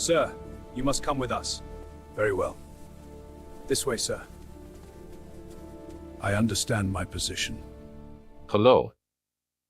Sir, you must come with us. Very well. This way, sir. I understand my position. Hello.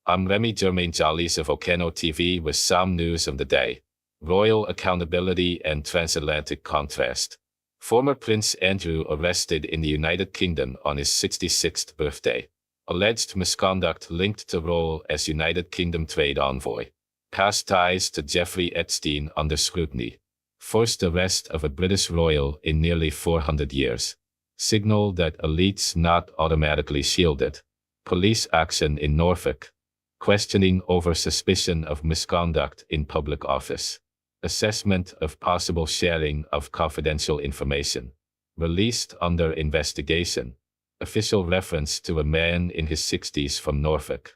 I'm Remi Djalis of Ohkano TV with some news of the day. Royal accountability and transatlantic contrast. Former Prince Andrew arrested in the United Kingdom on his 66th birthday. Alleged misconduct linked to role as United Kingdom trade envoy. Past ties to Jeffrey Epstein under scrutiny. First arrest of a British royal in nearly 400 years. Signal that elites not automatically shielded. Police action in Norfolk. Questioning over suspicion of misconduct in public office. Assessment of possible sharing of confidential information. Released under investigation. Official reference to a man in his 60s from Norfolk.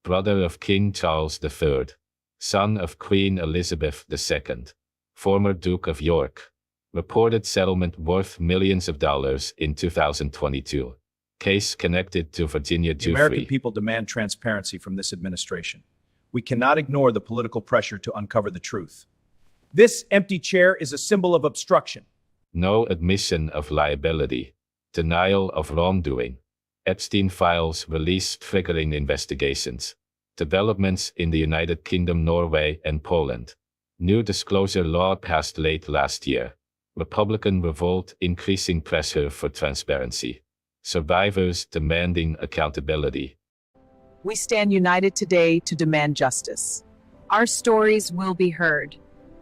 Brother of King Charles III. Son of Queen Elizabeth II. Former Duke of York. Reported settlement worth millions of dollars in 2022. Case connected to Virginia The Jewry. American people demand transparency from this administration. We cannot ignore the political pressure to uncover the truth. This empty chair is a symbol of obstruction. No admission of liability. Denial of wrongdoing. Epstein files release triggering investigations. Developments in the United Kingdom, Norway, and Poland. New disclosure law passed late last year. Republican revolt increasing pressure for transparency. Survivors demanding accountability. We stand united today to demand justice. Our stories will be heard.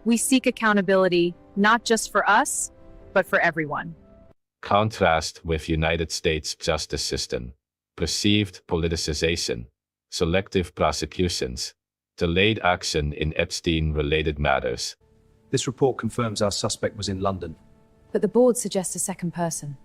We seek accountability, not just for us, but for everyone. Contrast with United States justice system. Perceived politicization. Selective prosecutions. Delayed action in Epstein-related matters. This report confirms our suspect was in London. But the board suggests a second person.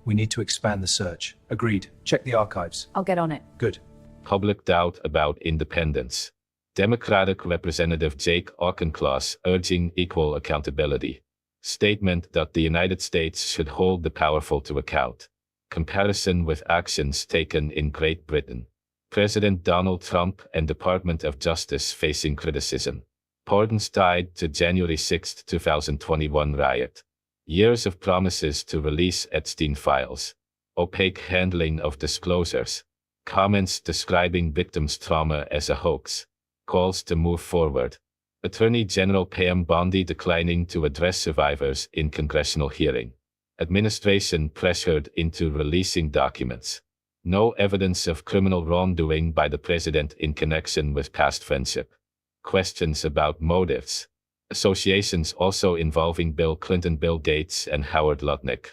We need to expand the search. Agreed. Check the archives. I'll get on it. Good. Public doubt about independence. Democratic Representative Jake Auchincloss urging equal accountability. Statement that the United States should hold the powerful to account. Comparison with actions taken in Great Britain. President Donald Trump and Department of Justice facing criticism. Pardons tied to January 6, 2021 riot. Years of promises to release Epstein files. Opaque handling of disclosures. Comments describing victims' trauma as a hoax. Calls to move forward. Attorney General Pam Bondi declining to address survivors in congressional hearing. Administration pressured into releasing documents. No evidence of criminal wrongdoing by the president in connection with past friendship. Questions about motives. Associations also involving Bill Clinton, Bill Gates, and Howard Lutnick.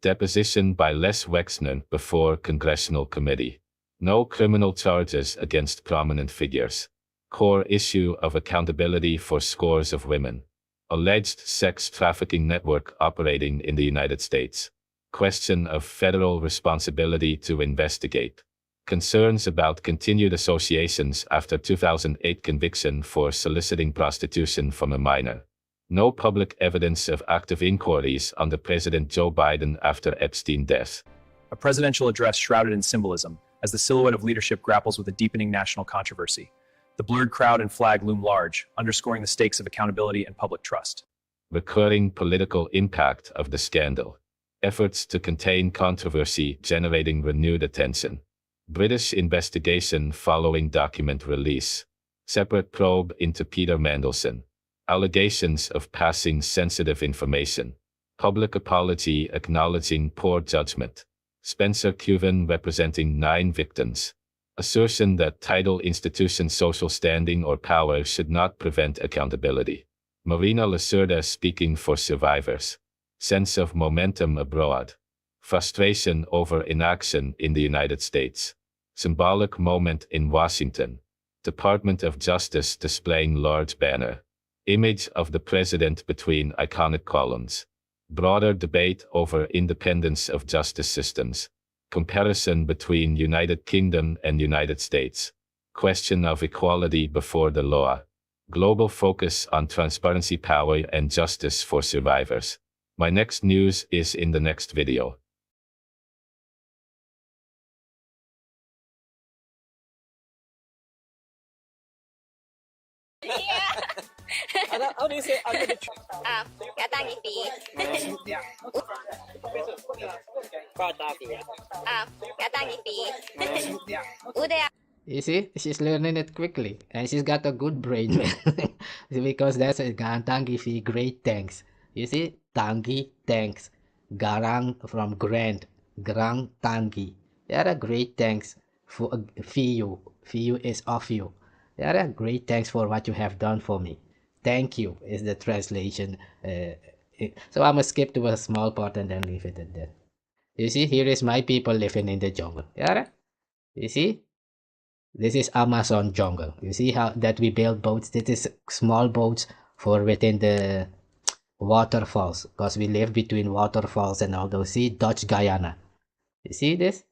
Deposition by Les Wexner before Congressional Committee. No criminal charges against prominent figures. Core issue of accountability for scores of women. Alleged sex trafficking network operating in the United States. Question of federal responsibility to investigate. Concerns about continued associations after 2008 conviction for soliciting prostitution from a minor. No public evidence of active inquiries under President Joe Biden after Epstein death. A presidential address shrouded in symbolism, as the silhouette of leadership grapples with a deepening national controversy. The blurred crowd and flag loom large, underscoring the stakes of accountability and public trust. Recurring political impact of the scandal. Efforts to contain controversy generating renewed attention. British investigation following document release. Separate probe into Peter Mandelson. Allegations of passing sensitive information. Public apology acknowledging poor judgment. Spencer Cuven representing 9 victims. Assertion that title, institution, social standing, or power should not prevent accountability. Marina Lacerda speaking for survivors. Sense of momentum abroad. Frustration over inaction in the United States. Symbolic moment in Washington. Department of Justice displaying large banner. Image of the president between iconic columns. Broader debate over independence of justice systems. Comparison between United Kingdom and United States. Question of equality before the law. Global focus on transparency, power, and justice for survivors. My next news is in the next video. Yeah. How do you say under the tree? Gatangifi. Kartafi. Gatangifi. Udaya. You see, she's learning it quickly, and she's got a good brain, man. Because that's a Tangi fi great thanks. You see, Tangi thanks, Garang from grand, Grang Tangi. Yeah, a great thanks for Fiyu. Fiyu is of you. Yeah, a great thanks for what you have done for me. Thank you is the translation. So I'm gonna skip to a small part and then leave it at that. You see, here is my people living in the jungle. Yeah, you see. This is Amazon jungle. You see how that we build boats? This is small boats for within the waterfalls, because we live between waterfalls and all those. See, Dutch Guyana. You see this?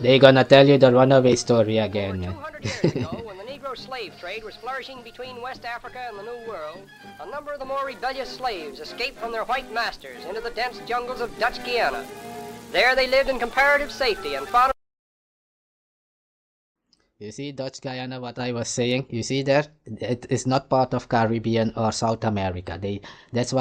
They're gonna tell you the runaway story again, man. 200 years ago, when the Negro slave trade was flourishing between West Africa and the New World, a number of the more rebellious slaves escaped from their white masters into the dense jungles of Dutch Guiana. There they lived in comparative safety and found... You see Dutch Guyana, what I was saying? You see there? It is not part of Caribbean or South America. That's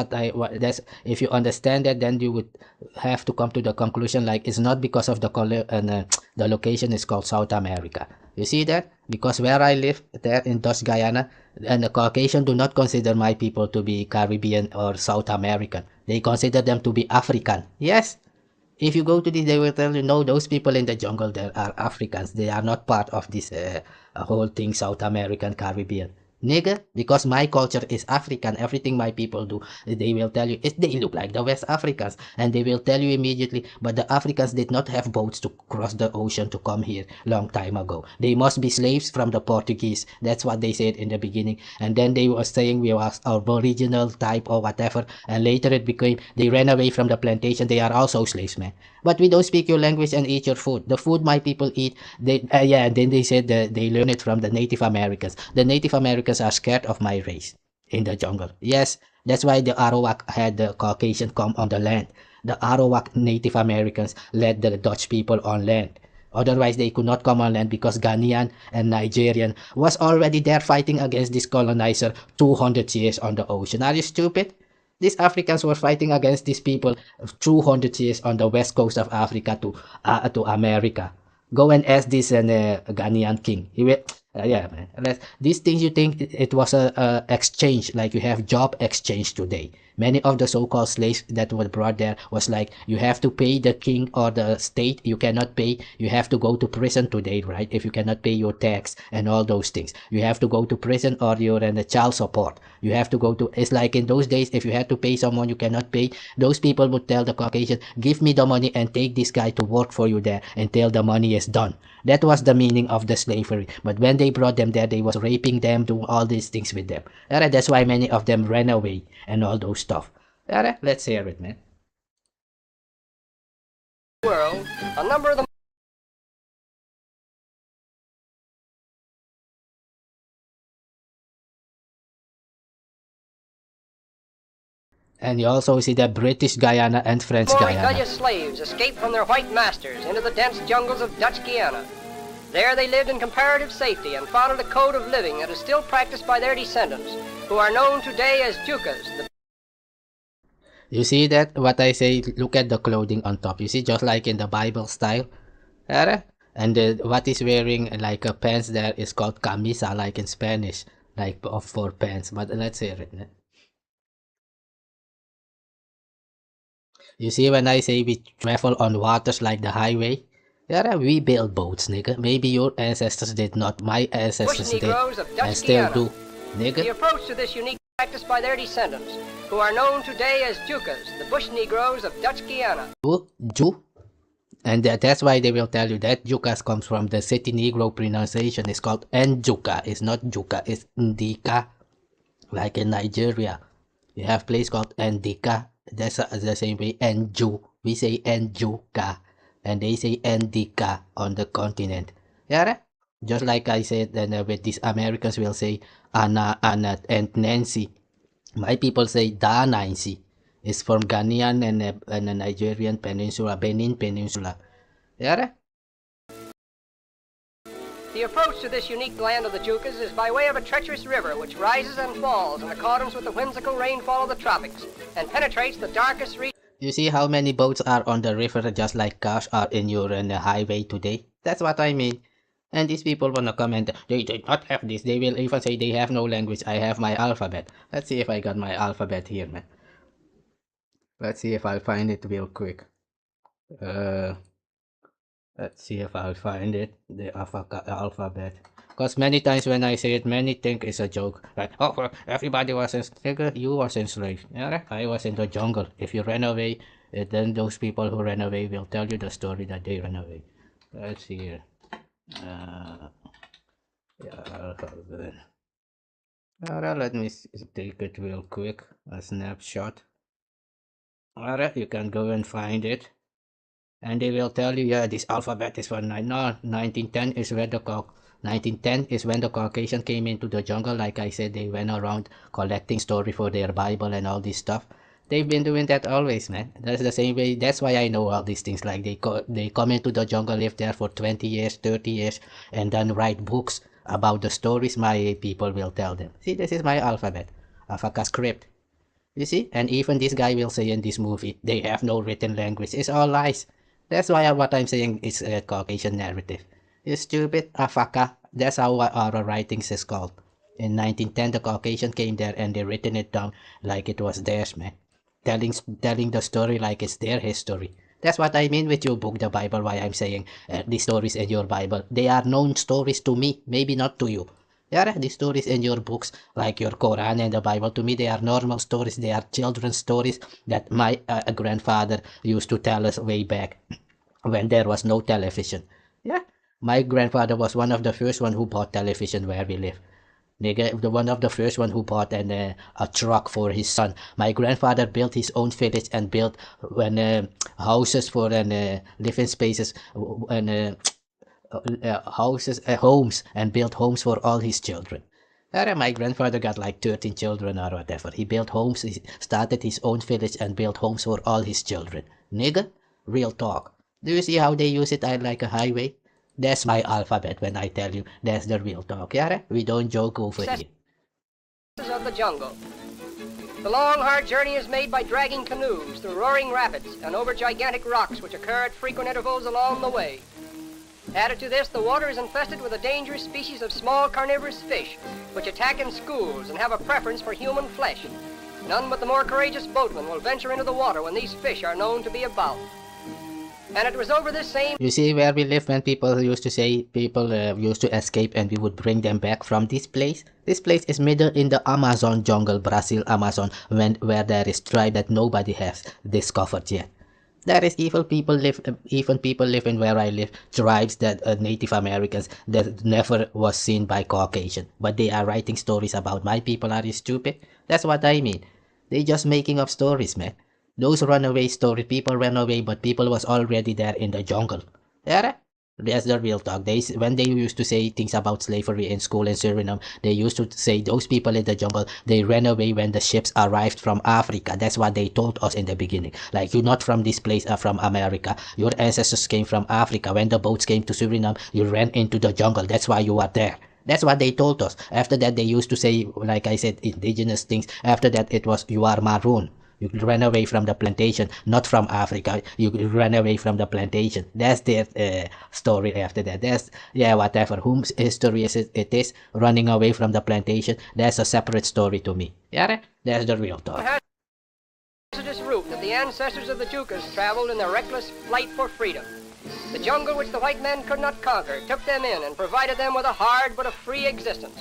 if you understand that, then you would have to come to the conclusion like it's not because of the color and the location is called South America. You see that? Because where I live there in Dutch Guyana, and the Caucasian do not consider my people to be Caribbean or South American. They consider them to be African. Yes. If you go to this, they will tell you, no, those people in the jungle there are Africans. They are not part of this whole thing, South American, Caribbean. Nigga, because my culture is African, everything my people do, they will tell you, they look like the West Africans. And they will tell you immediately, but the Africans did not have boats to cross the ocean to come here long time ago. They must be slaves from the Portuguese. That's what they said in the beginning. And then they were saying we were aboriginal type or whatever. And later it became, they ran away from the plantation. They are also slaves, man. But we don't speak your language and eat your food. The food my people eat, and then they said that they learn it from the Native Americans. The Native Americans are scared of my race in the jungle. Yes, that's why the Arawak had the Caucasian come on the land. The Arawak Native Americans led the Dutch people on land. Otherwise, they could not come on land because Ghanaian and Nigerian was already there fighting against this colonizer 200 years on the ocean. Are you stupid? These Africans were fighting against these people 200 years on the west coast of Africa to America. Go and ask this Ghanaian king. He will, yeah, man. These things you think it was a exchange, like you have job exchange today. Many of the so-called slaves that were brought there was like, you have to pay the king or the state. You cannot pay. You have to go to prison today, right? If you cannot pay your tax and all those things, you have to go to prison or you're in the child support. You have to go to, it's like in those days, if you had to pay someone you cannot pay, those people would tell the Caucasian, give me the money and take this guy to work for you there until the money is done. That was the meaning of the slavery. But when they brought them there, they was raping them, doing all these things with them. Alright, that's why many of them ran away and all those stuff. Alright, let's hear it, man. World, a number of them... And you also see the British Guyana and French more Guyana. rebellious slaves escaped from their white masters into the dense jungles of Dutch Guiana. There they lived in comparative safety and followed a code of living that is still practiced by their descendants, who are known today as Jukas. You see that? What I say, look at the clothing on top. You see, just like in the Bible style. And what is wearing like a pants there is called camisa, like in Spanish, like for pants. But let's hear it. You see, when I say we travel on waters like the highway, we build boats, nigga. Maybe your ancestors did not. My ancestors did, and still do, nigga. The approach to this unique practice by their descendants, who are known today as Jukas, the bush Negroes of Dutch Guiana. Ju? And that's why they will tell you that Jukas comes from the city Negro pronunciation. It's called Njuka. It's not Juka, it's Ndika. Like in Nigeria, you have a place called Ndika. That's the same way. Nju. We say Njuka. And they say Ndika on the continent. Yeah? Just like I said, then with these Americans will say Anna, and Nancy. My people say Da Nancy. It's from Ghanaian and the Nigerian peninsula, Benin Peninsula. Yeah? The approach to this unique land of the Jukas is by way of a treacherous river which rises and falls in accordance with the whimsical rainfall of the tropics and penetrates the darkest regions. You see how many boats are on the river just like cars are in your highway today? That's what I mean. And these people wanna comment, they did not have this. They will even say they have no language. I have my alphabet. Let's see if I got my alphabet here, man. Let's see if I'll find it real quick. Let's see if I'll find it. The alphabet. Because many times when I say it, many think it's a joke. Like, oh, everybody was enslaved. You was enslaved. Yeah, I was in the jungle. If you ran away, then those people who ran away will tell you the story that they ran away. Let's see here. Yeah, alphabet. Alright, let me take it real quick. A snapshot. Alright, you can go and find it. And they will tell you, yeah, this alphabet is for 1910 is when the 1910 is when the Caucasian came into the jungle. Like I said, they went around collecting story for their Bible and all this stuff. They've been doing that always, man. That's the same way. That's why I know all these things. Like they come into the jungle, live there for 20 years, 30 years, and then write books about the stories my people will tell them. See, this is my alphabet, Afaka script. You see? And even this guy will say in this movie, they have no written language. It's all lies. That's why what I'm saying is a Caucasian narrative. You stupid, Afaka. That's how our writings is called. In 1910, the Caucasian came there and they written it down like it was theirs, man. Telling the story like it's their history. That's what I mean with your book, the Bible, why I'm saying these stories in your Bible. They are known stories to me, maybe not to you. Yeah, the stories in your books, like your Quran and the Bible, to me they are normal stories. They are children's stories that my grandfather used to tell us way back when there was no television. Yeah, my grandfather was one of the first one who bought television where we live. The one of the first one who bought a truck for his son. My grandfather built his own village and built houses for living spaces and homes, and built homes for all his children. My grandfather got like 13 children or whatever. He built homes, he started his own village and built homes for all his children. Nigga, real talk. Do you see how they use it like a highway? That's my alphabet when I tell you that's the real talk, yeah? We don't joke over here. Of the jungle. The long, hard journey is made by dragging canoes through roaring rapids and over gigantic rocks which occur at frequent intervals along the way. Added to this, the water is infested with a dangerous species of small carnivorous fish which attack in schools and have a preference for human flesh. None but the more courageous boatmen will venture into the water when these fish are known to be about. And it was over this same... You see where we live, when people used to say people used to escape and we would bring them back from this place? This place is middle in the Amazon jungle, Brazil, Amazon, where there is tribe that nobody has discovered yet. There is even people live in where I live, tribes that Native Americans that never was seen by Caucasian. But they are writing stories about my people. Are you stupid? That's what I mean. They just making up stories, man. Those runaway stories, people ran away, but people was already there in the jungle. Yeah, that's the real talk. When they used to say things about slavery in school in Suriname, they used to say those people in the jungle, they ran away when the ships arrived from Africa. That's what they told us in the beginning. Like, you're not from this place, from America. Your ancestors came from Africa. When the boats came to Suriname, you ran into the jungle. That's why you are there. That's what they told us. After that, they used to say, like I said, indigenous things. After that, it was, you are maroon. You ran away from the plantation, not from Africa. You ran away from the plantation. That's their story after that. That's, yeah, whatever. Whose history is it is, running away from the plantation. That's a separate story to me. Yeah, that's the real talk. Hazardous route that the ancestors of the Jukas traveled in their reckless flight for freedom. The jungle which the white men could not conquer took them in and provided them with a hard but a free existence.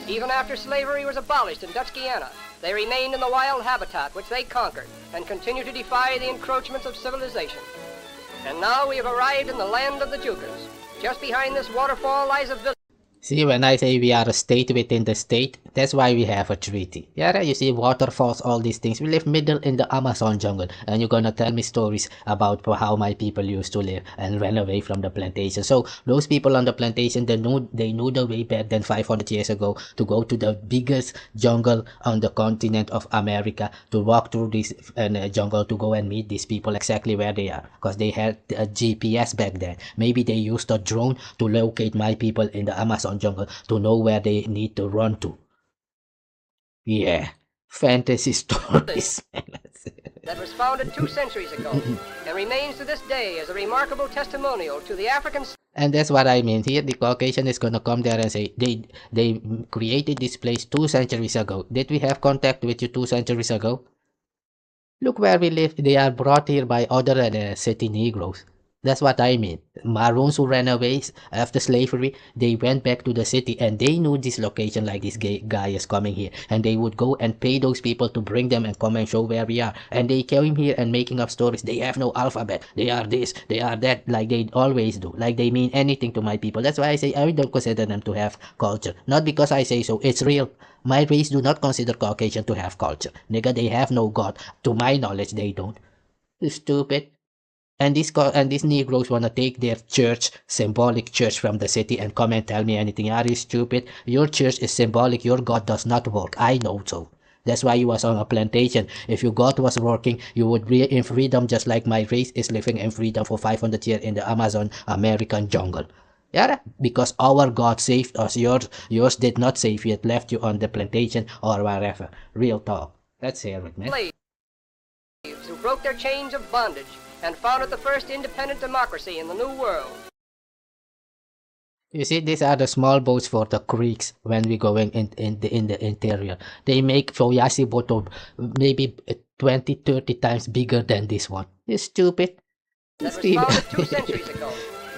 Even after slavery was abolished in Dutch Guiana, they remained in the wild habitat which they conquered and continue to defy the encroachments of civilization. And now we have arrived in the land of the Jukas. Just behind this waterfall lies a village. See, when I say we are a state within the state, That's why we have a treaty. Yeah, right? You see waterfalls, all these things. We live middle in the Amazon jungle, and you're gonna tell me stories about how my people used to live and ran away from the plantation. So those people on the plantation, they knew the way back then 500 years ago to go to the biggest jungle on the continent of America, to walk through this jungle to go and meet these people exactly where they are, because they had a GPS back then. Maybe they used a drone to locate my people in the Amazon jungle to know where they need to run to. Yeah, fantasy stories. That was founded 2 centuries ago and remains to this day as a remarkable testimonial to the African. And that's what I mean here. The Caucasian is gonna come there and say they created this place 2 centuries ago. Did we have contact with you 2 centuries ago? Look where we live. They are brought here by other city Negroes. That's what I mean. Maroons who ran away after slavery, they went back to the city and they knew this location, like this guy is coming here. And they would go and pay those people to bring them and come and show where we are. And they came here and making up stories. They have no alphabet. They are this, they are that, like they always do. Like they mean anything to my people. That's why I say I don't consider them to have culture. Not because I say so. It's real. My race do not consider Caucasian to have culture. Nigga, they have no God. To my knowledge, they don't. Stupid. And these Negroes wanna take their church, symbolic church from the city and come and tell me anything. Are you stupid? Your church is symbolic. Your God does not work. I know so. That's why you was on a plantation. If your God was working, you would be in freedom just like my race is living in freedom for 500 years in the Amazon American jungle. Yeah, because our God saved us. Yours did not save you. It left you on the plantation or wherever. Real talk. Let's hear it, man. Slaves who broke their chains of bondage and founded the first independent democracy in the New World. You see, these are the small boats for the creeks when we going in the interior. They make Foyasi boat maybe 20, 30 times bigger than this one. You stupid. That was founded 2 centuries ago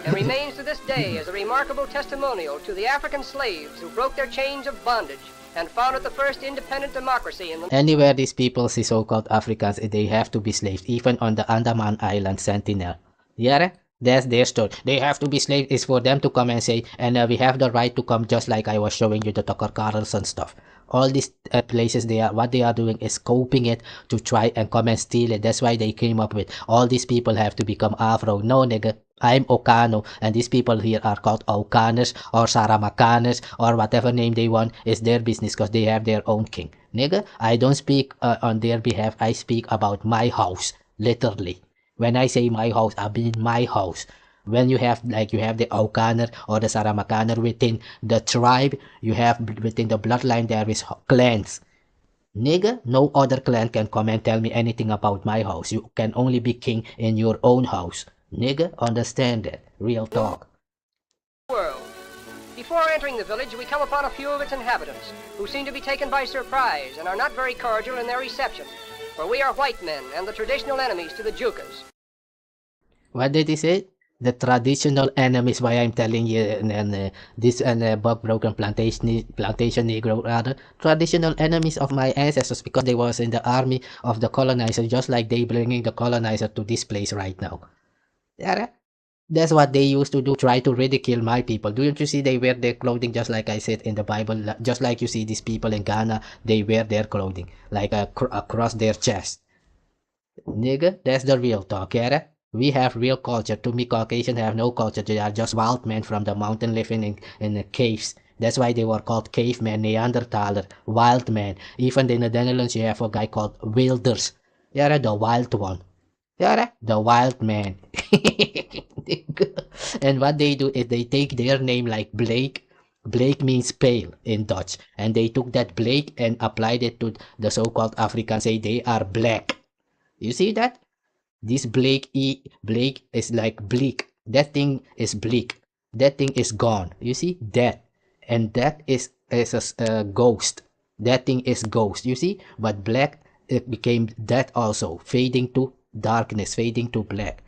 and remains to this day as a remarkable testimonial to the African slaves who broke their chains of bondage and founded the first independent democracy in the... Anywhere these people see so-called Africans, they have to be slaves, even on the Andaman Island Sentinel. Yeah, that's their story. They have to be slaves. It's for them to come and say, and we have the right to come, just like I was showing you the Tucker Carlson stuff. All these places, what they are doing is scoping it to try and come and steal it. That's why they came up with all these people have to become Afro. No, nigga. I'm Ohkano, and these people here are called Ohkaners or Saramakaners or whatever name they want. Is their business because they have their own king. Nigga, I don't speak on their behalf. I speak about my house, literally. When I say my house, I mean my house. When you have the Ohkaner or the Saramakaner within the tribe, you have within the bloodline there is clans. Nigga, no other clan can come and tell me anything about my house. You can only be king in your own house. Nigga, understand that. Real talk. World. Before entering the village, we come upon a few of its inhabitants, who seem to be taken by surprise and are not very cordial in their reception, for we are white men and the traditional enemies to the Jukas. What did he say? The traditional enemies, why I'm telling you, this Bob Broken plantation Negro rather, traditional enemies of my ancestors, because they was in the army of the colonizer, just like they bringing the colonizer to this place right now. Yeah, that's what they used to do, try to ridicule my people. Don't you see they wear their clothing just like I said in the Bible, just like you see these people in Ghana, they wear their clothing like across their chest. Nigga, that's the real talk, yeah? We have real culture. To me, Caucasians have no culture. They are just wild men from the mountain living in the caves. That's why they were called cavemen, Neanderthaler, wild men. Even in the Netherlands, you have a guy called Wilders. Yeah, the wild one. Yeah, the wild man. And what they do is they take their name like Blake. Blake means pale in Dutch. And they took that Blake and applied it to the so-called Africans. Say they are black. You see that? This Blake is like bleak. That thing is bleak. That thing is gone. You see? Death. And that is a ghost. That thing is ghost. You see? But black, it became that also. Fading to darkness, fading to black.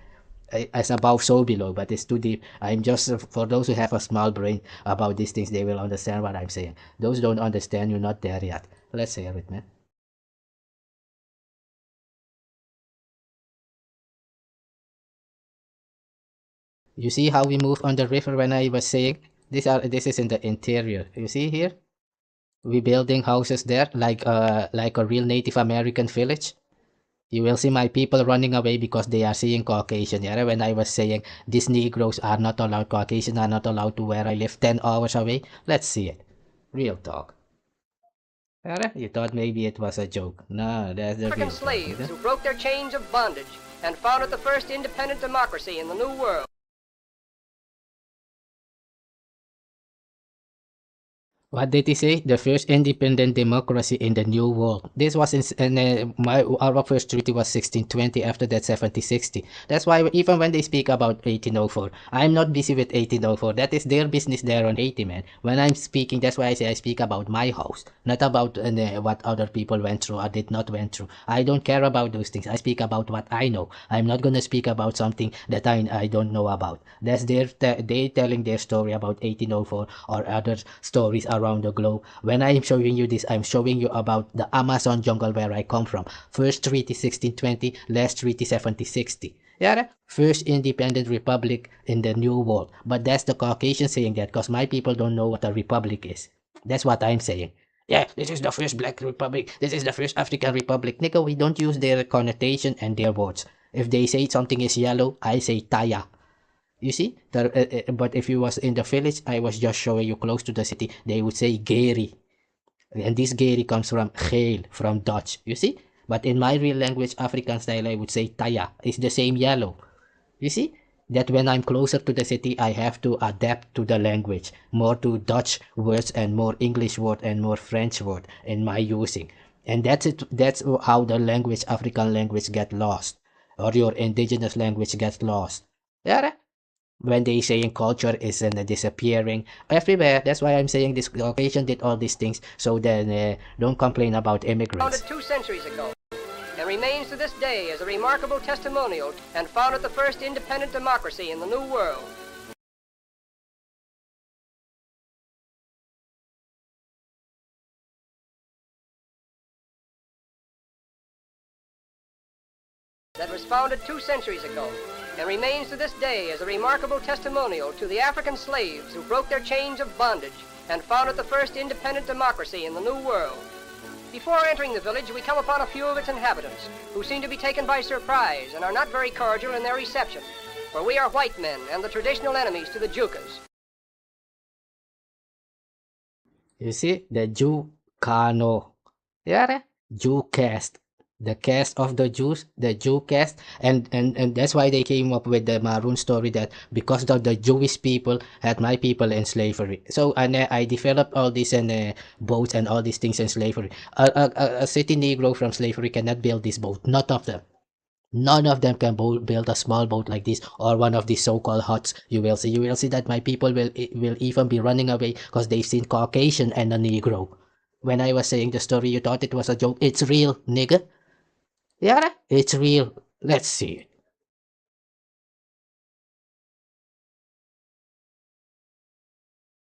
As above, so below, but it's too deep. I'm just, for those who have a small brain about these things, they will understand what I'm saying. Those who don't understand, you're not there yet. Let's hear it, man. You see how we move on the river when I was saying? This is in the interior. You see here? We building houses there like a real Native American village. You will see my people running away because they are seeing Caucasian. Yeah, when I was saying these Negroes are not allowed, Caucasians are not allowed to where I live 10 hours away. Let's see it. Real talk. Yeah, you thought maybe it was a joke. No, that's the African real slaves talk. who broke their chains of bondage and founded the first independent democracy in the New World. What did he say? The first independent democracy in the New World. This was our first treaty was 1620. After that, 1760. That's why even when they speak about 1804, I'm not busy with 1804. That is their business there on 80, man. When I'm speaking, that's why I say I speak about my house, not about what other people went through or did not went through. I don't care about those things. I speak about what I know. I'm not gonna speak about something that I don't know about. That's they telling their story about 1804 or other stories around the globe. When I'm showing you this, I'm showing you about the Amazon jungle where I come from. First treaty 1620, last treaty 1760. Yeah, first independent republic in the New World. But that's the Caucasian saying that because my people don't know what a republic is. That's what I'm saying. Yeah, this is the first black republic. This is the first African republic. Nigga, we don't use their connotation and their words. If they say something is yellow, I say taya. You see, but if you was in the village, I was just showing you close to the city, they would say Gary. And this Gary comes from geel, from Dutch. You see? But in my real language, African style, I would say Taya. It's the same yellow. You see? That when I'm closer to the city, I have to adapt to the language. More to Dutch words and more English word and more French word in my using. And that's it. That's how the language, African language, get lost. Or your indigenous language gets lost. Yeah? When they saying culture is disappearing everywhere. That's why I'm saying this Caucasian did all these things. So then don't complain about immigrants. Founded 2 centuries ago and remains to this day as a remarkable testimonial and founded the first independent democracy in the New World. That was founded 2 centuries ago and remains to this day as a remarkable testimonial to the African slaves who broke their chains of bondage and founded the first independent democracy in the New World. Before entering the village, we come upon a few of its inhabitants who seem to be taken by surprise and are not very cordial in their reception, for we are white men and the traditional enemies to the Jukas. You see, the Ohkano. Yeah, Jew caste. The caste of the Jews, the Jew caste, and that's why they came up with the Maroon story, that because of the Jewish people had my people in slavery. So I developed all these boats and all these things in slavery. A city Negro from slavery cannot build this boat. None of them. None of them can build a small boat like this or one of these so-called huts. You will see that my people will even be running away because they've seen Caucasian and a Negro. When I was saying the story, you thought it was a joke. It's real, nigga. Yeah, it's real. Let's see it.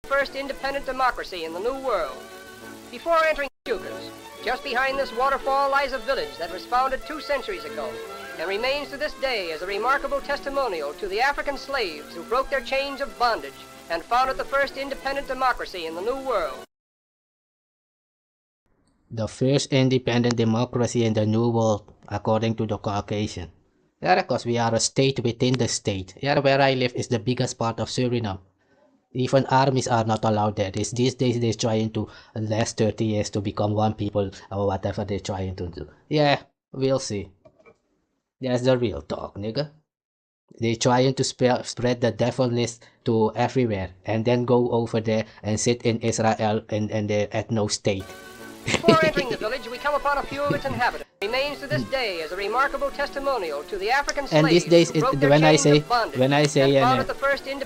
First independent democracy in the New World. Before entering Jukas, just behind this waterfall lies a village that was founded 2 centuries ago and remains to this day as a remarkable testimonial to the African slaves who broke their chains of bondage and founded the first independent democracy in the New World. The first independent democracy in the New World, according to the Caucasian. Yeah, because we are a state within the state. Yeah, where I live is the biggest part of Suriname. Even armies are not allowed there. These days they're trying to, last 30 years, to become one people or whatever they're trying to do. Yeah, we'll see. That's the real talk, nigga. They're trying to spread the devilness to everywhere and then go over there and sit in Israel and the ethno state. Before entering the village, we come upon a few of its inhabitants. Remains to this day as a remarkable testimonial to the African slaves. And these days, when I say,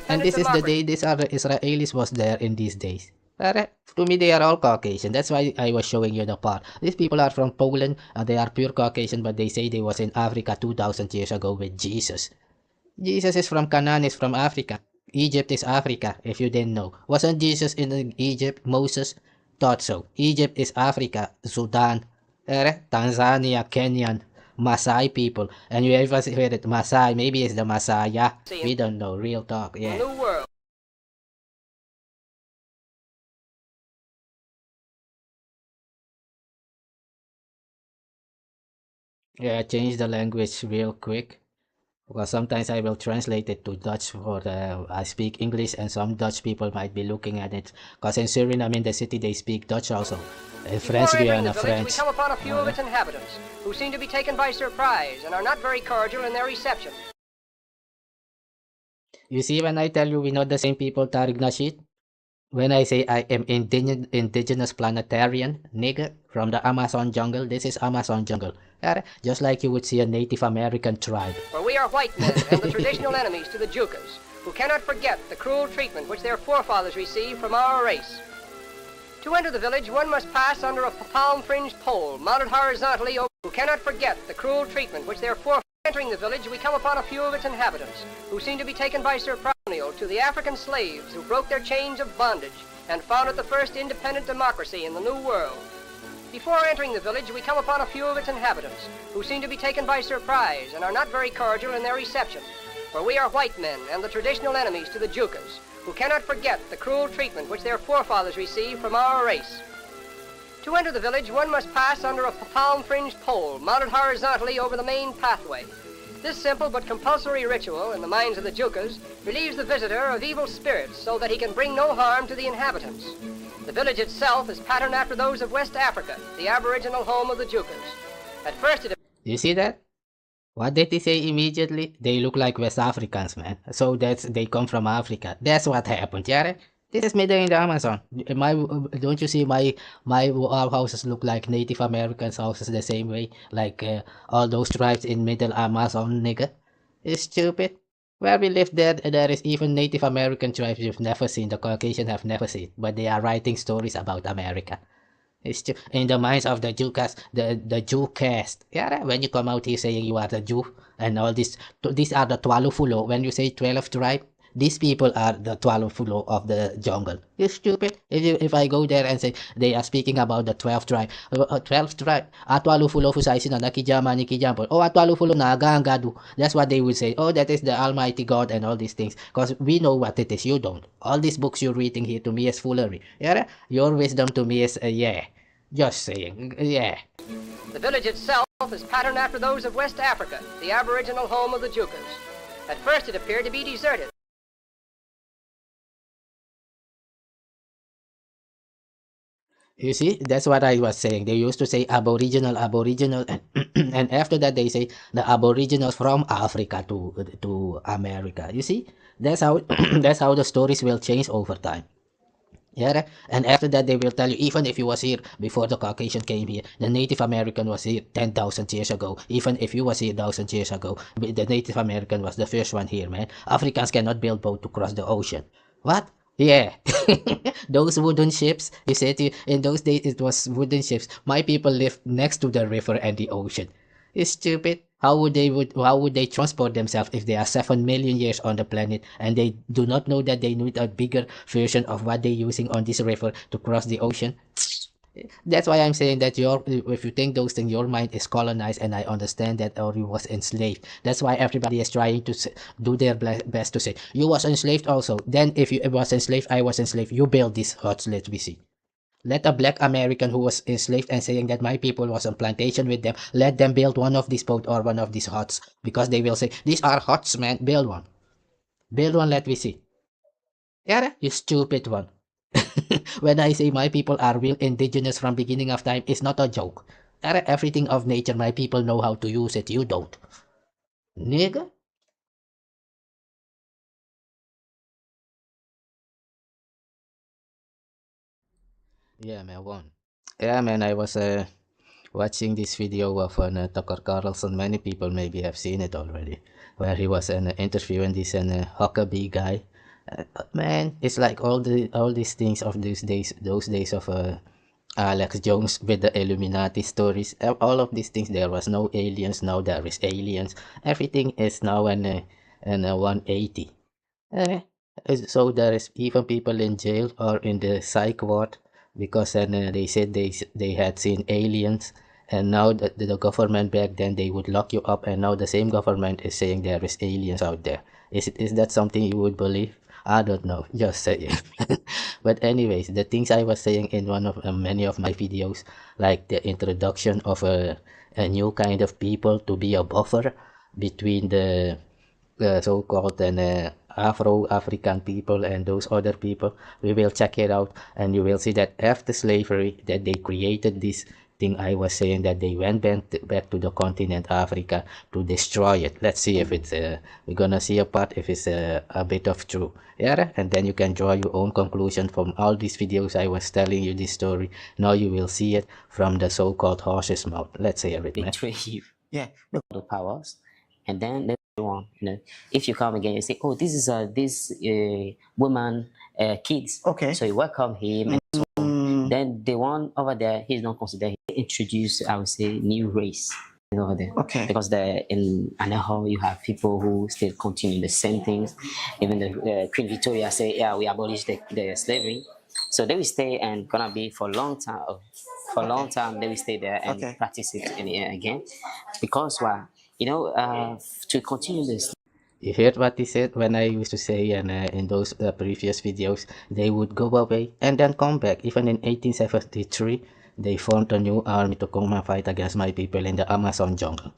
and this is the day these are the Israelis was there in these days. To me, they are all Caucasian. That's why I was showing you the part. These people are from Poland. They are pure Caucasian, but they say they was in Africa 2,000 years ago with Jesus. Jesus is from Canaan, is from Africa. Egypt is Africa, if you didn't know. Wasn't Jesus in Egypt? Moses? Thought so. Egypt is Africa, Sudan, Tanzania, Kenyan, Maasai people. And you ever heard it? Maasai, maybe it's the Messiah. We don't know. Real talk, yeah. Yeah, change the language real quick. Because sometimes I will translate it to Dutch for I speak English and some Dutch people might be looking at it. Because in Suriname, in the city, they speak Dutch also. In French Before entering the Guiana, village, we French. come upon a few of its inhabitants, who seem to be taken by surprise and are not very cordial in their reception. You see, when I tell you we're not the same people, Tariq Nasheed? When I say I am indigenous planetarian, nigga, from the Amazon jungle, this is Amazon jungle. Just like you would see a Native American tribe. For we are white men and the traditional enemies to the Jukas, who cannot forget the cruel treatment which their forefathers received from our race. To enter the village, one must pass under a palm-fringed pole mounted horizontally over who cannot forget the cruel treatment which their forefathers. Entering the village, we come upon a few of its inhabitants, who seem to be taken by surprise to the African slaves who broke their chains of bondage and founded the first independent democracy in the New World. Before entering the village, we come upon a few of its inhabitants, who seem to be taken by surprise and are not very cordial in their reception. For we are white men and the traditional enemies to the Jukas, who cannot forget the cruel treatment which their forefathers received from our race. To enter the village, one must pass under a palm-fringed pole mounted horizontally over the main pathway. This simple but compulsory ritual, in the minds of the Jukas, relieves the visitor of evil spirits so that he can bring no harm to the inhabitants. The village itself is patterned after those of West Africa, the aboriginal home of the Jukas. At first it... You see that? What did he say immediately? They look like West Africans, man. So they come from Africa. That's what happened, yeah? This is middle in the Amazon. Don't you see our houses look like Native Americans' houses the same way? Like all those tribes in middle Amazon, nigga. It's stupid. Where we live there is even Native American tribes you've never seen, the Caucasian have never seen. But they are writing stories about America. It's in the minds of the Jewcast, the Jew caste. Yeah, when you come out here saying you are the Jew and all this, these are the Tualufulo. When you say 12 tribe, these people are the Tualufulo of the jungle. You stupid. If I go there and say they are speaking about the 12th tribe, 12th tribe, Tualufulo Fusaisi na Nakijama Nikijampo. Oh, Tualufulo na Gangadu. That's what they would say. Oh, that is the Almighty God and all these things. Because we know what it is. You don't. All these books you're reading here to me is foolery. Yeah, your wisdom to me is yeah. Just saying, yeah. The village itself is patterned after those of West Africa, the aboriginal home of the Jukas. At first it appeared to be deserted. You see, that's what I was saying. They used to say aboriginal, and, and after that they say the aboriginals from Africa to America. You see, that's how that's how the stories will change over time. Yeah, and after that they will tell you, even if you was here before the Caucasian came here, the Native American was here 10,000 years ago. Even if you was here 1,000 years ago, the Native American was the first one here, man. Africans cannot build boat to cross the ocean. What? Yeah, those wooden ships, you said in those days it was wooden ships. My people lived next to the river and the ocean. It's stupid. How would they transport themselves if they are 7 million years on the planet and they do not know that they need a bigger version of what they're using on this river to cross the ocean? That's why I'm saying that if you think those things, your mind is colonized, and I understand that, or you was enslaved. That's why everybody is trying to do their best to say, you was enslaved also. Then if you was enslaved, I was enslaved. You build these huts, let me see. Let a black American who was enslaved and saying that my people was on plantation with them, let them build one of these boats or one of these huts. Because they will say, these are huts, man, build one. Build one, let me see. Yeah, you stupid one. When I say my people are real indigenous from beginning of time, it's not a joke. Everything of nature, my people know how to use it. You don't. Nigga. Yeah, man, one. Yeah, man, I was watching this video of Tucker Carlson. Many people maybe have seen it already, where he was interviewing this Huckabee guy. Man, it's like all these things of those days of Alex Jones with the Illuminati stories. All of these things, there was no aliens, now there is aliens. Everything is now an 180. So there is even people in jail or in the psych ward because they said they had seen aliens, and now the government back then they would lock you up, and now the same government is saying there is aliens out there. Is that something you would believe? I don't know, just saying. But anyways, the things I was saying in one of many of my videos, like the introduction of a new kind of people to be a buffer between the so-called Afro-African people and those other people, we will check it out, and you will see that after slavery that they created this thing I was saying, that they went back to the continent Africa to destroy it. Let's see if it's we're gonna see a part if it's a bit of true. Yeah, and then you can draw your own conclusion from all these videos I was telling you this story. Now you will see it from the so-called horse's mouth. Let's hear it, man. Betray you. Yeah, look at the powers, and then they go on. You know, if you come again, you say, "Oh, this is this woman, kids." Okay. So you welcome him, and so on. Then the one over there, he's not considered. He introduced, I would say, new race over there. Okay. Because in Anaho, you have people who still continue the same things. Even the Queen Victoria say, "Yeah, we abolished the slavery." So they will stay and gonna be for a long time. For a long time, they will stay there and practice it again. Because why? You know, to continue this. You heard what he said when I used to say, and in those previous videos, they would go away and then come back. Even in 1873, they formed a new army to come and fight against my people in the Amazon jungle.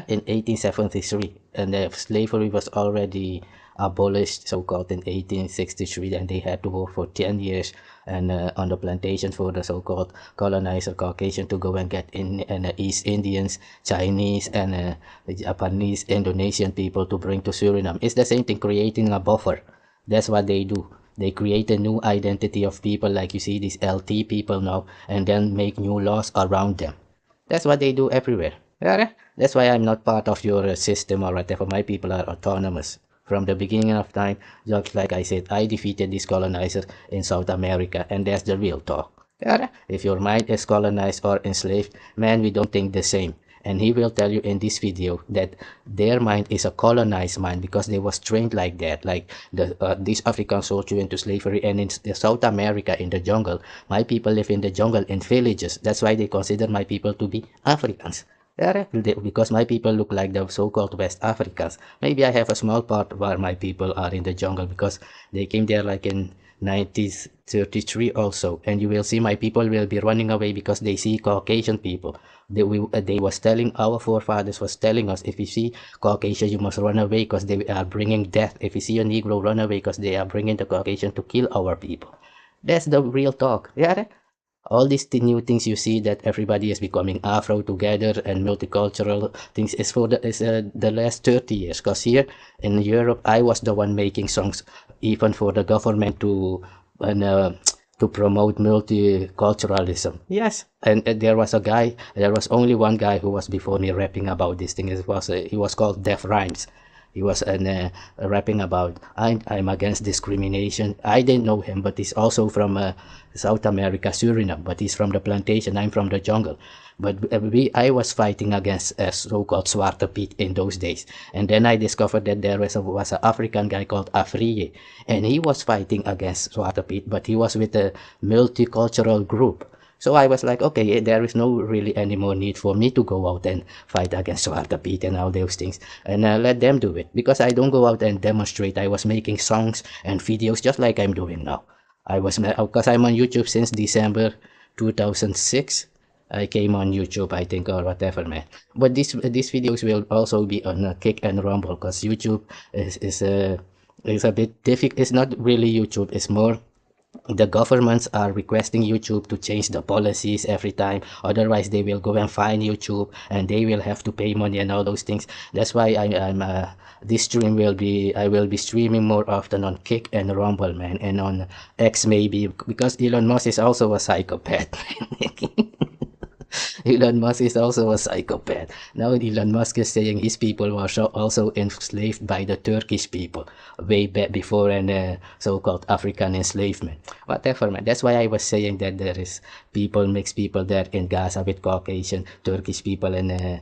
In 1873, and the slavery was already abolished, so-called, in 1863, and they had to work for 10 years and on the plantation for the so-called colonizer Caucasian to go and get in and East Indians, Chinese, and Japanese, Indonesian people to bring to Suriname. It's the same thing, creating a buffer. That's what they do. They create a new identity of people, like you see these LT people now, and then make new laws around them. That's what they do everywhere. That's why I'm not part of your system or whatever. My people are autonomous. From the beginning of time, just like I said, I defeated this colonizer in South America, and that's the real talk. If your mind is colonized or enslaved, man, we don't think the same. And he will tell you in this video that their mind is a colonized mind because they was trained like that. Like these Africans sold you into slavery, and in South America, in the jungle, my people live in the jungle in villages. That's why they consider my people to be Africans. Because my people look like the so-called West Africans. Maybe I have a small part where my people are in the jungle because they came there like in 1933 also, and you will see my people will be running away because they see Caucasian people. They was telling, our forefathers was telling us, if you see Caucasian, you must run away because they are bringing death. If you see a Negro, run away because they are bringing the Caucasian to kill our people. That's the real talk. All these new things you see that everybody is becoming Afro together and multicultural things is for the last 30 years. Because here in Europe, I was the one making songs, even for the government to promote multiculturalism. Yes, and there was only one guy who was before me rapping about this thing. He was called Def Rhymes. He was rapping about, I'm against discrimination. I didn't know him, but he's also from South America, Suriname, but he's from the plantation. I'm from the jungle. But I was fighting against so-called Zwarte Piet in those days. And then I discovered that there was an African guy called Afro, and he was fighting against Zwarte Piet, but he was with a multicultural group. So I was like, okay, there is no really any more need for me to go out and fight against Zwarte Piet and all those things, and let them do it, because I don't go out and demonstrate. I was making songs and videos just like I'm doing now. Because I'm on YouTube since December 2006. I came on YouTube, I think, or whatever, man. But these videos will also be on Kick and Rumble, because YouTube is a bit difficult. It's not really YouTube. It's more, the governments are requesting YouTube to change the policies every time. Otherwise, they will go and fine YouTube, and they will have to pay money and all those things. That's why this stream I will be streaming more often on Kick and Rumble, man, and on X maybe, because Elon Musk is also a psychopath. Elon Musk is also a psychopath. Now Elon Musk is saying his people were also enslaved by the Turkish people way back before an so-called African enslavement. Whatever, man. That's why I was saying that there is mixed people there in Gaza with Caucasian, Turkish people, and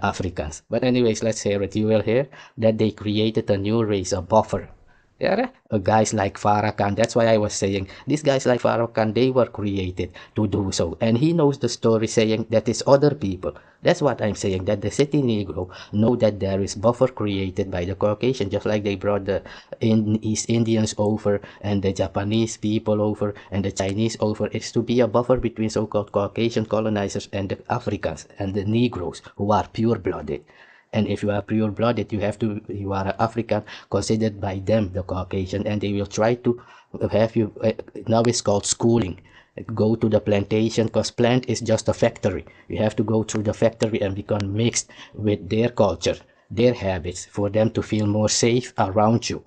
Africans. But anyways, let's hear it. You will hear that they created a new race, a buffer, Yeah, guys like Farrakhan. That's why I was saying these guys like Farrakhan, they were created to do so, and he knows the story, saying that is other people. That's what I'm saying. That the city Negro know that there is buffer created by the Caucasian, just like they brought the East Indians over and the Japanese people over and the Chinese over. It's to be a buffer between so-called Caucasian colonizers and the Africans and the Negroes who are pure-blooded. And if you are pure-blooded, you are an African, considered by them the Caucasian, and they will try to have you, now it's called schooling. Go to the plantation, because plant is just a factory. You have to go through the factory and become mixed with their culture, their habits, for them to feel more safe around you,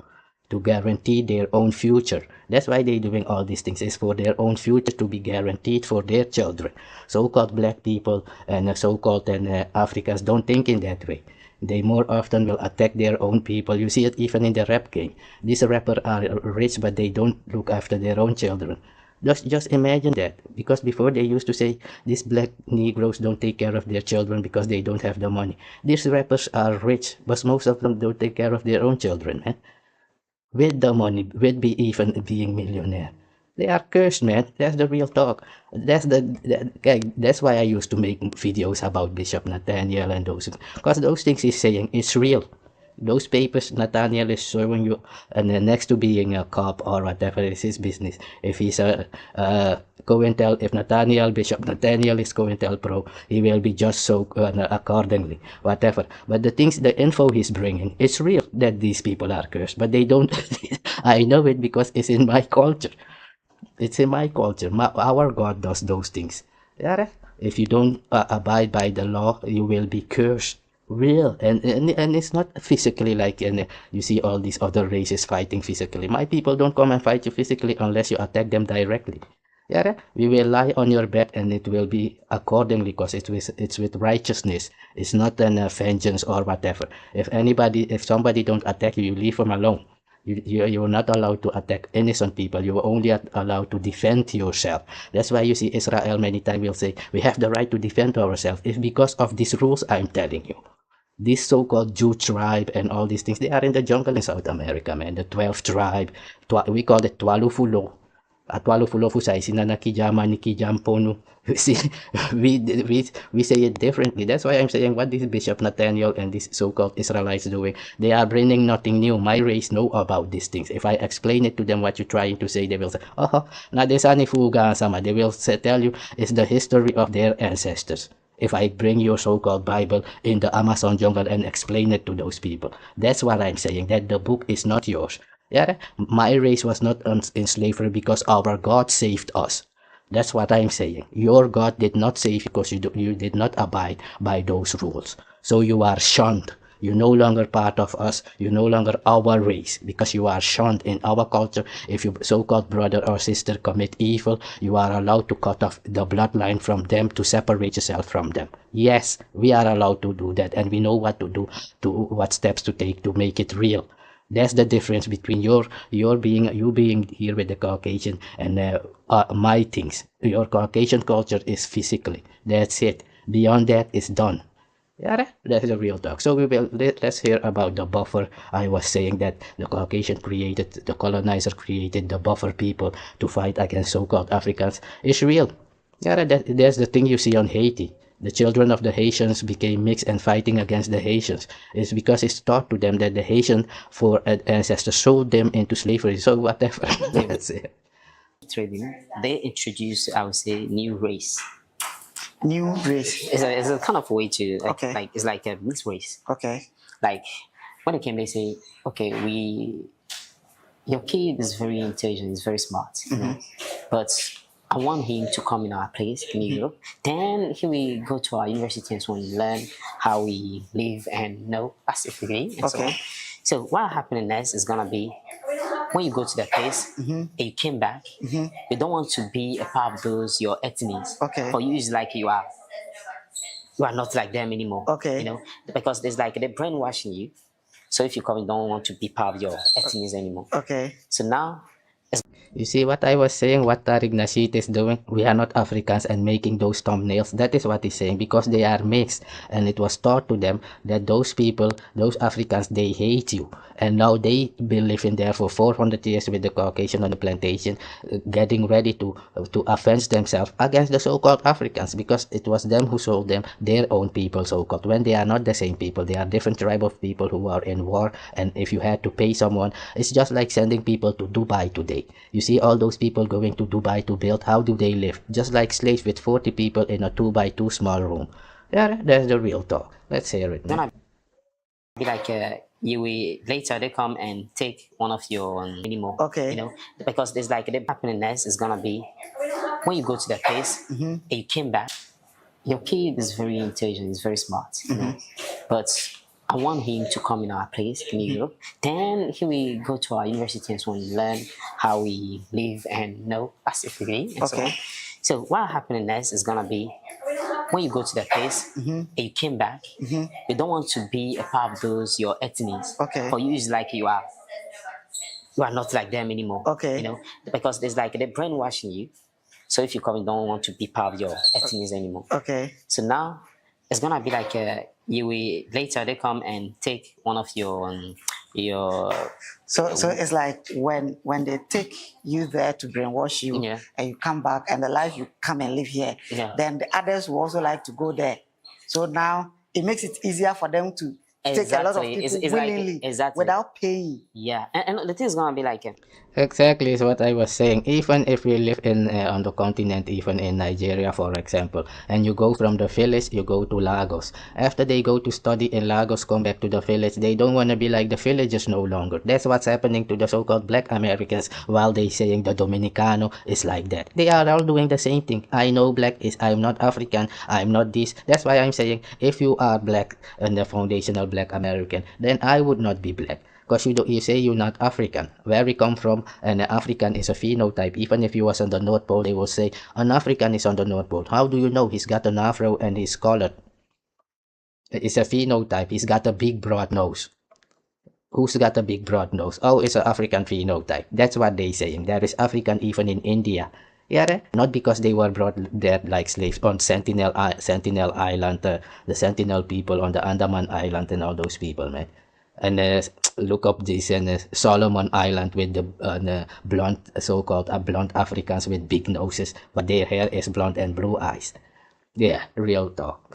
to guarantee their own future. That's why they're doing all these things, is for their own future to be guaranteed for their children. So-called black people and so-called Africans don't think in that way. They more often will attack their own people. You see it even in the rap game. These rappers are rich, but they don't look after their own children. Just imagine that, because before they used to say these black Negroes don't take care of their children because they don't have the money. These rappers are rich, but most of them don't take care of their own children, man. With the money, with even being millionaire. They are cursed, man. That's the real talk. That's why I used to make videos about Bishop Nathaniel and those, because those things he's saying is real. Those papers Nathaniel is showing you, and then next to being a cop or whatever is his business. If he's a if Bishop Nathaniel is COINTELPRO, he will be just so accordingly, whatever. But the things, the info he's bringing, it's real that these people are cursed, but they don't. I know it because it's in my culture. It's in my culture. Our God does those things. Yeah? If you don't abide by the law, you will be cursed. Real. And it's not physically like you see all these other races fighting physically. My people don't come and fight you physically unless you attack them directly. Yeah? We will lie on your back and it will be accordingly, because it's with righteousness. It's not an vengeance or whatever. If somebody don't attack you, you leave them alone. You're not allowed to attack innocent people. You're only allowed to defend yourself. That's why you see Israel many times will say, we have the right to defend ourselves. It's because of these rules I'm telling you. This so-called Jew tribe and all these things, they are in the jungle in South America, man. The 12th tribe, we call it Tualufulo. Tualufulo fusay, sinanakijama nikijampono. See, we say it differently. That's why I'm saying what this Bishop Nathaniel and these so-called Israelites doing, they are bringing nothing new. My race know about these things. If I explain it to them what you're trying to say, they will say, oh, nadesani fuga sama. They will tell you it's the history of their ancestors. If I bring your so-called Bible in the Amazon jungle and explain it to those people. That's what I'm saying, that the book is not yours. Yeah, my race was not in slavery because our God saved us. That's what I'm saying. Your God did not save because you did not abide by those rules. So you are shunned. You're no longer part of us. You're no longer our race because you are shunned in our culture. If your so-called brother or sister commit evil, you are allowed to cut off the bloodline from them to separate yourself from them. Yes, we are allowed to do that, and we know what to do, what steps to take to make it real. That's the difference between you being here with the Caucasian and my things. Your Caucasian culture is physically. That's it. Beyond that is done. Yeah, that's the real talk. So let's hear about the buffer. I was saying that the the colonizer created the buffer people to fight against so-called Africans. It's real. Yeah, that's the thing you see on Haiti. The children of the Haitians became mixed and fighting against the Haitians. It's because it's taught to them that the Haitian ancestors sold them into slavery. So whatever. That's it. Trading, they introduced, I would say, new race. New race. It's a kind of way to it's like a mixed race. Okay. Like when it came, they say, okay, your kid is very intelligent, he's very smart, you know, but I want him to come in our place in Europe. Then he will go to our university and so on, learn how we live and know pacifically and so on. So what happening next is gonna be when you go to that place and you came back, you don't want to be a part of those your ethnies. For you, it's like you are not like them anymore. You know, because there's like they're brainwashing you. So if you come, you don't want to be part of your ethnies anymore. So now You see what I was saying, what Tariq Nasheed is doing? We are not Africans and making those thumbnails. That is what he's saying, because they are mixed. And it was taught to them that those people, those Africans, they hate you. And now they been living there for 400 years with the Caucasian on the plantation, getting ready to avenge themselves against the so-called Africans, because it was them who sold them their own people, so-called, when they are not the same people. They are different tribe of people who are in war. And if you had to pay someone, it's just like sending people to Dubai today. You see all those people going to Dubai to build, how do they live? Just like slaves with 40 people in a 2x2 small room. Yeah, that's the real talk. Let's hear it. Gonna be like you will later they come and take one of your anymore. Okay. You know, because there's like the happiness is gonna be when you go to the place and you came back. Your kid is very intelligent, he's very smart, you know. But I want him to come in our place in Europe. Then he will go to our university and so on, learn how we live and know pacifically and so on. So what happening next is gonna be when you go to the place and you came back, you don't want to be a part of those your ethnies. For you, it's like you are not like them anymore. You know, because there's like they're brainwashing you. So if you come, you don't want to be part of your ethnies anymore. So now it's gonna be like you will later they come and take one of your So it's like when they take you there to brainwash you and you come back and the life you come and live here, then the others will also like to go there. So now it makes it easier for them to take a lot of people willingly without paying. And the thing is gonna be like Exactly is what I was saying. Even if we live in on the continent, even in Nigeria, for example, and you go from the village, you go to Lagos. After they go to study in Lagos, come back to the village, they don't want to be like the villagers no longer. That's what's happening to the so-called Black Americans, while they saying the Dominicano is like that. They are all doing the same thing. I know black is, I'm not African, I'm not this. That's why I'm saying, if you are black and the foundational Black American, then I would not be black. Because you say you're not African. Where we come from, an African is a phenotype. Even if you was on the North Pole, they will say, an African is on the North Pole. How do you know? He's got an afro and he's colored. It's a phenotype. He's got a big broad nose. Who's got a big broad nose? Oh, it's an African phenotype. That's what they saying. There is African even in India. Yeah, not because they were brought there like slaves on Sentinel Island, the Sentinel people on the Andaman Island and all those people, man. And look up this Solomon Island with the blonde, so-called blonde Africans with big noses, but their hair is blonde and blue eyes. Yeah, real talk.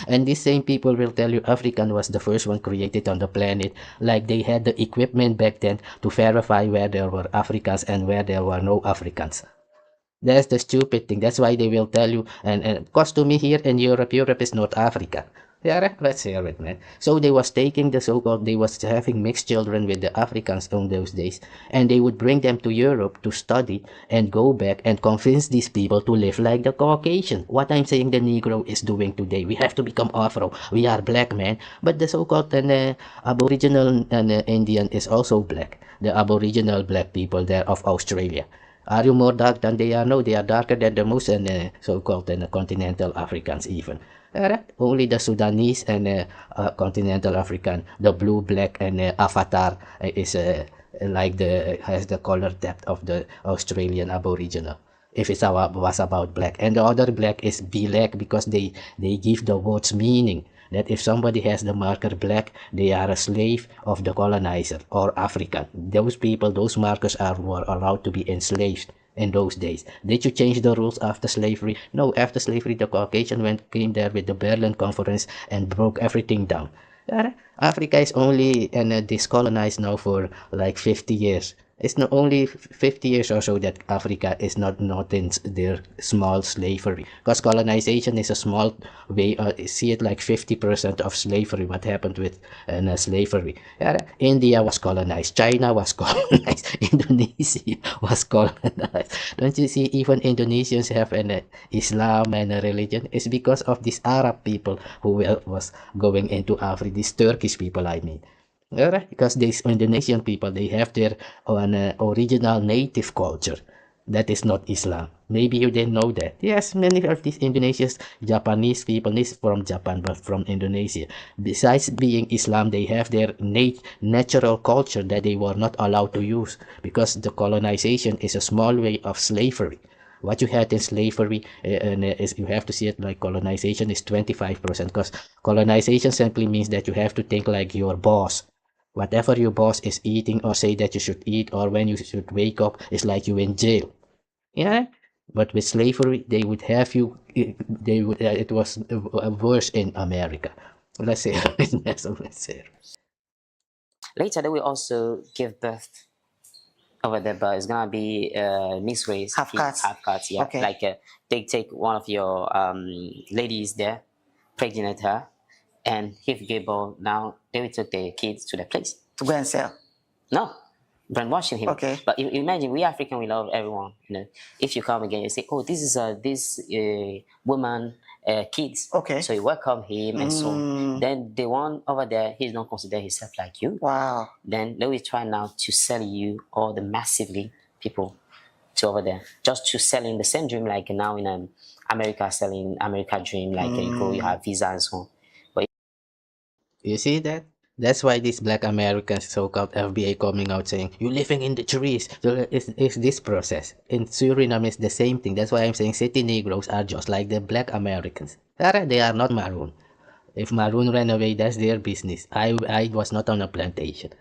And these same people will tell you African was the first one created on the planet, like they had the equipment back then to verify where there were Africans and where there were no Africans. That's the stupid thing. That's why they will tell you, and because to me here in Europe is not Africa. Yeah, let's hear it, man. So they was taking the so-called, they was having mixed children with the Africans on those days, and they would bring them to Europe to study and go back and convince these people to live like the Caucasian. What I'm saying the Negro is doing today. We have to become Afro. We are black, man. But the so-called Aboriginal and Indian is also black. The Aboriginal black people there of Australia. Are you more dark than they are? No, they are darker than the most so-called continental Africans even. Only the Sudanese and continental African, the blue, black, and avatar is like has the color depth of the Australian Aboriginal. If it was about black, and the other black is black because they give the words meaning. That if somebody has the marker black, they are a slave of the colonizer or African. Those people, those markers were allowed to be enslaved in those days. Did you change the rules after slavery? No, after slavery, the Caucasian came there with the Berlin Conference and broke everything down. Africa is only discolonized now for like 50 years. It's not only 50 years or so that Africa is not in their small slavery. Because colonization is a small way, see it like 50% of slavery, what happened with slavery. India was colonized, China was colonized, Indonesia was colonized. Don't you see even Indonesians have an Islam and a religion? It's because of these Arab people who was going into Africa, these Turkish people I mean. Because these Indonesian people, they have their own original native culture. That is not Islam. Maybe you didn't know that. Yes, many of these Indonesians, Japanese people, is from Japan, but from Indonesia. Besides being Islam, they have their natural culture that they were not allowed to use because the colonization is a small way of slavery. What you had in slavery, is you have to see it like colonization is 25%, because colonization simply means that you have to think like your boss. Whatever your boss is eating or say that you should eat or when you should wake up is like you in jail. Yeah, but with slavery, they would have you. They would. It was worse in America. Let's say. Let's say. Later, they will also give birth over there, but it's gonna be mixed race, half cuts. Yeah, Okay. like they take one of your ladies there, pregnant her, and if give birth, now they will take the kids to the place to go and sell. No. Brainwashing him. Okay. But imagine we African, we love everyone. If you come again, you say, "Oh, this is this woman, kids." Okay. So you welcome him and so on. Then the one over there, he's not consider himself like you. Wow. Then they will try now to sell you all the massively people to over there, just to selling the same dream like now in America selling America dream like you go, you have visa and so on. But you see that? That's why these black Americans, so-called FBA, coming out saying, you're living in the trees. So it's this process. In Suriname, it's the same thing. That's why I'm saying city Negroes are just like the black Americans. They are not maroon. If maroon ran away, that's their business. I was not on a plantation.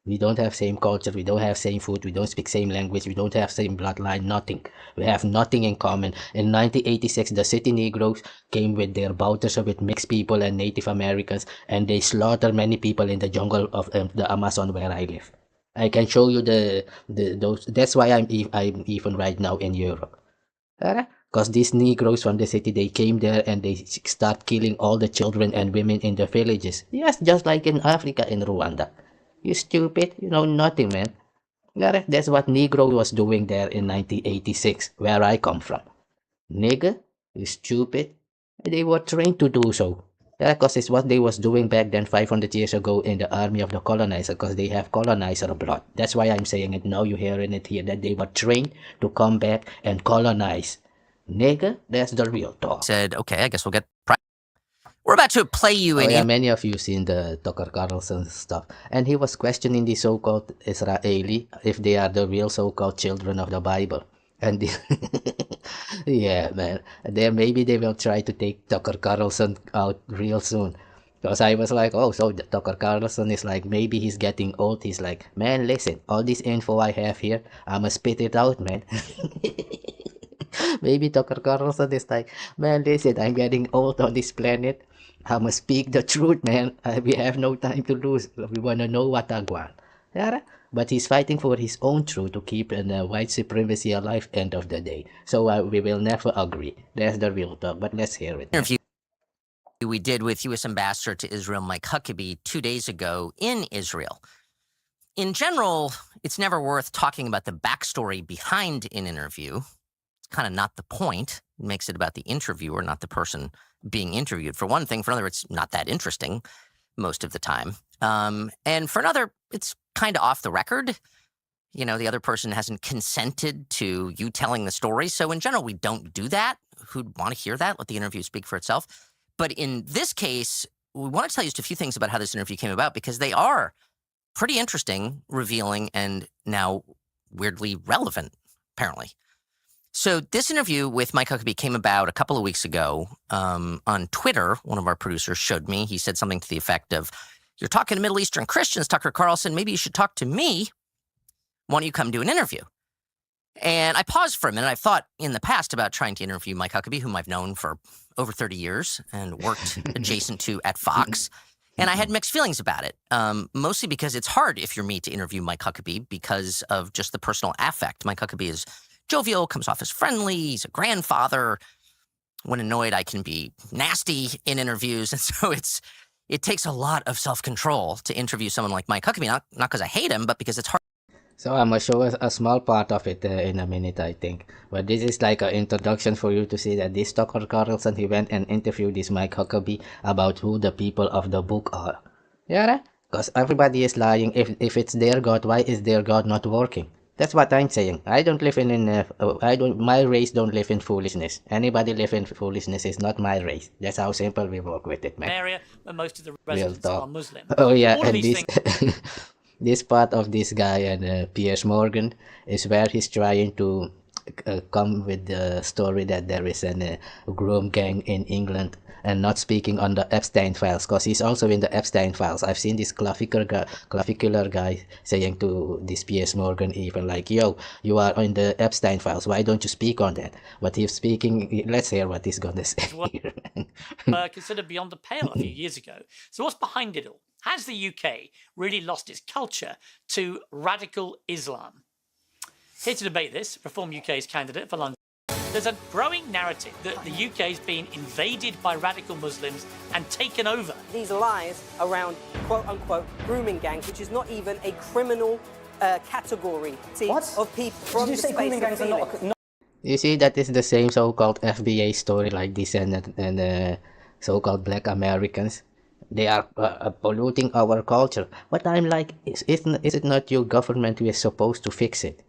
We don't have same culture, we don't have same food, we don't speak same language, we don't have same bloodline, nothing. We have nothing in common. In 1986, the city Negroes came with their bouters with mixed people and Native Americans, and they slaughtered many people in the jungle of the Amazon where I live. I can show you those. That's why I'm even right now in Europe. Because these Negroes from the city, they came there and they start killing all the children and women in the villages. Yes, just like in Africa, in Rwanda. You stupid, you know nothing, man. That's what Negro was doing there in 1986, where I come from. Nigga, you stupid. They were trained to do so. Because it's what they was doing back then 500 years ago in the army of the colonizer, because they have colonizer blood. That's why I'm saying it now, you're hearing it here, that they were trained to come back and colonize. Nigga, that's the real talk. Said, okay, I guess we'll get... We're about to play you in... Yeah, many of you seen the Tucker Carlson stuff. And he was questioning the so-called Israeli if they are the real so-called children of the Bible. And yeah, man. Maybe they will try to take Tucker Carlson out real soon. Because I was like, oh, so Tucker Carlson is like, maybe he's getting old. He's like, man, listen, all this info I have here, I'ma spit it out, man. Maybe Tucker Carlson is like, man, listen, I'm getting old on this planet. I must speak the truth, man. We have no time to lose. We want to know what I want. Yeah? But he's fighting for his own truth to keep white supremacy alive end of the day. So we will never agree. That's the real talk. But let's hear it. Interview we did with U.S. Ambassador to Israel, Mike Huckabee, 2 days ago in Israel. In general, it's never worth talking about the backstory behind an interview. It's kind of not the point. It makes it about the interviewer, not the person being interviewed. For one thing. For another, it's not that interesting most of the time. And for another, it's kind of off the record. You know, the other person hasn't consented to you telling the story. So in general, we don't do that. Who'd want to hear that? Let the interview speak for itself. But in this case, we want to tell you just a few things about how this interview came about, because they are pretty interesting, revealing, and now weirdly relevant, apparently. So this interview with Mike Huckabee came about a couple of weeks ago on Twitter. One of our producers showed me. He said something to the effect of, you're talking to Middle Eastern Christians, Tucker Carlson. Maybe you should talk to me. Why don't you come do an interview? And I paused for a minute. I've thought in the past about trying to interview Mike Huckabee, whom I've known for over 30 years and worked adjacent to at Fox. And I had mixed feelings about it, mostly because it's hard if you're me to interview Mike Huckabee because of just the personal affect. Mike Huckabee is jovial, comes off as friendly, he's a grandfather. When annoyed, I can be nasty in interviews. And so it takes a lot of self-control to interview someone like Mike Huckabee, not because I hate him, but because it's hard. So I'm going to show a small part of it in a minute, I think. But this is like an introduction for you to see that this Tucker Carlson, he went and interviewed this Mike Huckabee about who the people of the book are. Yeah? Because everybody is lying. If it's their God, why is their God not working? That's what I'm saying. I don't live my race don't live in foolishness. Anybody live in foolishness is not my race. That's how simple we work with it, man. Area where most of the residents are Muslim. Oh yeah, all and this this part of this guy and Piers Morgan is where he's trying to come with the story that there is a groom gang in England and not speaking on the Epstein files, because he's also in the Epstein files. I've seen this clavicular guy saying to this Piers Morgan even like, yo, you are in the Epstein files, why don't you speak on that? But he's speaking, let's hear what he's gonna say. Considered beyond the pale a few years ago. So what's behind it all? Has the UK really lost its culture to radical Islam? Here to debate this, Reform UK's candidate for London. There's a growing narrative that the UK has been invaded by radical Muslims and taken over. These lies around quote-unquote grooming gangs, which is not even a criminal category of people from the space of feeling. You see, that is the same so-called FBA story like this and so-called black Americans. They are polluting our culture. But I'm like, is it not your government who is supposed to fix it?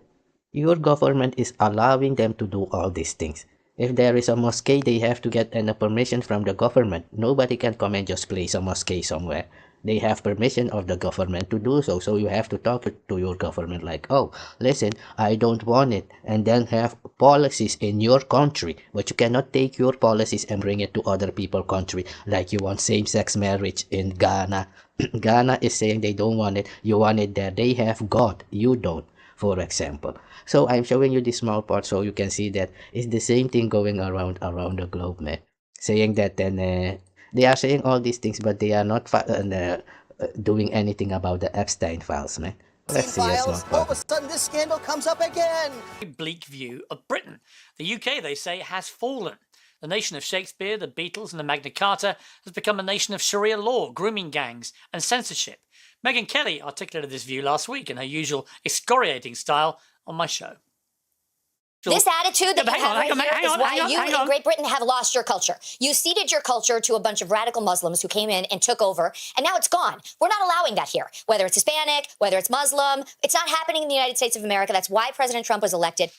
Your government is allowing them to do all these things. If there is a mosque, they have to get a permission from the government. Nobody can come and just place a mosque somewhere. They have permission of the government to do so. So you have to talk to your government like, oh, listen, I don't want it. And then have policies in your country. But you cannot take your policies and bring it to other people's country. Like you want same-sex marriage in Ghana. Ghana is saying they don't want it. You want it there. They have God. You don't, for example. So I'm showing you this small part so you can see that it's the same thing going around the globe, man. Saying that then they are saying all these things, but they are not doing anything about the Epstein files, man. Let's see a small part. All of a sudden, this scandal comes up again. Bleak view of Britain. The UK, they say, has fallen. The nation of Shakespeare, the Beatles, and the Magna Carta has become a nation of Sharia law, grooming gangs, and censorship. Megyn Kelly articulated this view last week in her usual excoriating style on my show. This attitude that you have right here is why you in Great Britain have lost your culture. You ceded your culture to a bunch of radical Muslims who came in and took over, and now it's gone. We're not allowing that here. Whether it's Hispanic, whether it's Muslim, it's not happening in the United States of America. That's why President Trump was elected.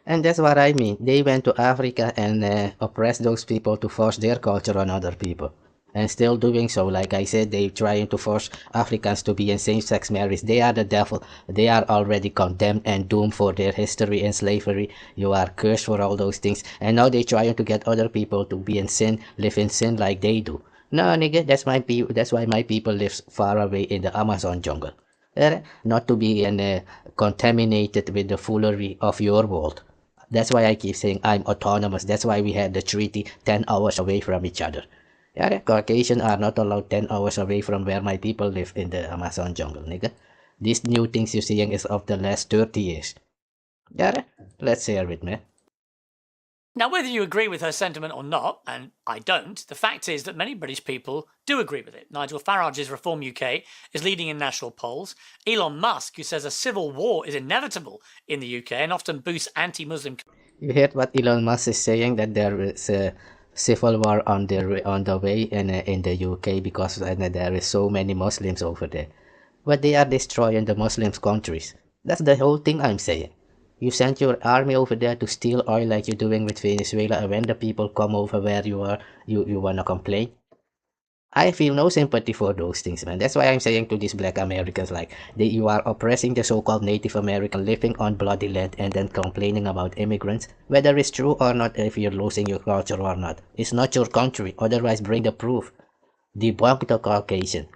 And that's what I mean. They went to Africa and oppressed those people to force their culture on other people. And still doing so, like I said, they're trying to force Africans to be in same-sex marriage. They are the devil. They are already condemned and doomed for their history and slavery. You are cursed for all those things. And now they're trying to get other people to be in sin, live in sin like they do. No, nigga, that's why my people live far away in the Amazon jungle. Not to be contaminated with the foolery of your world. That's why I keep saying I'm autonomous. That's why we had the treaty 10 hours away from each other. Yeah, Caucasians are not allowed 10 hours away from where my people live in the Amazon jungle, nigga. These new things you're seeing is of the last 30 years. Yeah, let's hear it, man. Now, whether you agree with her sentiment or not, and I don't, the fact is that many British people do agree with it. Nigel Farage's Reform UK is leading in national polls. Elon Musk, who says a civil war is inevitable in the UK and often boosts anti-Muslim... You heard what Elon Musk is saying, that there is a civil war on the way in the UK because there is so many Muslims over there. But they are destroying the Muslim countries. That's the whole thing I'm saying. You sent your army over there to steal oil like you're doing with Venezuela, and when the people come over where you are, you wanna complain? I feel no sympathy for those things, man. That's why I'm saying to these black Americans, like, you are oppressing the so-called Native American living on bloody land and then complaining about immigrants. Whether it's true or not, if you're losing your culture or not. It's not your country, otherwise bring the proof. Debunk the Caucasian.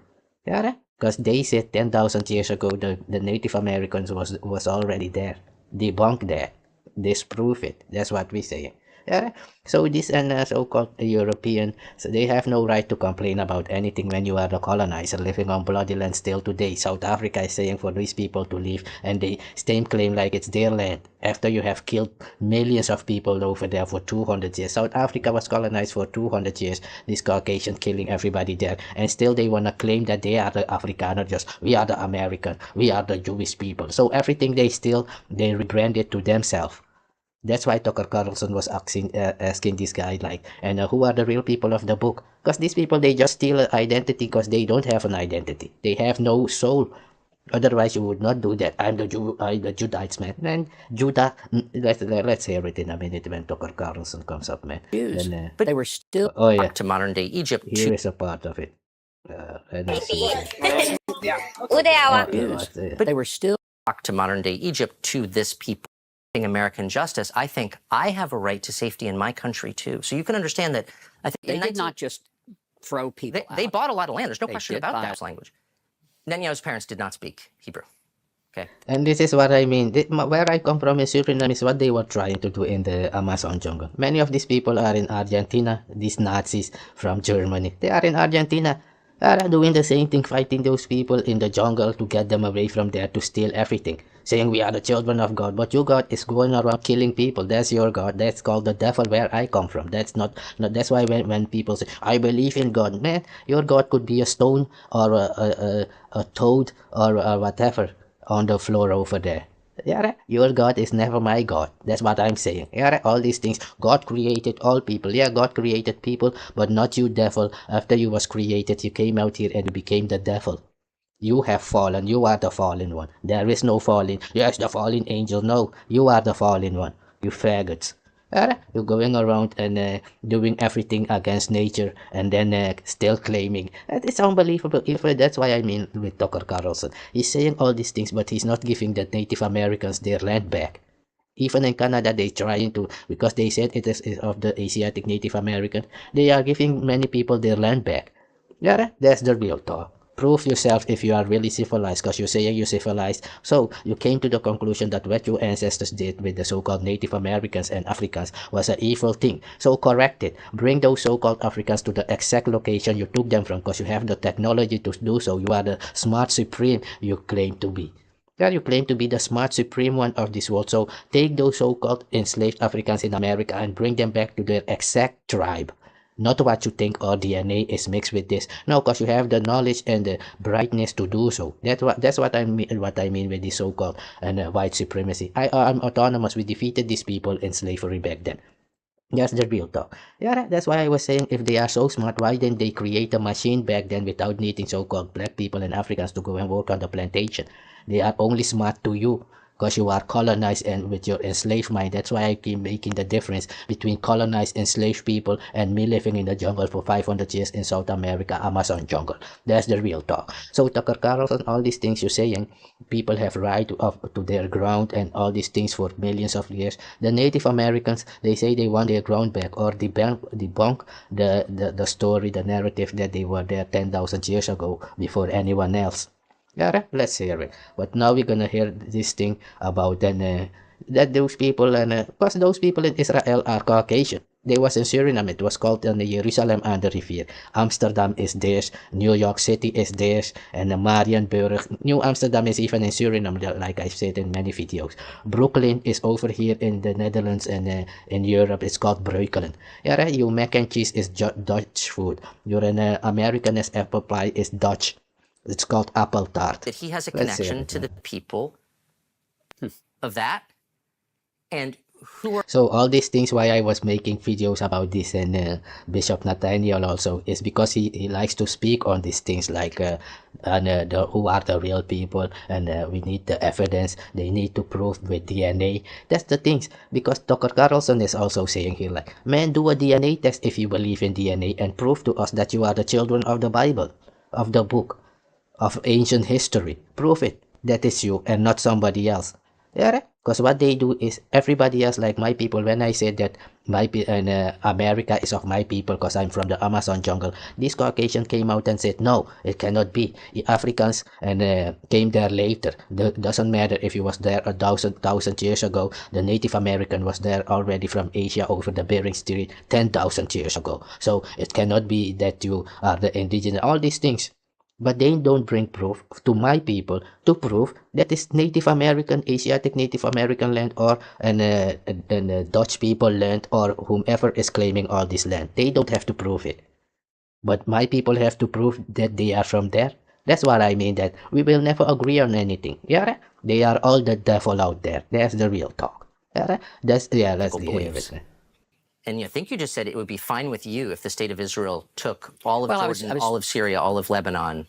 Yeah, because they said 10,000 years ago the Native Americans was already there. Debunk that. Disprove it. That's what we say. Yeah. So this and so-called European, so they have no right to complain about anything when you are the colonizer living on bloody land still today. South Africa is saying for these people to leave, and they still claim like it's their land after you have killed millions of people over there for 200 years. South Africa was colonized for 200 years. This Caucasian killing everybody there, and still they want to claim that they are the Afrikaner, just we are the American, we are the Jewish people. So everything they rebrand it to themselves. That's why Tucker Carlson was asking this guy, like, and who are the real people of the book? Because these people, they just steal an identity because they don't have an identity. They have no soul. Otherwise, you would not do that. I'm the Judites, man. And Judah, let's hear it in a minute when Tucker Carlson comes up, man. Jews, Then, but they were still back to modern day Egypt. Here is a part of it. But they were still to modern day Egypt to this people. American justice, I think I have a right to safety in my country too. So you can understand that. I think they did not just throw people. They bought a lot of land. There's no question about that language. Netanyahu's parents did not speak Hebrew. Okay. And this is what I mean. Where I come from in Suriname is what they were trying to do in the Amazon jungle. Many of these people are in Argentina. These Nazis from Germany, they are in Argentina. Are doing the same thing, fighting those people in the jungle to get them away from there, to steal everything, saying we are the children of God. But your God is going around killing people. That's your God. That's called the devil where I come from. That's not that's why when people say, I believe in God, man, your God could be a stone or a toad or whatever on the floor over there. Yeah, your God is never my God. That's what I'm saying. Yeah, all these things. God created all people. Yeah, God created people, but not you, devil. After you was created, you came out here and you became the devil. You have fallen. You are the fallen one. There is no fallen. Yes, the fallen angel. No, you are the fallen one. You faggots. You're going around and doing everything against nature and then still claiming. It's unbelievable. That's why I mean with Tucker Carlson. He's saying all these things, but he's not giving the Native Americans their land back. Even in Canada, they're trying to, because they said it is of the Asiatic Native American, they are giving many people their land back. Yeah, that's the real talk. Prove yourself if you are really civilized, because you're saying you're civilized. So you came to the conclusion that what your ancestors did with the so-called Native Americans and Africans was an evil thing. So correct it. Bring those so-called Africans to the exact location you took them from, because you have the technology to do so. You are the smart supreme you claim to be. Yeah, you claim to be the smart supreme one of this world. So take those so-called enslaved Africans in America and bring them back to their exact tribe. Not what you think, or DNA is mixed with this. No, because you have the knowledge and the brightness to do so. That's what I mean. What I mean with this so-called white supremacy. I'm autonomous. We defeated these people in slavery back then. That's the real talk. Yeah, that's why I was saying, if they are so smart, why didn't they create a machine back then without needing so-called black people and Africans to go and work on the plantation? They are only smart to you because you are colonized and with your enslaved mind. That's why I keep making the difference between colonized enslaved people and me living in the jungle for 500 years in South America, Amazon jungle. That's the real talk. So Tucker Carlson, all these things you're saying, people have right to their ground and all these things for millions of years. The Native Americans, they say they want their ground back, or debunk the story, the narrative that they were there 10,000 years ago before anyone else. Yeah, let's hear it. But now we're gonna hear this thing about then that those people, and because those people in Israel are Caucasian. They was in Suriname. It was called Jerusalem and the Rivier. Amsterdam is theirs. New York City is theirs. And Marienburg. New Amsterdam is even in Suriname, like I've said in many videos. Brooklyn is over here in the Netherlands, and in Europe it's called Breukelen. Yeah, right? Your mac and cheese is Dutch food. Your American apple pie is Dutch. It's called apple tart. That he has a connection to the people of that, and who are... So all these things, why I was making videos about this, and Bishop Nathaniel also, is because he likes to speak on these things, like who are the real people, and we need the evidence. They need to prove with DNA. That's the things, because Tucker Carlson is also saying here, like, man, do a DNA test if you believe in DNA and prove to us that you are the children of the Bible, of the book, of ancient history. Prove it. That is you and not somebody else. Yeah, because what they do is everybody else, like my people. When I said that America is of my people because I'm from the Amazon jungle, this Caucasian came out and said, no, it cannot be. The Africans came there later. Doesn't matter if he was there 1,000 years ago. The Native American was there already from Asia over the Bering Strait 10,000 years ago. So it cannot be that you are the indigenous. All these things. But they don't bring proof to my people to prove that it's Native American, Asiatic Native American land, or Dutch people land, or whomever is claiming all this land. They don't have to prove it. But my people have to prove that they are from there. That's what I mean, that we will never agree on anything. Yeah, they are all the devil out there. That's the real talk. Yeah, let's hear it. And I think you just said it would be fine with you if the state of Israel took all of Jordan, all of Syria, all of Lebanon.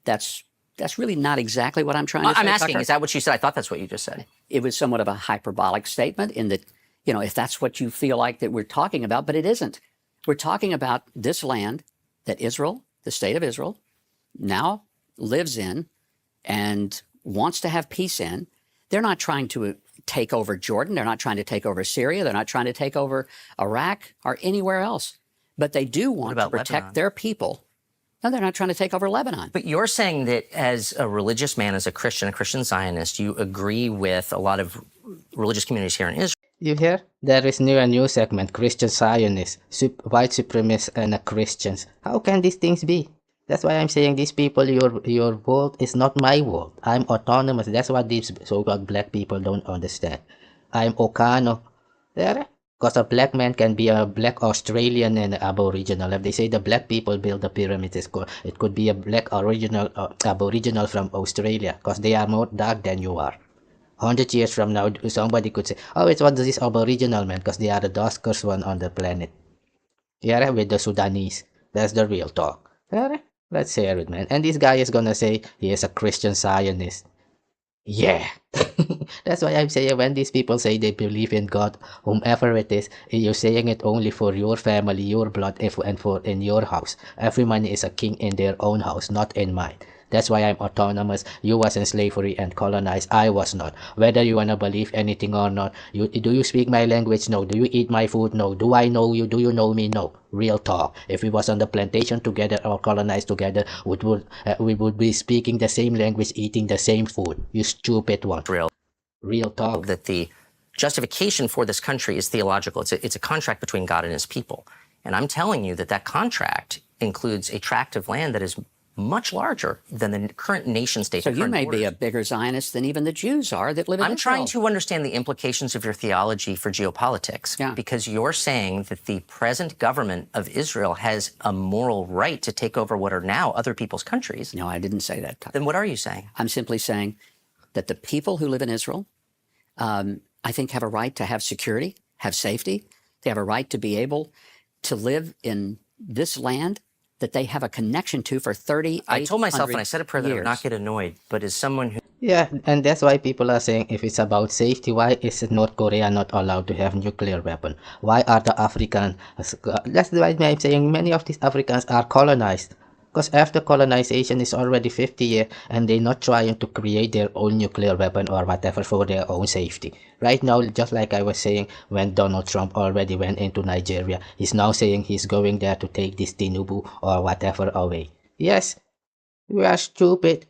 That's That's really not exactly what I'm trying to say. I'm asking, Tucker. is that what you said? I thought that's what you just said. It was somewhat of a hyperbolic statement in that, if that's what you feel like that we're talking about, but it isn't. We're talking about this land that Israel, the state of Israel, now lives in and wants to have peace in. They're not trying to take over Jordan. They're not trying to take over Syria. They're not trying to take over Iraq or anywhere else. But they do want to protect their people. No, they're not trying to take over Lebanon. But you're saying that as a religious man, as a Christian Zionist, you agree with a lot of religious communities here in Israel. You hear? There is a new segment, Christian Zionists, white supremacists and Christians. How can these things be? That's why I'm saying these people, your world is not my world. I'm autonomous. That's what these so-called black people don't understand. I'm Ohkano. There? Because a black man can be a black Australian and Aboriginal. If they say the black people build the pyramids, it could be a black Aboriginal from Australia, because they are more dark than you are. 100 years from now, somebody could say, oh, it's what this Aboriginal man, because they are the darkest one on the planet. Yeah, with the Sudanese. That's the real talk. Yeah, let's hear it, man. And this guy is gonna say he is a Christian Zionist. Yeah. That's why I'm saying when these people say they believe in God, whomever it is, you're saying it only for your family, your blood, and for in your house. Everyone is a king in their own house, not in mine. That's why I'm autonomous. You was in slavery and colonized. I was not. Whether you wanna believe anything or not. Do you speak my language? No. Do you eat my food? No. Do I know you? Do you know me? No. Real talk. If we was on the plantation together or colonized together, we would be speaking the same language, eating the same food. You stupid one. Real talk. That the justification for this country is theological. It's a contract between God and his people. And I'm telling you that that contract includes a tract of land that is much larger than the current nation state. So you may be a bigger Zionist than even the Jews are that live in Israel. I'm trying to understand the implications of your theology for geopolitics, because you're saying that the present government of Israel has a moral right to take over what are now other people's countries. No, I didn't say that. Then what are you saying? I'm simply saying that the people who live in Israel, I think, have a right to have security, have safety. They have a right to be able to live in this land that they have a connection to for 38 I told myself when I said a prayer that I would years. not get annoyed, but as someone who... Yeah, and that's why people are saying if it's about safety, why is North Korea not allowed to have nuclear weapon? Why are the Africans... That's why I'm saying many of these Africans are colonized. Because after colonization is already 50 years and they're not trying to create their own nuclear weapon or whatever for their own safety. Right now, just like I was saying, when Donald Trump already went into Nigeria, he's now saying he's going there to take this Tinubu or whatever away. Yes, we are stupid.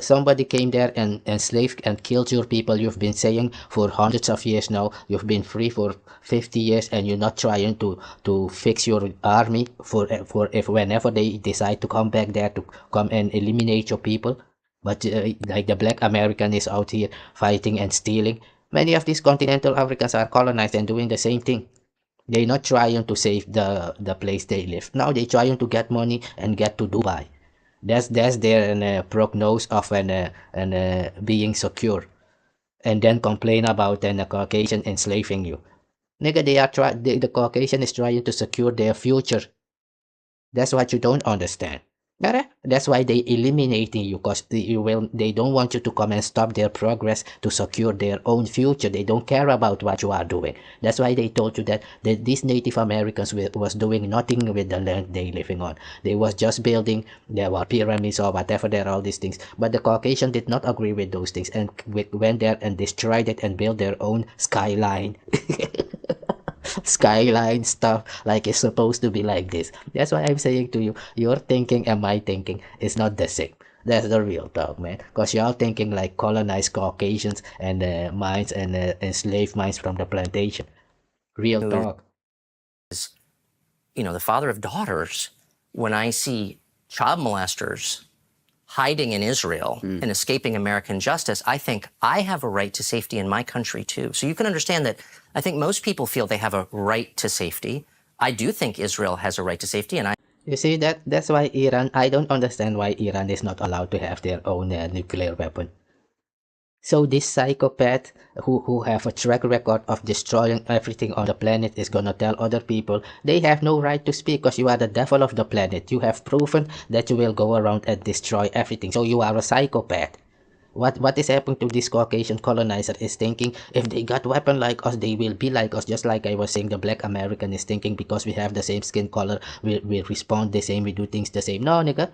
Somebody came there and enslaved and killed your people. You've been saying for hundreds of years now. You've been free for 50 years and you're not trying to fix your army for if whenever they decide to come back there to come and eliminate your people. But like the black American is out here fighting and stealing. Many of these continental Africans are colonized and doing the same thing. They're not trying to save the place they live. Now they're trying to get money and get to Dubai. That's their prognosis of being secure, and then complain about a Caucasian enslaving you. Nigga, the Caucasian is trying to secure their future. That's what you don't understand. That's why they eliminating you, because they don't want you to come and stop their progress to secure their own future. They don't care about what you are doing. That's why they told you that these Native Americans was doing nothing with the land they living on. They was just building their pyramids or whatever, there are all these things. But the Caucasian did not agree with those things and went there and destroyed it and built their own skyline. Skyline stuff, like it's supposed to be like this. That's why I'm saying to you, your thinking and my thinking is not the same. That's the real talk, man. Because y'all thinking like colonized Caucasians and minds and enslaved minds from the plantation. Real talk. The father of daughters, when I see child molesters hiding in Israel and escaping American justice, I think I have a right to safety in my country too. So you can understand that I think most people feel they have a right to safety. I do think Israel has a right to safety, and you see that's why Iran, I don't understand why Iran is not allowed to have their own nuclear weapon. So this psychopath who have a track record of destroying everything on the planet is gonna tell other people they have no right to speak because you are the devil of the planet. You have proven that you will go around and destroy everything. So you are a psychopath. What is happening to this Caucasian colonizer is thinking if they got weapon like us, they will be like us. Just like I was saying, the black American is thinking because we have the same skin color, we respond the same, we do things the same. No, nigga.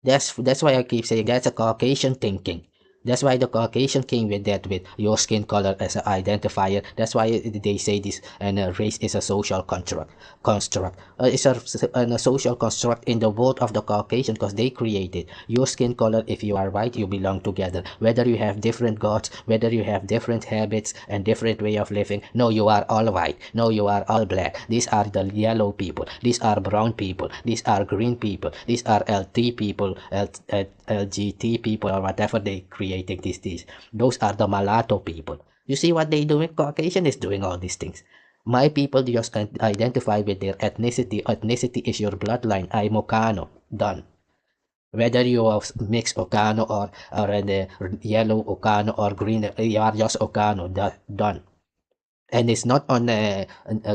That's why I keep saying that's a Caucasian thinking. That's why the Caucasian came with that, with your skin color as an identifier. That's why they say this, and race is a social construct. It's a social construct in the world of the Caucasian because they created your skin color. If you are white, you belong together. Whether you have different gods, whether you have different habits and different way of living, no, you are all white. No, you are all black. These are the yellow people. These are brown people. These are green people. These are LT people, LGT people, or whatever they creating these. Those are the mulatto people. You see what they doing? Caucasian is doing all these things. My people just identify with their ethnicity. Ethnicity is your bloodline. I'm Ohkano. Done. Whether you are mixed Ohkano or a yellow Ohkano or green, you are just Ohkano. Done. And it's not on a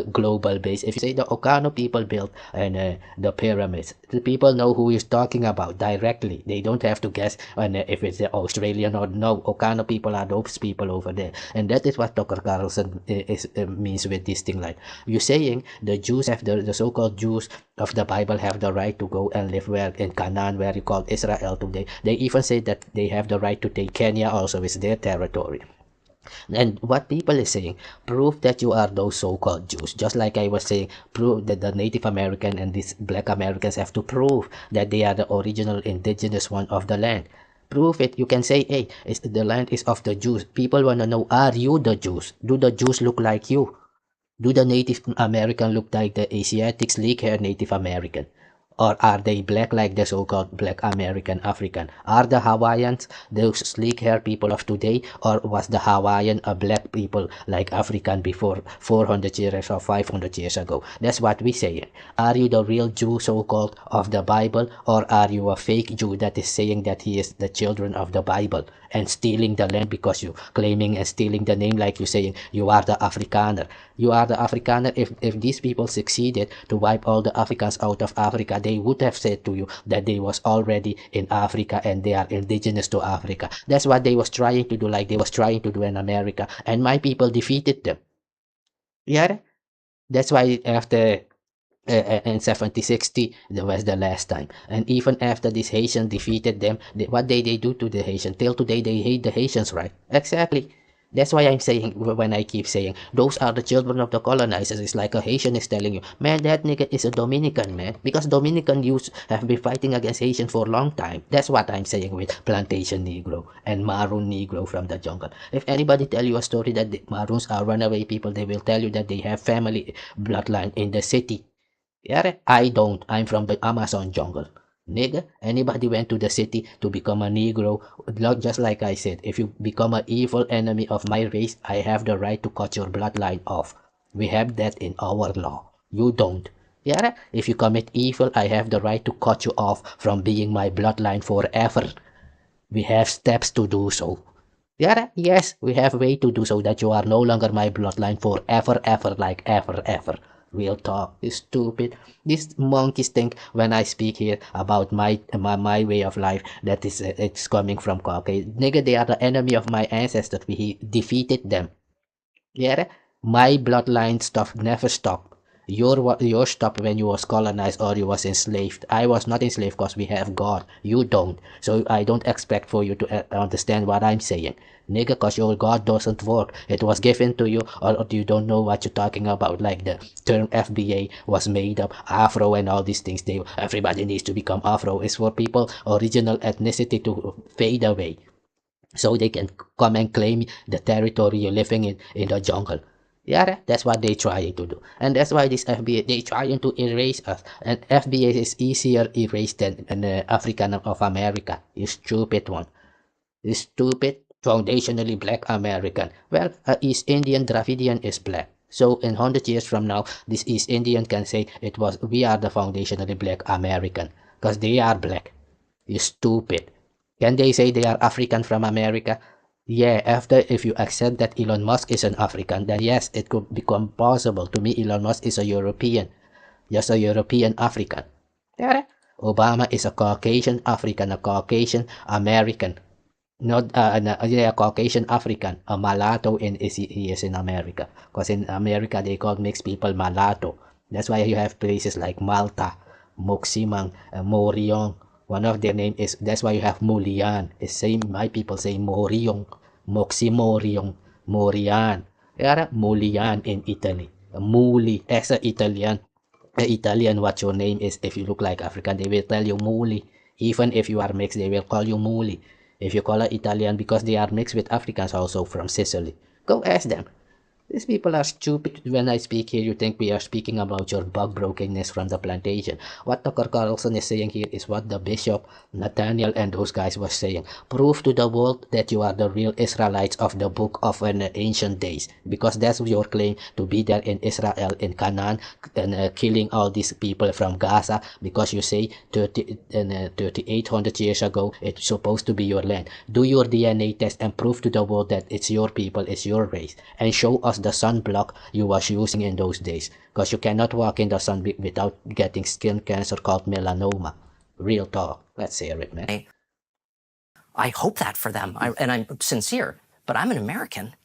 global base. If you say the Ohkano people built the pyramids, the people know who is talking about directly. They don't have to guess if it's the Australian or no. Ohkano people are those people over there, and that is what Dr. Carlson means with this thing. Like you're saying, the Jews have the so-called Jews of the Bible have the right to go and live where in Canaan, where you call Israel today. They even say that they have the right to take Kenya also as their territory. And what people is saying, prove that you are those so-called Jews. Just like I was saying, prove that the Native American and these black Americans have to prove that they are the original indigenous one of the land. Prove it. You can say, hey, the land is of the Jews. People want to know, are you the Jews? Do the Jews look like you? Do the Native American look like the Asiatic sleek-hair Native American? Or are they black like the so-called black American African? Are the Hawaiians those sleek-haired people of today? Or was the Hawaiian a black people like African before 400 years or 500 years ago? That's what we say. Are you the real Jew so-called of the Bible? Or are you a fake Jew that is saying that he is the children of the Bible and stealing the land because you claiming and stealing the name like you saying you are the Afrikaner? You are the Afrikaner. If these people succeeded to wipe all the Africans out of Africa, they would have said to you that they was already in Africa and they are indigenous to Africa. That's what they was trying to do, like they was trying to do in America, and my people defeated them. Yeah, that's why after in 70-60 that was the last time, and even after this Haitian defeated them, what they do to the Haitian till today, they hate the Haitians, right? Exactly. That's why I'm saying, when I keep saying those are the children of the colonizers, it's like a Haitian is telling you, man, that nigga is a Dominican, man, because Dominican youths have been fighting against Haitian for a long time. That's what I'm saying with plantation Negro and Maroon Negro from the jungle. If anybody tell you a story that the Maroons are runaway people, they will tell you that they have family bloodline in the city. Yeah, I don't. I'm from the Amazon jungle. Nigga, anybody went to the city to become a Negro, just like I said, if you become an evil enemy of my race, I have the right to cut your bloodline off. We have that in our law. You don't. Yeah, if you commit evil, I have the right to cut you off from being my bloodline forever. We have steps to do so. Yeah, yes, we have way to do so that you are no longer my bloodline forever, ever, like ever. Real talk is stupid. These monkeys think when I speak here about my way of life that it's coming from Caucasian. Nigga, they are the enemy of my ancestors. We defeated them. Yeah, my bloodline stuff never stopped. Your stopped when you was colonized or you was enslaved. I was not enslaved because we have God. You don't. So I don't expect for you to understand what I'm saying. Nigga, because your God doesn't work. It was given to you, or you don't know what you're talking about. Like the term FBA was made up, Afro and all these things. Everybody needs to become Afro. It's for people original ethnicity to fade away, so they can come and claim the territory you're living in the jungle. Yeah, that's what they trying to do, and that's why this FBA, they trying to erase us. And FBA is easier erased than an African of America. You stupid one. You stupid. Foundationally black American. Well, East Indian Dravidian is black. So in 100 years from now, this East Indian can say we are the foundationally black American because they are black. You stupid. Can they say they are African from America? Yeah, after if you accept that Elon Musk is an African, then yes, it could become possible. To me, Elon Musk is a European, just a European African. Yeah. Obama is a Caucasian African, a Caucasian American, not a Caucasian African, a mulatto he is in America. Because in America they call mixed people mulatto. That's why you have places like Malta, Moximang, Moriong. One of their name is, that's why you have Mulian. It's same, my people say Moriong, Moximoriong, Morian. Yeah, Mulian in Italy. Muli, as a Italian, what your name is, if you look like African, they will tell you Muli. Even if you are mixed, they will call you Muli. If you call it Italian, because they are mixed with Africans also from Sicily. Go ask them. These people are stupid. When I speak here, you think we are speaking about your bug brokenness from the plantation. What Dr. Carlson is saying here is what the Bishop, Nathaniel, and those guys were saying. Prove to the world that you are the real Israelites of the book of ancient days. Because that's your claim, to be there in Israel, in Canaan, and killing all these people from Gaza. Because you say 3,800 years ago, it's supposed to be your land. Do your DNA test and prove to the world that it's your people, it's your race. And show us the sunblock you was using in those days, because you cannot walk in the sun without getting skin cancer called melanoma. Real talk. Let's hear it, man. I hope that for them, and I'm sincere, but I'm an American,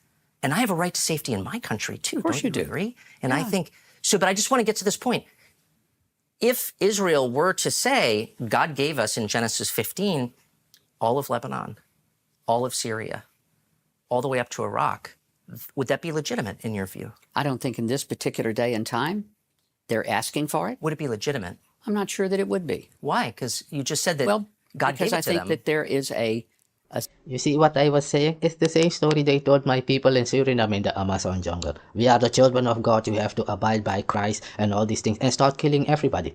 and I have a right to safety in my country too. Of course you do. Agree? And I think so, but I just want to get to this point. If Israel were to say, God gave us in Genesis 15 all of Lebanon, all of Syria, all the way up to Iraq, would that be legitimate in your view? I don't think in this particular day and time they're asking for it. Would it be legitimate? I'm not sure that it would be. Why? Because you just said that God gave it to them. Because I think that there is a... You see what I was saying? It's the same story they told my people in Suriname in the Amazon jungle. We are the children of God. You have to abide by Christ and all these things and start killing everybody.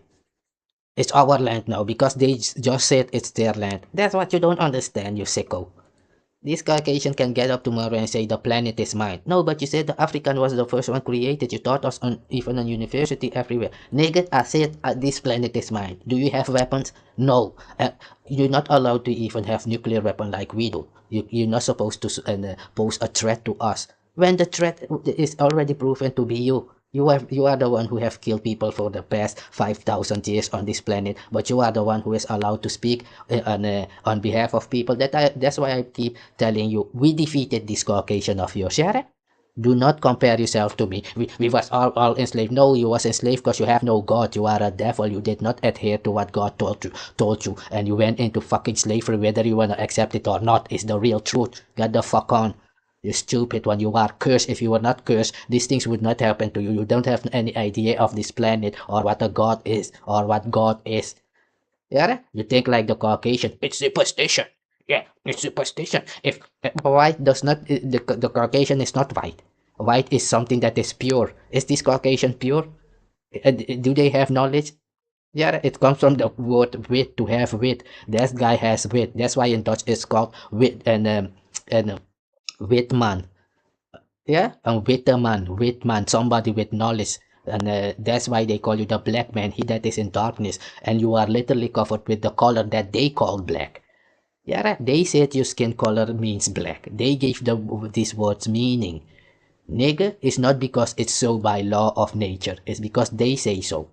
It's our land now because they just said it's their land. That's what you don't understand, you sicko. This Caucasian can get up tomorrow and say the planet is mine. No, but you said the African was the first one created. You taught us even on university everywhere. Nigga, I said this planet is mine. Do you have weapons? No. You're not allowed to even have nuclear weapon like we do. You're not supposed to pose a threat to us. When the threat is already proven to be you. You are the one who have killed people for the past 5,000 years on this planet, but you are the one who is allowed to speak on behalf of people. That's why I keep telling you, we defeated this Caucasian of yours. Yeah? Do not compare yourself to me. We was all enslaved. No, you was enslaved because you have no God. You are a devil. You did not adhere to what God told you, and you went into fucking slavery, whether you want to accept it or not, is the real truth. Get the fuck on. You stupid one. You are cursed. If you were not cursed, these things would not happen to you. You don't have any idea of this planet or what a God is or what God is. Yeah? You think like the Caucasian. It's superstition. Yeah, it's superstition. If white does not, the Caucasian is not white. White is something that is pure. Is this Caucasian pure? Do they have knowledge? Yeah, it comes from the word wit, to have wit. That guy has wit. That's why in Dutch it's called wit and witman. Yeah, a witman, somebody with knowledge. And that's why they call you the black man, he that is in darkness. And you are literally covered with the color that they call black. Yeah, they said your skin color means black. They gave these words meaning. Nigger is not because it's so by law of nature. It's because they say so.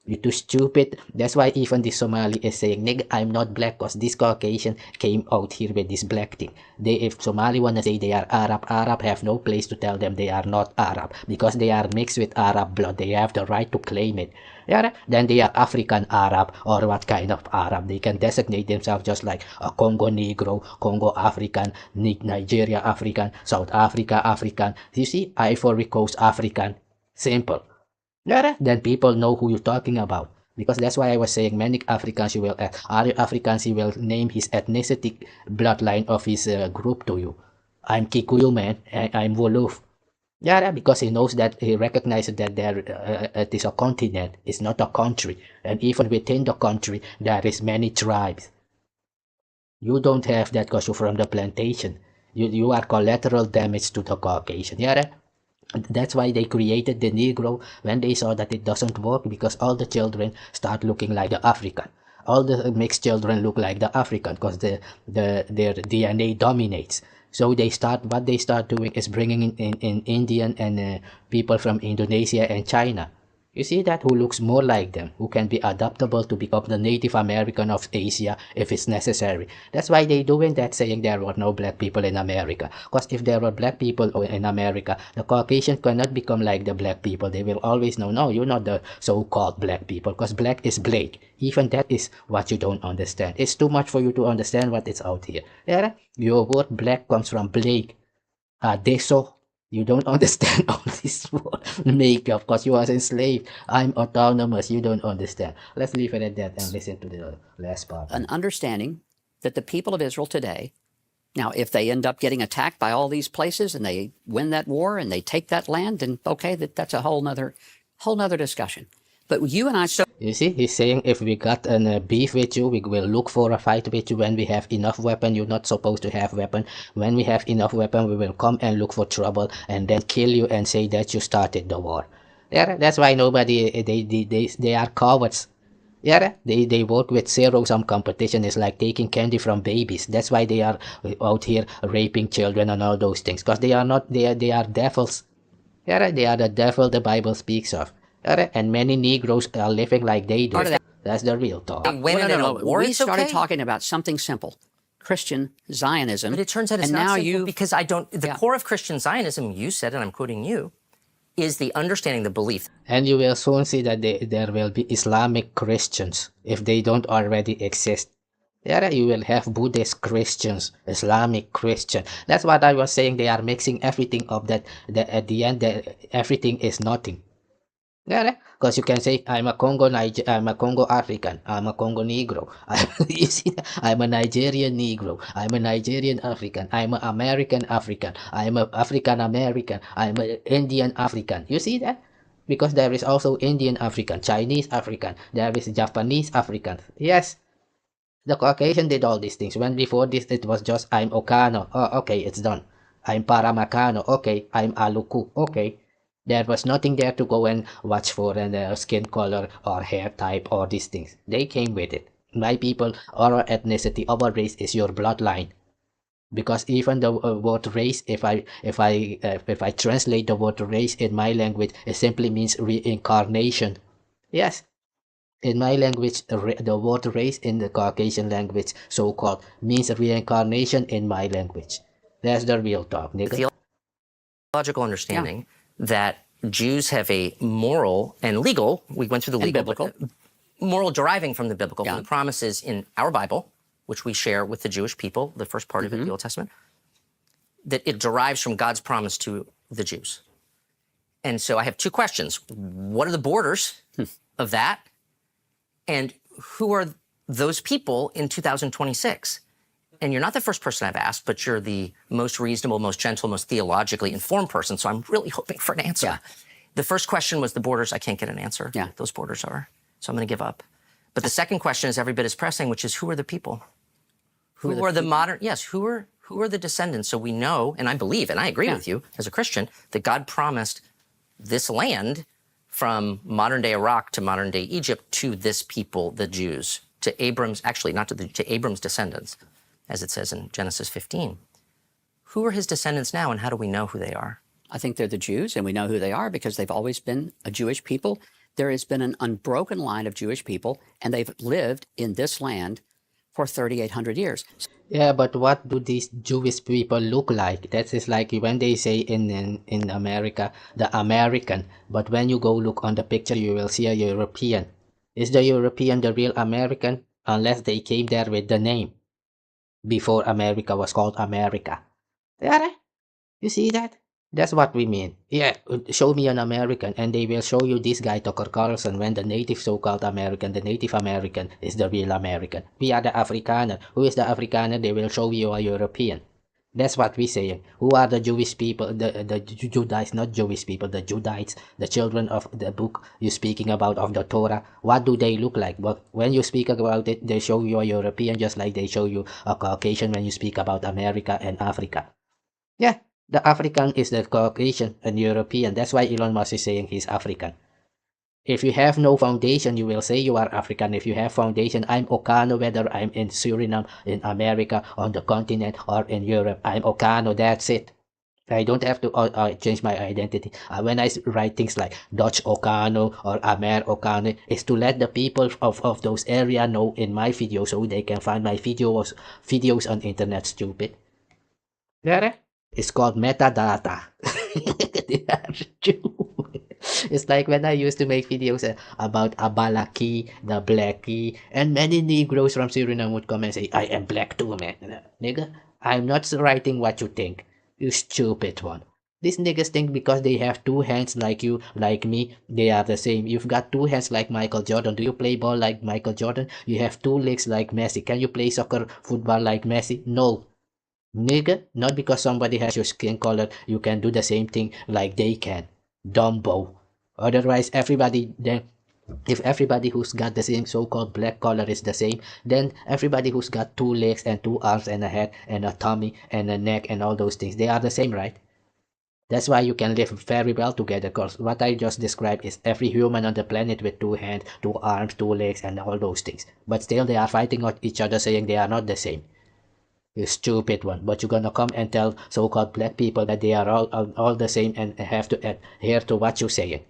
You're too stupid. That's why even the Somali is saying, nigga, I'm not black, because this Caucasian came out here with this black thing. If Somali wanna say they are Arab have no place to tell them they are not Arab, because they are mixed with Arab blood. They have the right to claim it. Yeah? Then they are African Arab, or what kind of Arab. They can designate themselves just like a Congo Negro, Congo African, Nigeria African, South Africa African. You see, Ivory Coast African. Simple. Yeah, then people know who you're talking about. Because that's why I was saying many Africans you will ask. Other Africans he will name his ethnicity bloodline of his group to you. I'm Kikuyu, man. I'm Wolof. Yeah, because he knows that, he recognizes that it is a continent. It's not a country. And even within the country, there is many tribes. You don't have that because you're from the plantation. You are collateral damage to the Caucasian. Yeah. That's why they created the Negro when they saw that it doesn't work, because all the children start looking like the African. all the mixed children look like the African because their DNA dominates. So what they start doing is bringing in Indian and people from Indonesia and China. You see that, who looks more like them, who can be adaptable to become the Native American of Asia if it's necessary. That's why they doing that, saying there were no black people in America. Because if there were black people in America, the Caucasian cannot become like the black people. They will always know, no, you're not the so-called black people, because black is Blake. Even that is what you don't understand. It's too much for you to understand what is out here. Yeah? Your word black comes from Blake. Deso. You don't understand all this makeup because you was enslaved. I'm autonomous. You don't understand. Let's leave it at that and listen to the last part. An understanding that the people of Israel today, now if they end up getting attacked by all these places and they win that war and they take that land, then okay, that's a whole nother discussion. But you and I... You see, he's saying if we got a beef with you, we will look for a fight with you. When we have enough weapon, you're not supposed to have weapon. When we have enough weapon, we will come and look for trouble and then kill you and say that you started the war. Yeah, that's why nobody, they are cowards. Yeah, they work with zero-sum competition. It's like taking candy from babies. That's why they are out here raping children and all those things. Because they are not, they are devils. Yeah, they are the devil the Bible speaks of. And many Negroes are living like they do. That's the real talk. We started talking about something simple. Christian Zionism. But it turns out it's not simple because the core of Christian Zionism, you said, and I'm quoting you, is the understanding, the belief. And you will soon see that there will be Islamic Christians if they don't already exist. Yeah, you will have Buddhist Christians, Islamic Christian. That's what I was saying. They are mixing everything up that at the end everything is nothing. Yeah, because you can say I'm a Congo African, I'm a Congo Negro. You see, I'm a Nigerian Negro, I'm a Nigerian African, I'm an American African, I'm a African American, I'm an Indian African. You see that? Because there is also Indian African, Chinese African, there is Japanese African. Yes, the Caucasian did all these things. When before this it was just I'm Ohkano. Oh, okay, it's done. I'm Paramakano. Okay, I'm Aluku. Okay. There was nothing there to go and watch for skin color or hair type or these things. They came with it. My people, our ethnicity, our race is your bloodline. Because even the word race, if I translate the word race in my language, it simply means reincarnation. Yes. In my language, the word race in the Caucasian language, so-called, means reincarnation in my language. That's the real talk, nigga. Theological understanding that Jews have a moral and legal, we went through the legal, biblical, moral deriving from the biblical, from the promises in our Bible, which we share with the Jewish people, the first part of it, the Old Testament, that it derives from God's promise to the Jews. And so I have two questions. What are the borders of that? And who are those people in 2026? And you're not the first person I've asked, but you're the most reasonable, most gentle, most theologically informed person. So I'm really hoping for an answer. Yeah. The first question was the borders. I can't get an answer. Yeah. Those borders are. So I'm going to give up. But the second question is every bit as pressing, which is who are the people? Who are the modern? Yes. Who are the descendants? So we know, and I believe, and I agree with you as a Christian, that God promised this land from modern day Iraq to modern day Egypt to this people, the Jews, to Abram's, actually not to Abram's descendants, as it says in Genesis 15. Who are his descendants now, and how do we know who they are? I think they're the Jews, and we know who they are because they've always been a Jewish people. There has been an unbroken line of Jewish people, and they've lived in this land for 3,800 years. Yeah, but what do these Jewish people look like? That is like when they say in America, the American. But when you go look on the picture, you will see a European. Is the European the real American? Unless they came there with the name before America was called America. Yeah, you see that? That's what we mean. Yeah, show me an American and they will show you this guy, Tucker Carlson, when the native so-called American, the Native American is the real American. We are the Afrikaner. Who is the Afrikaner? They will show you a European. That's what we're saying. Who are the Jewish people, the Judites, not Jewish people, the Judites, the children of the book you're speaking about of the Torah? What do they look like? But when you speak about it, they show you a European just like they show you a Caucasian when you speak about America and Africa. Yeah. The African is the Caucasian and European. That's why Elon Musk is saying he's African. If you have no foundation, you will say you are African. If you have foundation, I'm Ohkano, whether I'm in Suriname, in America, on the continent, or in Europe. I'm Ohkano, that's it. I don't have to change my identity. When I write things like Dutch Ohkano or Amer Ohkano, it's to let the people of those areas know in my video so they can find my videos on internet, stupid. Yeah, it's called metadata. They are true. It's like when I used to make videos about Abalaki, the Blackie, and many Negroes from Suriname would come and say, I am black too, man. Nigga, I'm not writing what you think. You stupid one. These niggas think because they have two hands like you, like me, they are the same. You've got two hands like Michael Jordan. Do you play ball like Michael Jordan? You have two legs like Messi. Can you play soccer, football like Messi? No. Nigga, not because somebody has your skin color, you can do the same thing like they can. Dumbo. Otherwise, everybody then, if everybody who's got the same so-called black color is the same, then everybody who's got two legs and two arms and a head and a tummy and a neck and all those things, they are the same, right? That's why you can live very well together, because what I just described is every human on the planet with two hands, two arms, two legs and all those things. But still they are fighting each other saying they are not the same. You stupid one. But you're gonna come and tell so-called black people that they are all the same and have to adhere to what you're saying.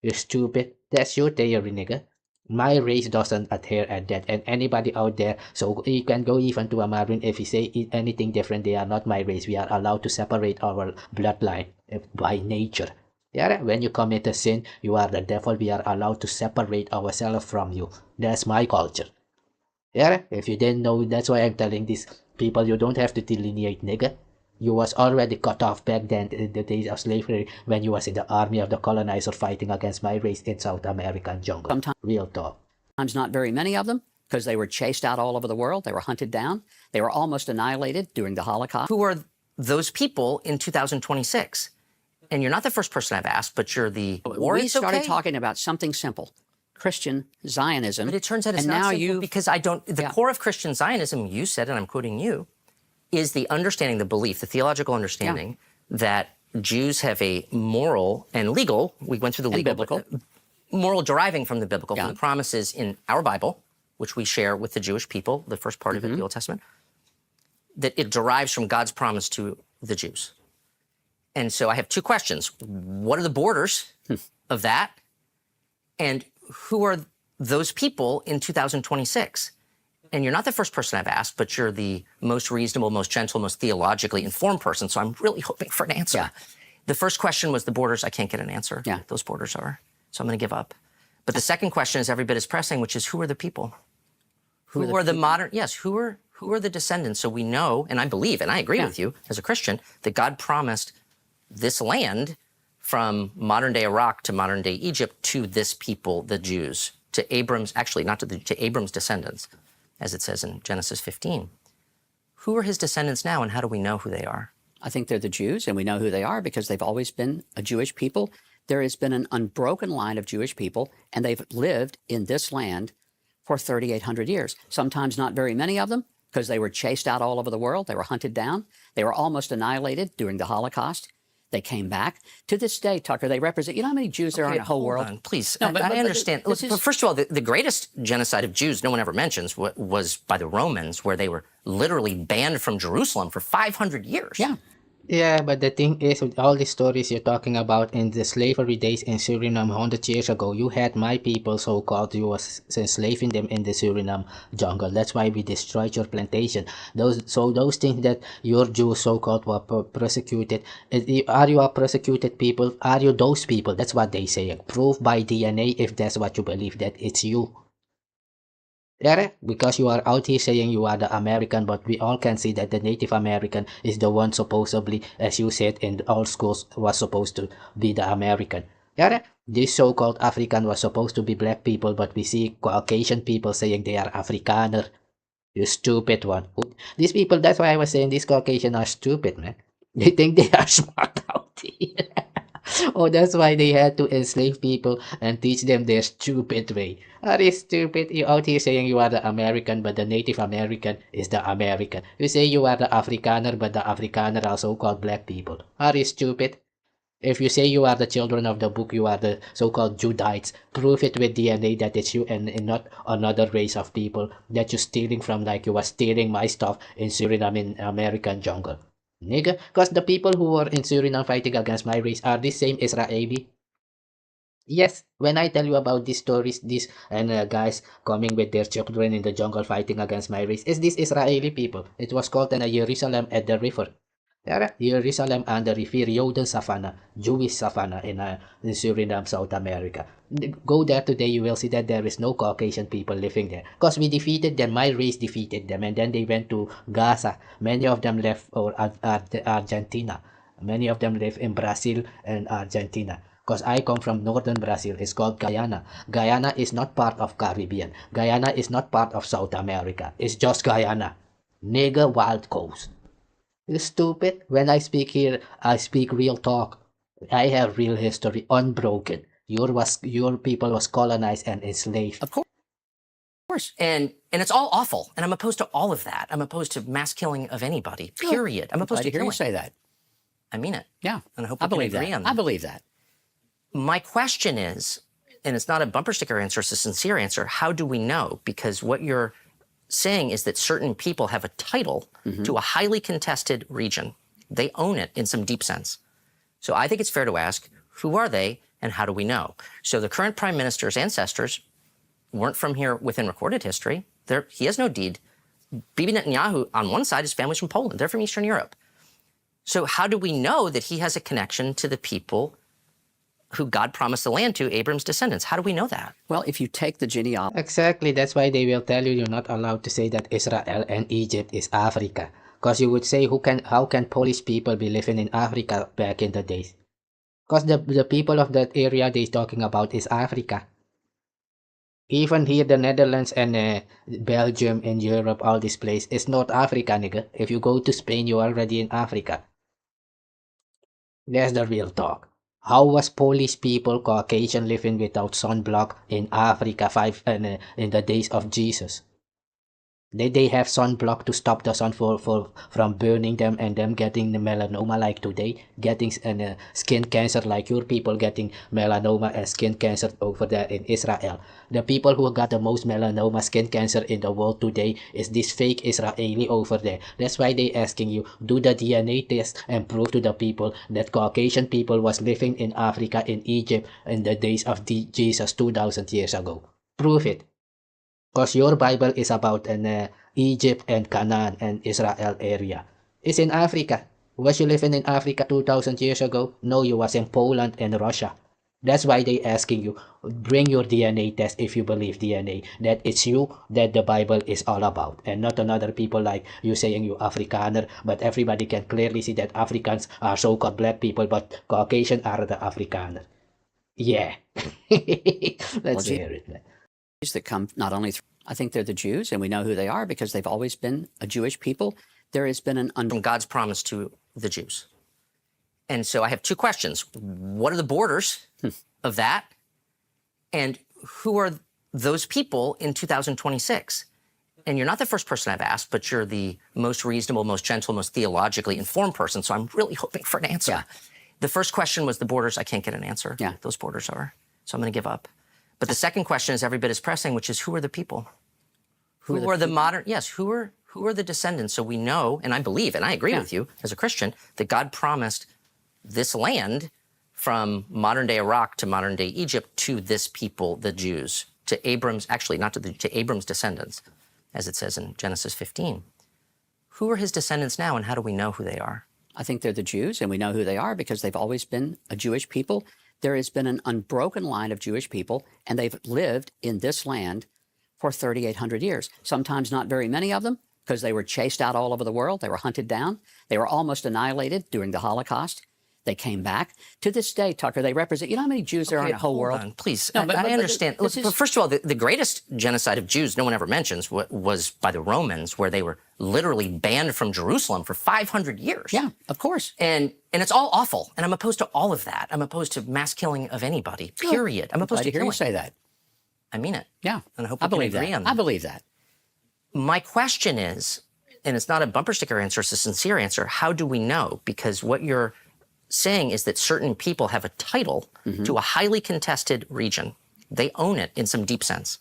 You stupid. That's your theory, nigga. My race doesn't adhere at that, and anybody out there, so you can go even to a Maroon if you say anything different, they are not my race. We are allowed to separate our bloodline by nature. Yeah, when you commit a sin, you are the devil. We are allowed to separate ourselves from you. That's my culture. Yeah, if you didn't know, that's why I'm telling these people you don't have to delineate, nigga. You was already cut off back then in the days of slavery when you was in the army of the colonizer fighting against my race in South American jungle. Sometimes, real talk. Sometimes not very many of them, because they were chased out all over the world. They were hunted down. They were almost annihilated during the Holocaust. Who are those people in 2026? And you're not the first person I've asked, but you're the We started talking about something simple. Christian Zionism. But it turns out it's and not now simple because the core of Christian Zionism, you said, and I'm quoting you, is the understanding, the belief, the theological understanding that Jews have a moral and legal, we went through the legal, biblical, moral deriving from the biblical, from the promises in our Bible, which we share with the Jewish people, the first part of it, the Old Testament, that it derives from God's promise to the Jews. And so I have two questions. What are the borders of that? And who are those people in 2026? And you're not the first person I've asked, but you're the most reasonable, most gentle, most theologically informed person. So I'm really hoping for an answer. Yeah. The first question was the borders. I can't get an answer. Yeah. Those borders are. So I'm going to give up. But the second question is every bit as pressing, which is who are the people? Who are the modern? Yes. Who are the descendants? So we know, and I believe, and I agree with you as a Christian, that God promised this land from modern day Iraq to modern day Egypt to this people, the Jews, to Abram's, actually not to Abram's descendants, as it says in Genesis 15. Who are his descendants now, and how do we know who they are? I think they're the Jews, and we know who they are because they've always been a Jewish people. There has been an unbroken line of Jewish people, and they've lived in this land for 3,800 years. Sometimes not very many of them, because they were chased out all over the world. They were hunted down. They were almost annihilated during the Holocaust. They came back. To this day, Tucker, they represent, you know how many Jews there are in the whole world? Please, no, I understand. But first of all, the greatest genocide of Jews no one ever mentions was by the Romans, where they were literally banned from Jerusalem for 500 years. Yeah. Yeah, but the thing is, with all these stories you're talking about in the slavery days in Suriname 100 years ago, you had my people, so-called, you was enslaving them in the Suriname jungle. That's why we destroyed your plantation. Those things that your Jews, so-called, were persecuted. Are you a persecuted people? Are you those people? That's what they say. Prove by DNA if that's what you believe, that it's you. Yeah, because you are out here saying you are the American, but we all can see that the Native American is the one supposedly, as you said in all schools, was supposed to be the American. Yeah, this so-called African was supposed to be black people, but we see Caucasian people saying they are Afrikaner. You stupid one. These people, that's why I was saying these Caucasians are stupid, man. They think they are smart out here. Oh, that's why they had to enslave people and teach them their stupid way. Are you stupid? You out here saying you are the American, but the Native American is the American. You say you are the Afrikaner, but the Afrikaner are so-called black people. Are you stupid? If you say you are the children of the book, you are the so-called Judites, prove it with DNA that it's you and not another race of people that you're stealing from, like you were stealing my stuff in Suriname in American jungle. Nigga, because the people who were in Suriname fighting against my race are the same Israeli. Yes, when I tell you about these stories, these guys coming with their children in the jungle fighting against my race, is these Israeli people. It was called in Jerusalem at the river. Jerusalem and the river, Jordan Savannah, Jewish Savannah in Suriname, South America. Go there today, you will see that there is no Caucasian people living there. Because we defeated them, my race defeated them, and then they went to Gaza. Many of them left Argentina. Many of them live in Brazil and Argentina. Because I come from northern Brazil, it's called Guyana. Guyana is not part of Caribbean. Guyana is not part of South America. It's just Guyana. Nigger wild coast. You stupid. When I speak here, I speak real talk. I have real history, unbroken. Your people was colonized and enslaved. Of course. And it's all awful. And I'm opposed to all of that. I'm opposed to mass killing of anybody, period. I'm opposed to hear killing. you say that. I mean it. Yeah. And I hope I we can believe agree that. on that. I believe that. My question is, and it's not a bumper sticker answer, it's a sincere answer, how do we know? Because what you're saying is that certain people have a title to a highly contested region. They own it in some deep sense. So I think it's fair to ask, who are they and how do we know? So the current prime minister's ancestors weren't from here within recorded history. He has no deed. Bibi Netanyahu, on one side, his family's from Poland. They're from Eastern Europe. So how do we know that he has a connection to the people who God promised the land to, Abram's descendants? How do we know that? Well, if you take the genealogy... Exactly, that's why they will tell you you're not allowed to say that Israel and Egypt is Africa. Because you would say, how can Polish people be living in Africa back in the days? Because the people of that area they're talking about is Africa. Even here, the Netherlands and Belgium and Europe, all this place, is North Africa, nigga. If you go to Spain, you're already in Africa. That's the real talk. How was Polish people, Caucasian, living without sunblock in Africa in the days of Jesus? Did they have sunblock to stop the sun from burning them and them getting the melanoma like today? Getting skin cancer like your people getting melanoma and skin cancer over there in Israel. The people who got the most melanoma skin cancer in the world today is this fake Israeli over there. That's why they asking you, do the DNA test and prove to the people that Caucasian people was living in Africa, in Egypt, in the days of Jesus 2,000 years ago. Prove it. Because your Bible is about Egypt and Canaan and Israel area. It's in Africa. Was you living in Africa 2,000 years ago? No, you was in Poland and Russia. That's why they asking you, bring your DNA test if you believe DNA, that it's you that the Bible is all about, and not another people like you saying you Afrikaner, but everybody can clearly see that Africans are so-called black people, but Caucasian are the Afrikaner. Yeah. Let's hear it, man. That come not only through, I think they're the Jews, and we know who they are because they've always been a Jewish people. There has been from God's promise to the Jews. And so I have two questions. What are the borders of that? And who are those people in 2026? And you're not the first person I've asked, but you're the most reasonable, most gentle, most theologically informed person. So I'm really hoping for an answer. Yeah. The first question was the borders. I can't get an answer. Yeah. Those borders are. So I'm going to give up. But the second question is every bit as pressing, which is who are the people? Who are the modern? Yes, who are the descendants? So we know, and I believe, and I agree with you as a Christian, that God promised this land from modern-day Iraq to modern-day Egypt to this people, the Jews, to Abram's, actually not to Abram's descendants, as it says in Genesis 15. Who are his descendants now, and how do we know who they are? I think they're the Jews, and we know who they are because they've always been a Jewish people. There has been an unbroken line of Jewish people, and they've lived in this land for 3,800 years. Sometimes not very many of them, because they were chased out all over the world. They were hunted down. They were almost annihilated during the Holocaust. They came back. To this day, Tucker, they represent, you know how many Jews there are in the whole world? On, please, no, I understand. Look, first of all, the greatest genocide of Jews no one ever mentions was by the Romans, where they were literally banned from Jerusalem for 500 years. Yeah, of course. And it's all awful. And I'm opposed to all of that. I'm opposed to mass killing of anybody, period. I'm opposed to killing. Hear you say that. I mean it. Yeah. And I hope we can agree on that. I believe that. My question is, and it's not a bumper sticker answer, it's a sincere answer, how do we know? Because what you're saying is that certain people have a title to a highly contested region. They own it in some deep sense.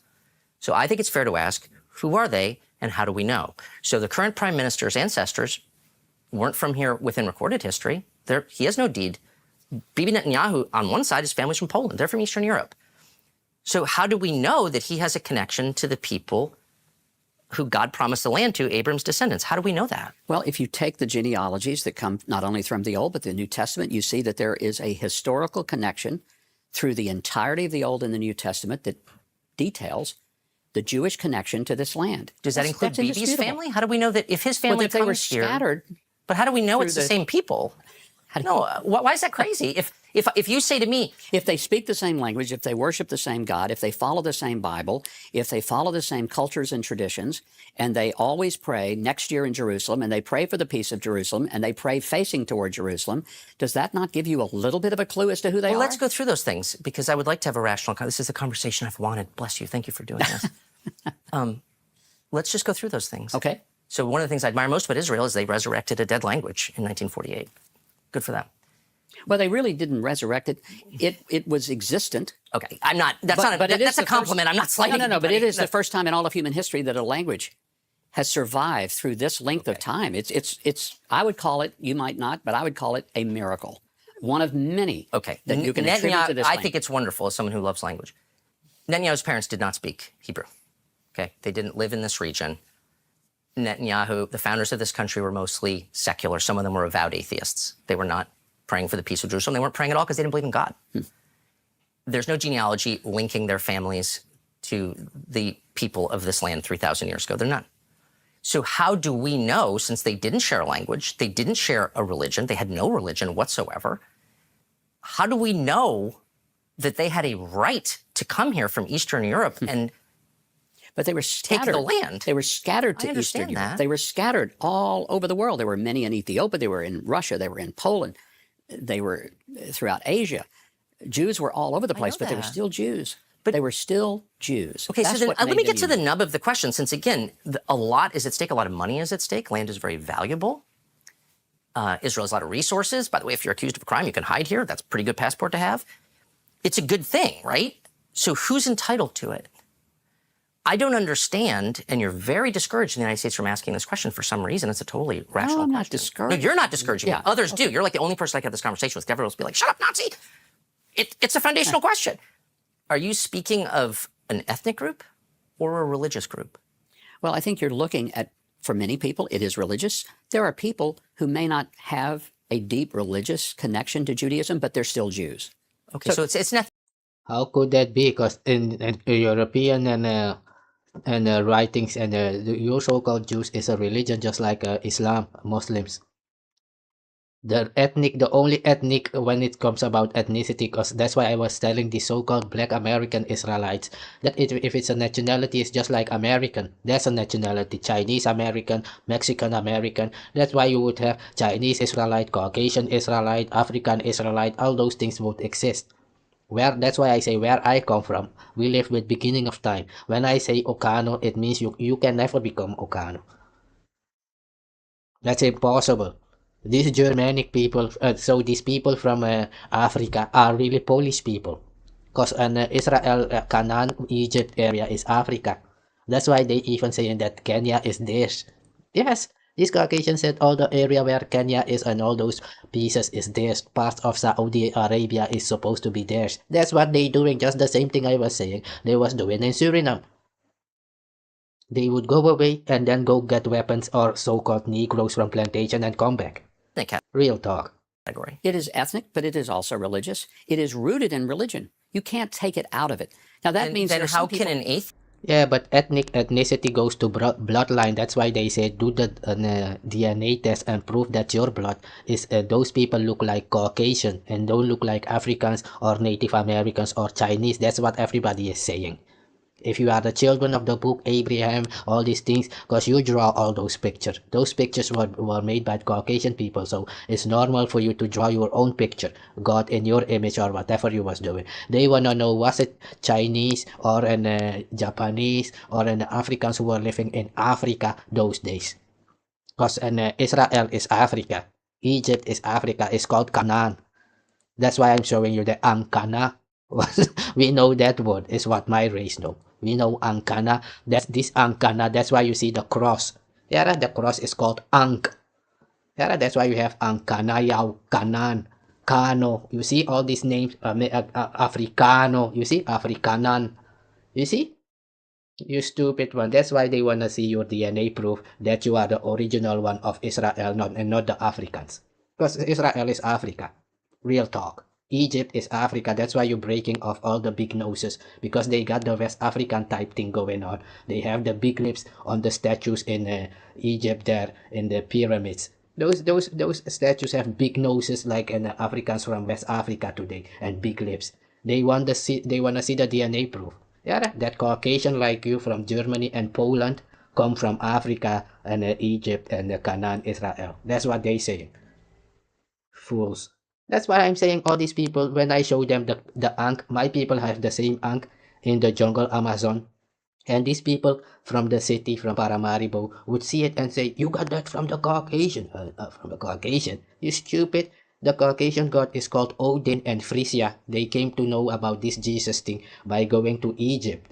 So I think it's fair to ask, who are they and how do we know? So the current prime minister's ancestors weren't from here within recorded history. He has no deed. Bibi Netanyahu, on one side, his family's from Poland. They're from Eastern Europe. So how do we know that he has a connection to the people who God promised the land to, Abram's descendants? How do we know that? Well, if you take the genealogies that come not only from the Old but the New Testament, you see that there is a historical connection through the entirety of the Old and the New Testament that details the Jewish connection to this land. Does that include Bibi's family? How do we know that if his family if they were comes here, scattered? But how do we know it's the same people? No, why is that crazy? If you say to me, if they speak the same language, if they worship the same God, if they follow the same Bible, if they follow the same cultures and traditions, and they always pray next year in Jerusalem, and they pray for the peace of Jerusalem, and they pray facing toward Jerusalem, does that not give you a little bit of a clue as to who they are? Let's go through those things, because I would like to have a rational. This is a conversation I've wanted. Bless you. Thank you for doing this. Let's just go through those things. Okay. So one of the things I admire most about Israel is they resurrected a dead language in 1948. Good for them. Well, they really didn't resurrect it. It was existent. Okay, I'm not. That's a compliment. I'm not slighting. No. But it is the first time in all of human history that a language has survived through this length of time. It's. I would call it. You might not, but I would call it a miracle. One of many. Okay. That you can attribute to this. I think it's wonderful as someone who loves language. Netanyahu's parents did not speak Hebrew. Okay, they didn't live in this region. Netanyahu, the founders of this country, were mostly secular. Some of them were avowed atheists. They were not praying for the peace of Jerusalem. They weren't praying at all because they didn't believe in God. There's no genealogy linking their families to the people of this land 3,000 years ago. They're not. So how do we know, since they didn't share a language, they didn't share a religion, they had no religion whatsoever, how do we know that they had a right to come here from Eastern Europe and but they were scattered. Take the land. They were scattered to Eastern Europe. They were scattered all over the world. There were many in Ethiopia. They were in Russia. They were in Poland. They were throughout Asia. Jews were all over the place, but they were still Jews. But they were still Jews. Okay, so then let me get to the nub of the question, since, again, a lot is at stake. A lot of money is at stake. Land is very valuable. Israel has a lot of resources. By the way, if you're accused of a crime, you can hide here. That's a pretty good passport to have. It's a good thing, right? So who's entitled to it? I don't understand, and you're very discouraged in the United States from asking this question for some reason. It's a totally rational question. No, I'm not discouraged. No, you're not discouraging me. Others do. You're like the only person I can have this conversation with. Everyone else will be like, shut up, Nazi! It's a foundational question. Are you speaking of an ethnic group or a religious group? Well, I think you're looking at, for many people, it is religious. There are people who may not have a deep religious connection to Judaism, but they're still Jews. Okay, so it's not. How could that be? Because in European and writings and your so-called Jews is a religion just like Islam, Muslims. The only ethnic when it comes about ethnicity, because that's why I was telling the so-called Black American Israelites that if it's a nationality, it's just like American. That's a nationality. Chinese American, Mexican American. That's why you would have Chinese Israelite, Caucasian Israelite, African Israelite. All those things would exist. That's why I say where I come from. We live with beginning of time. When I say Ohkano, it means you can never become Ohkano. That's impossible. These Germanic people, so these people from Africa are really Polish people. Because Israel, Canaan, Egypt area is Africa. That's why they even saying that Kenya is theirs. Yes, these Caucasians said all the area where Kenya is and all those pieces is theirs. Part of Saudi Arabia is supposed to be theirs. That's what they doing, just the same thing I was saying they was doing in Suriname. They would go away and then go get weapons or so-called Negroes from plantation and come back. Real talk. It is ethnic, but it is also religious. It is rooted in religion. You can't take it out of it. Now that means then how can an atheist? Yeah, but ethnicity goes to bloodline. That's why they say do the DNA test and prove that your blood is those people look like Caucasian and don't look like Africans or Native Americans or Chinese. That's what everybody is saying. If you are the children of the book, Abraham, all these things, because you draw all those pictures. Those pictures were made by Caucasian people, so it's normal for you to draw your own picture, God in your image or whatever you was doing. They want to know, was it Chinese or an Japanese or an Africans who were living in Africa those days? Because Israel is Africa. Egypt is Africa. It's called Canaan. That's why I'm showing you the Ankana. We know that word is what my race know. We know Ankana. That's this Ankana. That's why you see the cross. Yeah, the cross is called Ankh. Yeah, that's why you have Ankana, Yao, Kanan, Kano. You see all these names, Africano. You see, Afrikanan. You see? You stupid one. That's why they want to see your DNA proof that you are the original one of Israel and not the Africans. Because Israel is Africa. Real talk. Egypt is Africa. That's why you're breaking off all the big noses. Because they got the West African type thing going on. They have the big lips on the statues in Egypt there in the pyramids. Those statues have big noses like in Africans from West Africa today and big lips. They want to see the DNA proof. Yeah, that Caucasian like you from Germany and Poland come from Africa and Egypt and Canaan, Israel. That's what they say. Fools. That's why I'm saying all these people, when I show them the Ankh, my people have the same Ankh in the jungle Amazon. And these people from the city, from Paramaribo, would see it and say, you got that from the Caucasian. From the Caucasian. You stupid. The Caucasian god is called Odin and Frisia. They came to know about this Jesus thing by going to Egypt.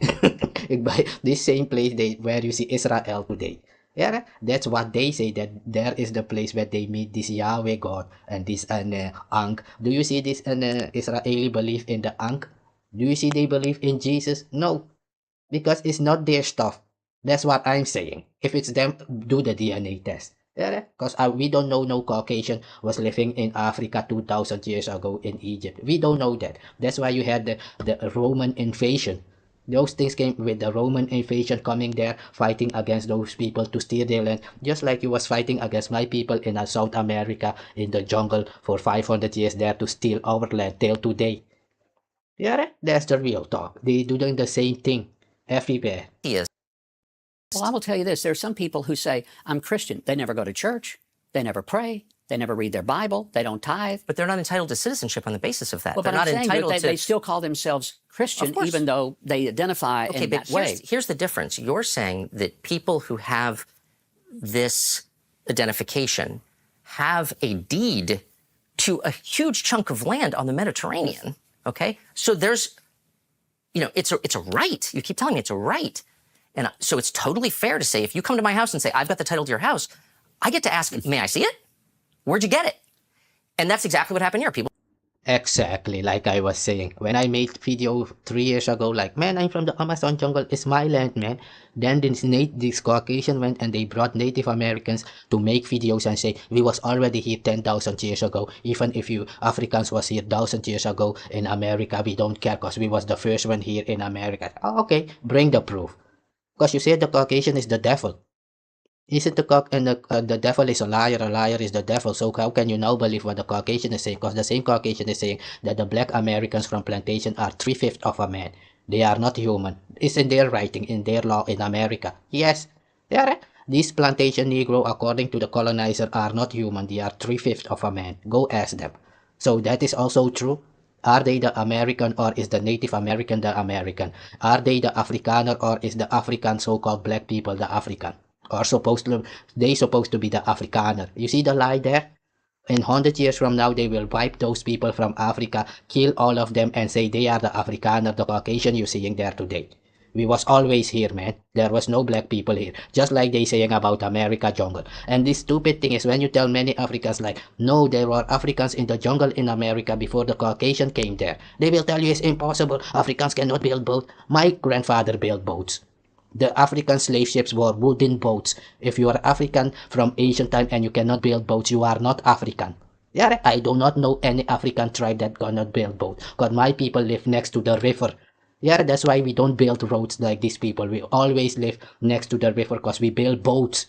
By this same place where you see Israel today. Yeah, that's what they say, that there is the place where they meet this Yahweh God and this Ankh. Do you see this Israeli belief in the Ankh? Do you see they believe in Jesus? No, because it's not their stuff. That's what I'm saying. If it's them, do the DNA test. Yeah, because we don't know no Caucasian was living in Africa 2,000 years ago in Egypt. We don't know that. That's why you had the Roman invasion. Those things came with the Roman invasion coming there, fighting against those people to steal their land, just like you was fighting against my people in South America in the jungle for 500 years there to steal our land till today. Yeah, that's the real talk. They doing the same thing everywhere. Yes. Well, I will tell you this. There are some people who say, I'm Christian. They never go to church. They never pray. They never read their Bible. They don't tithe. But they're not entitled to citizenship on the basis of that. Well, they're but not I'm saying entitled that to... they still call themselves Christian, even though they identify in that way. Here's the difference. You're saying that people who have this identification have a deed to a huge chunk of land on the Mediterranean, okay? So there's, it's a right. You keep telling me it's a right. And so it's totally fair to say, if you come to my house and say, I've got the title to your house, I get to ask, may I see it? Where'd you get it? And that's exactly what happened here. People. Exactly, like I was saying. When I made video 3 years ago, like, man, I'm from the Amazon jungle, it's my land, man. Then this Caucasian went and they brought Native Americans to make videos and say, we was already here 10,000 years ago. Even if you Africans was here 1,000 years ago in America, we don't care because we was the first one here in America. Oh, okay, bring the proof. Because you said the Caucasian is the devil. Isn't the devil is a liar is the devil. So how can you now believe what the Caucasian is saying? Because the same Caucasian is saying that the black Americans from plantation are 3/5 of a man. They are not human. It's in their writing, in their law in America. Yes. Yeah. These plantation Negro, according to the colonizer, are not human. They are 3/5 of a man. Go ask them. So that is also true. Are they the American or is the Native American the American? Are they the Afrikaner or is the African so-called black people the African? Or supposed to be the Afrikaner. You see the lie there? In 100 years from now, they will wipe those people from Africa, kill all of them and say they are the Afrikaner, the Caucasian you're seeing there today. We was always here, man. There was no black people here. Just like they saying about America jungle. And this stupid thing is when you tell many Africans like, no, there were Africans in the jungle in America before the Caucasian came there. They will tell you it's impossible. Africans cannot build boats. My grandfather built boats. The African slave ships were wooden boats. If you are African from ancient time and you cannot build boats, you are not African. Yeah, I do not know any African tribe that cannot build boats. Because my people live next to the river. Yeah, that's why we don't build roads like these people. We always live next to the river because we build boats.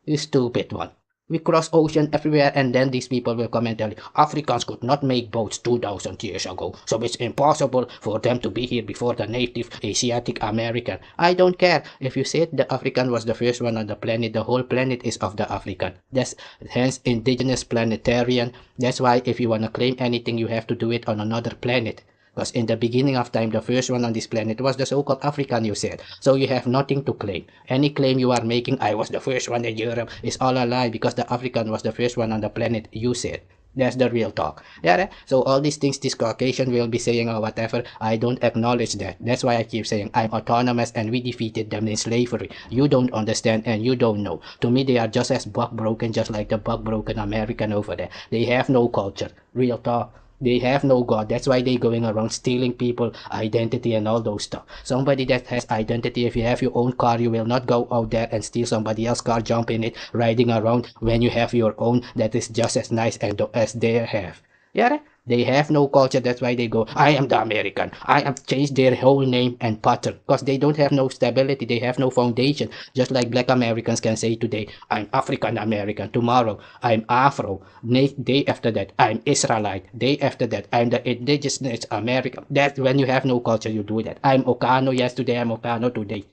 You stupid one. We cross ocean everywhere and then these people will come and tell you, Africans could not make boats 2,000 years ago. So it's impossible for them to be here before the native Asiatic American. I don't care. If you said the African was the first one on the planet, the whole planet is of the African. That's hence indigenous planetarian. That's why if you want to claim anything, you have to do it on another planet. Because in the beginning of time, the first one on this planet was the so-called African, you said. So you have nothing to claim. Any claim you are making, I was the first one in Europe, is all a lie because the African was the first one on the planet, you said. That's the real talk. Yeah. So all these things this Caucasian will be saying or whatever, I don't acknowledge that. That's why I keep saying I'm autonomous and we defeated them in slavery. You don't understand and you don't know. To me, they are just as buck-broken, just like the buck-broken American over there. They have no culture. Real talk. They have no God. That's why they going around stealing people identity and all those stuff. Somebody that has identity, if you have your own car, you will not go out there and steal somebody else's car, jump in it, riding around when you have your own that is just as nice as they have. Yeah, they have no culture. That's why they go, I am the American. I have changed their whole name and pattern because they don't have no stability. They have no foundation. Just like black Americans can say today, I'm African American. Tomorrow, I'm Afro. Day after that, I'm Israelite. Day after that, I'm the indigenous American. That's when you have no culture, you do that. I'm Ohkano yesterday, I'm Ohkano today.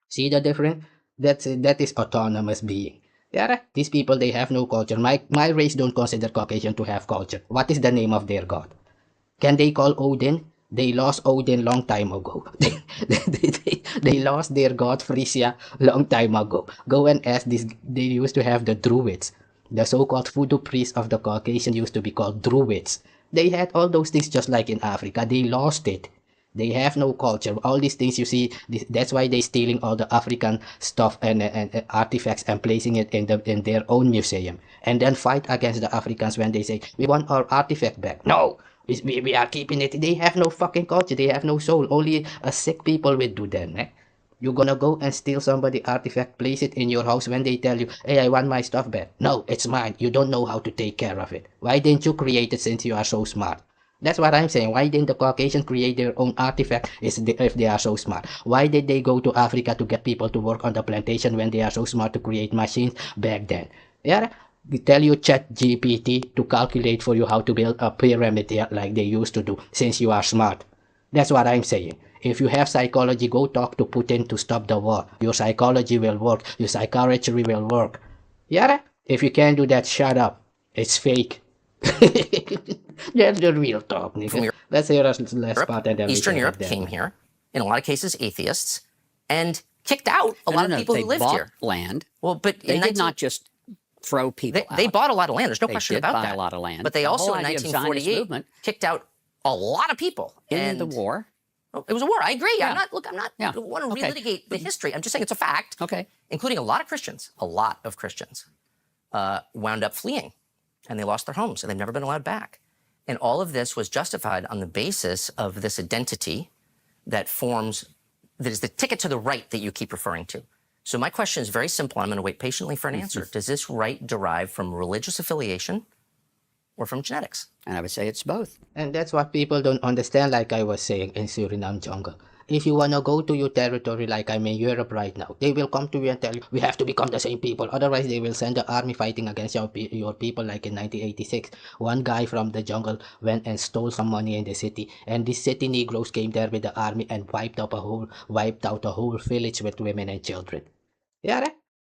See the difference? That is autonomous being. Yeah, these people, they have no culture. My race don't consider Caucasian to have culture. What is the name of their god? Can they call Odin? They lost Odin long time ago. They lost their god Frisia long time ago. Go and ask this. They used to have the Druids. The so-called voodoo priests of the Caucasian used to be called Druids. They had all those things just like in Africa. They lost it. They have no culture. All these things you see, that's why they're stealing all the African stuff and artifacts and placing it in their own museum. And then fight against the Africans when they say, we want our artifact back. No, we are keeping it. They have no fucking culture. They have no soul. Only a sick people will do that. Eh? You're gonna go and steal somebody's artifact, place it in your house when they tell you, hey, I want my stuff back. No, it's mine. You don't know how to take care of it. Why didn't you create it since you are so smart? That's what I'm saying. Why didn't the Caucasians create their own artifact if they are so smart? Why did they go to Africa to get people to work on the plantation when they are so smart to create machines back then? Yeah, they tell you ChatGPT to calculate for you how to build a pyramid like they used to do since you are smart. That's what I'm saying. If you have psychology, go talk to Putin to stop the war. Your psychology will work. Your psychiatry will work. Yeah, if you can't do that, shut up. It's fake. That's the real talk, nigga. Let's hear us last part and then Eastern Europe came here, in a lot of cases atheists, and kicked out a lot of people who lived here. Land. Well, but they did not just throw people out. They bought a lot of land. There's no question about that. They did buy a lot of land. But they also, in 1948, kicked out a lot of people. In the war. It was a war. I agree. Yeah. I'm not want to relitigate the history. I'm just saying it's a fact. Okay. Including a lot of Christians. A lot of Christians wound up fleeing, and they lost their homes, and they've never been allowed back. And all of this was justified on the basis of this identity that is the ticket to the right that you keep referring to. So my question is very simple. I'm going to wait patiently for an answer. Does this right derive from religious affiliation or from genetics? And I would say it's both. And that's what people don't understand, like I was saying in Suriname jungle. If you want to go to your territory like I'm in Europe right now, they will come to you and tell you, we have to become the same people. Otherwise, they will send the army fighting against your people like in 1986. One guy from the jungle went and stole some money in the city. And these city Negroes came there with the army and wiped out a whole village with women and children. Yeah,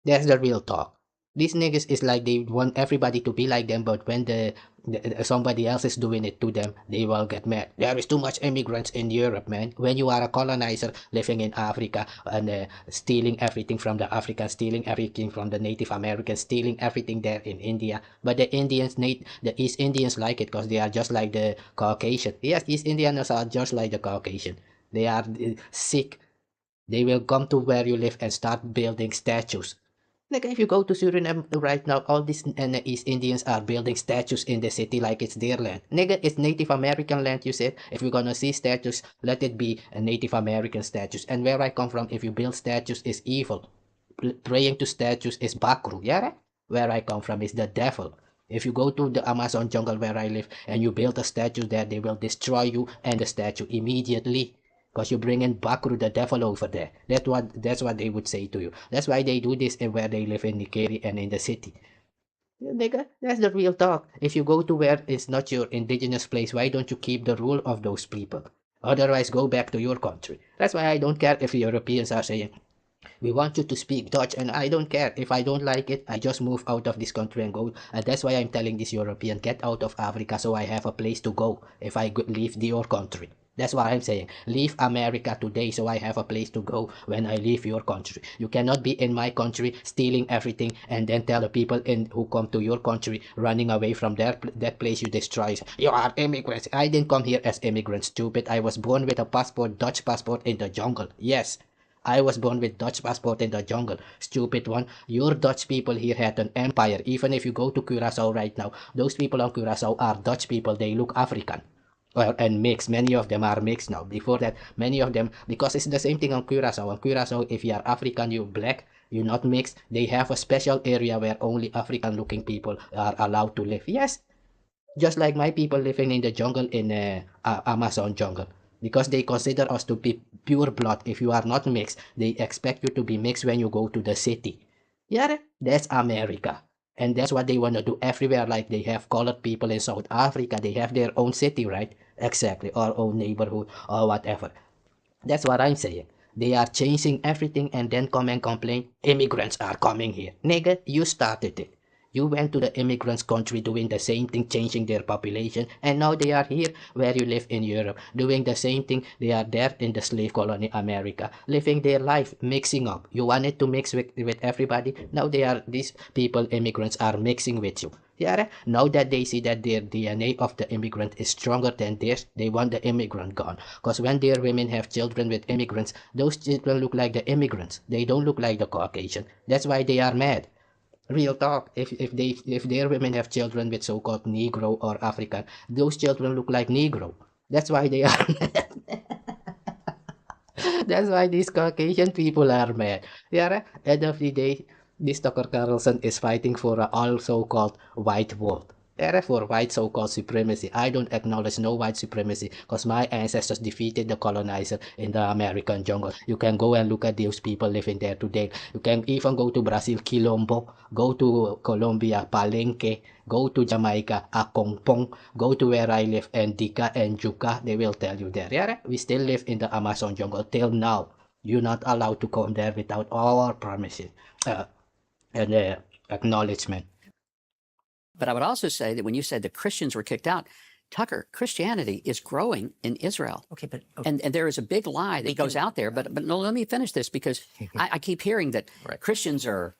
that's the real talk. These niggas is like they want everybody to be like them, but when somebody else is doing it to them, they will get mad. There is too much immigrants in Europe, man. When you are a colonizer living in Africa and stealing everything from the Africans, stealing everything from the Native Americans, stealing everything there in India. But the East Indians like it because they are just like the Caucasian. Yes, East Indians are just like the Caucasian. They are sick. They will come to where you live and start building statues. Like if you go to Suriname right now, all these East Indians are building statues in the city like it's their land. Nigga, it's Native American land, you said. If you're gonna see statues, let it be a Native American statues. And where I come from, if you build statues, is evil. Praying to statues is bakru, yeah? Where I come from is the devil. If you go to the Amazon jungle where I live and you build a statue there, they will destroy you and the statue immediately. Because you bring in Bakru, the devil, over there. That's what they would say to you. That's why they do this where they live in Nikeri and in the city. Nigga, that's the real talk. If you go to where it's not your indigenous place, why don't you keep the rule of those people? Otherwise, go back to your country. That's why I don't care if Europeans are saying, We want you to speak Dutch, and I don't care. If I don't like it, I just move out of this country and go. And that's why I'm telling this European, get out of Africa so I have a place to go if I leave your country. That's what I'm saying. Leave America today so I have a place to go when I leave your country. You cannot be in my country stealing everything and then tell the people who come to your country running away from that place you destroy. You are immigrants. I didn't come here as immigrants, stupid. I was born with a passport, Dutch passport in the jungle. Yes. I was born with Dutch passport in the jungle. Stupid one. Your Dutch people here had an empire. Even if you go to Curacao right now, those people on Curacao are Dutch people. They look African. And mixed. Many of them are mixed now. Before that, many of them, because it's the same thing on Curacao. On Curacao, if you are African, you're black, you're not mixed. They have a special area where only African-looking people are allowed to live. Yes, just like my people living in the jungle in Amazon jungle. Because they consider us to be pure blood. If you are not mixed, they expect you to be mixed when you go to the city. Yeah, that's America. And that's what they want to do everywhere. Like they have colored people in South Africa. They have their own city, right? Exactly. Or own neighborhood or whatever. That's what I'm saying. They are changing everything and then come and complain. Immigrants are coming here. Nigga, you started it. You went to the immigrants' country doing the same thing, changing their population, and now they are here where you live in Europe, doing the same thing. They are there in the slave colony America, living their life, mixing up. You wanted to mix with everybody. Now these people, immigrants, are mixing with you. Yeah, now that they see that their DNA of the immigrant is stronger than theirs, they want the immigrant gone. Because when their women have children with immigrants, those children look like the immigrants. They don't look like the Caucasian. That's why they are mad. Real talk. If their women have children with so-called Negro or African, those children look like Negro. That's why they are mad. That's why these Caucasian people are mad. Yeah, end of the day, this Tucker Carlson is fighting for all so-called white world. For white so-called supremacy. I don't acknowledge no white supremacy because my ancestors defeated the colonizer in the American jungle. You can go and look at those people living there today. You can even go to Brazil, Quilombo, go to Colombia, Palenque, go to Jamaica, Akongpong, go to where I live, Endika and Juca. They will tell you there. Yeah, we still live in the Amazon jungle till now. You're not allowed to come there without our permission and acknowledgement. But I would also say that when you said the Christians were kicked out, Tucker, Christianity is growing in Israel. Okay, but and there is a big lie that goes out there. But no, let me finish this because I keep hearing that Christians are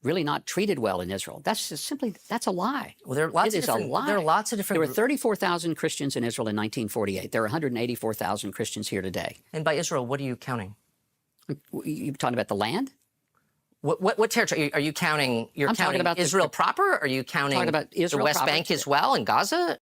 really not treated well in Israel. That's a lie. Well, there are lots of different. There are lots of different. There were 34,000 Christians in Israel in 1948. There are 184,000 Christians here today. And by Israel, what are you counting? You're talking about the land? What territory are you counting? You're counting about Israel proper? Or are you counting about the West Bank as well and Gaza?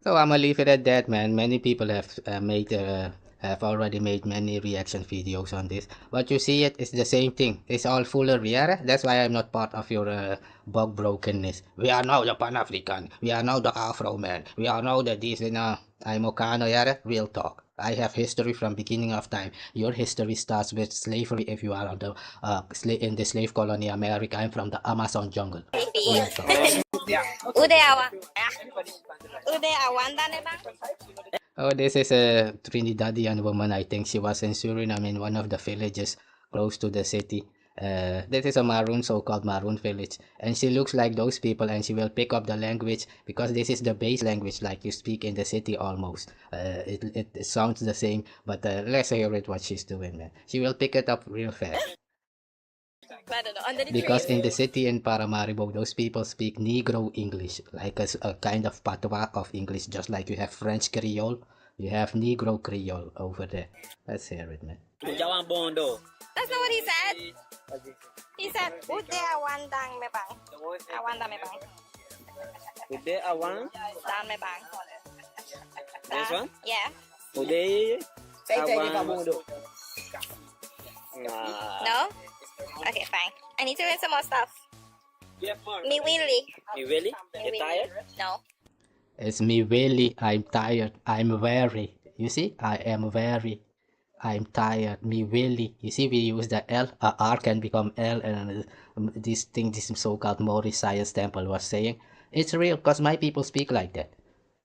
So I'm gonna leave it at that, man. Many people have already made many reaction videos on this, but you see it's the same thing. It's all foolery. That's why I'm not part of your bug brokenness. We are now the Pan-African. We are now the Afro man. We are now the this and I'm Ohkano. Real talk. I have history from beginning of time. Your history starts with slavery if you are on the in the slave colony America. I'm from the Amazon jungle. Oh, this is a Trinidadian woman. I think she was in Suriname in one of the villages close to the city. This is a Maroon, so-called Maroon village, and she looks like those people, and she will pick up the language because this is the base language, like you speak in the city almost. It sounds the same, but let's hear it what she's doing, man. She will pick it up real fast. Because in the city in Paramaribo, those people speak Negro English, like a kind of patois of English, just like you have French Creole, you have Negro Creole over there. Let's hear it, man. That's not what he said. He said, "Ude awandang mebang." Awandang mebang. Ude awang. Dan mebang. This one? Yeah. Ude awang. No? Okay, fine. I need to learn some more stuff. Me really. You really? You tired? No. It's me really. I'm tired. I'm very. You see? I am very. I'm tired. Me really. You see, we use the L. R can become L, and this so-called Maurice Science Temple was saying, it's real because my people speak like that.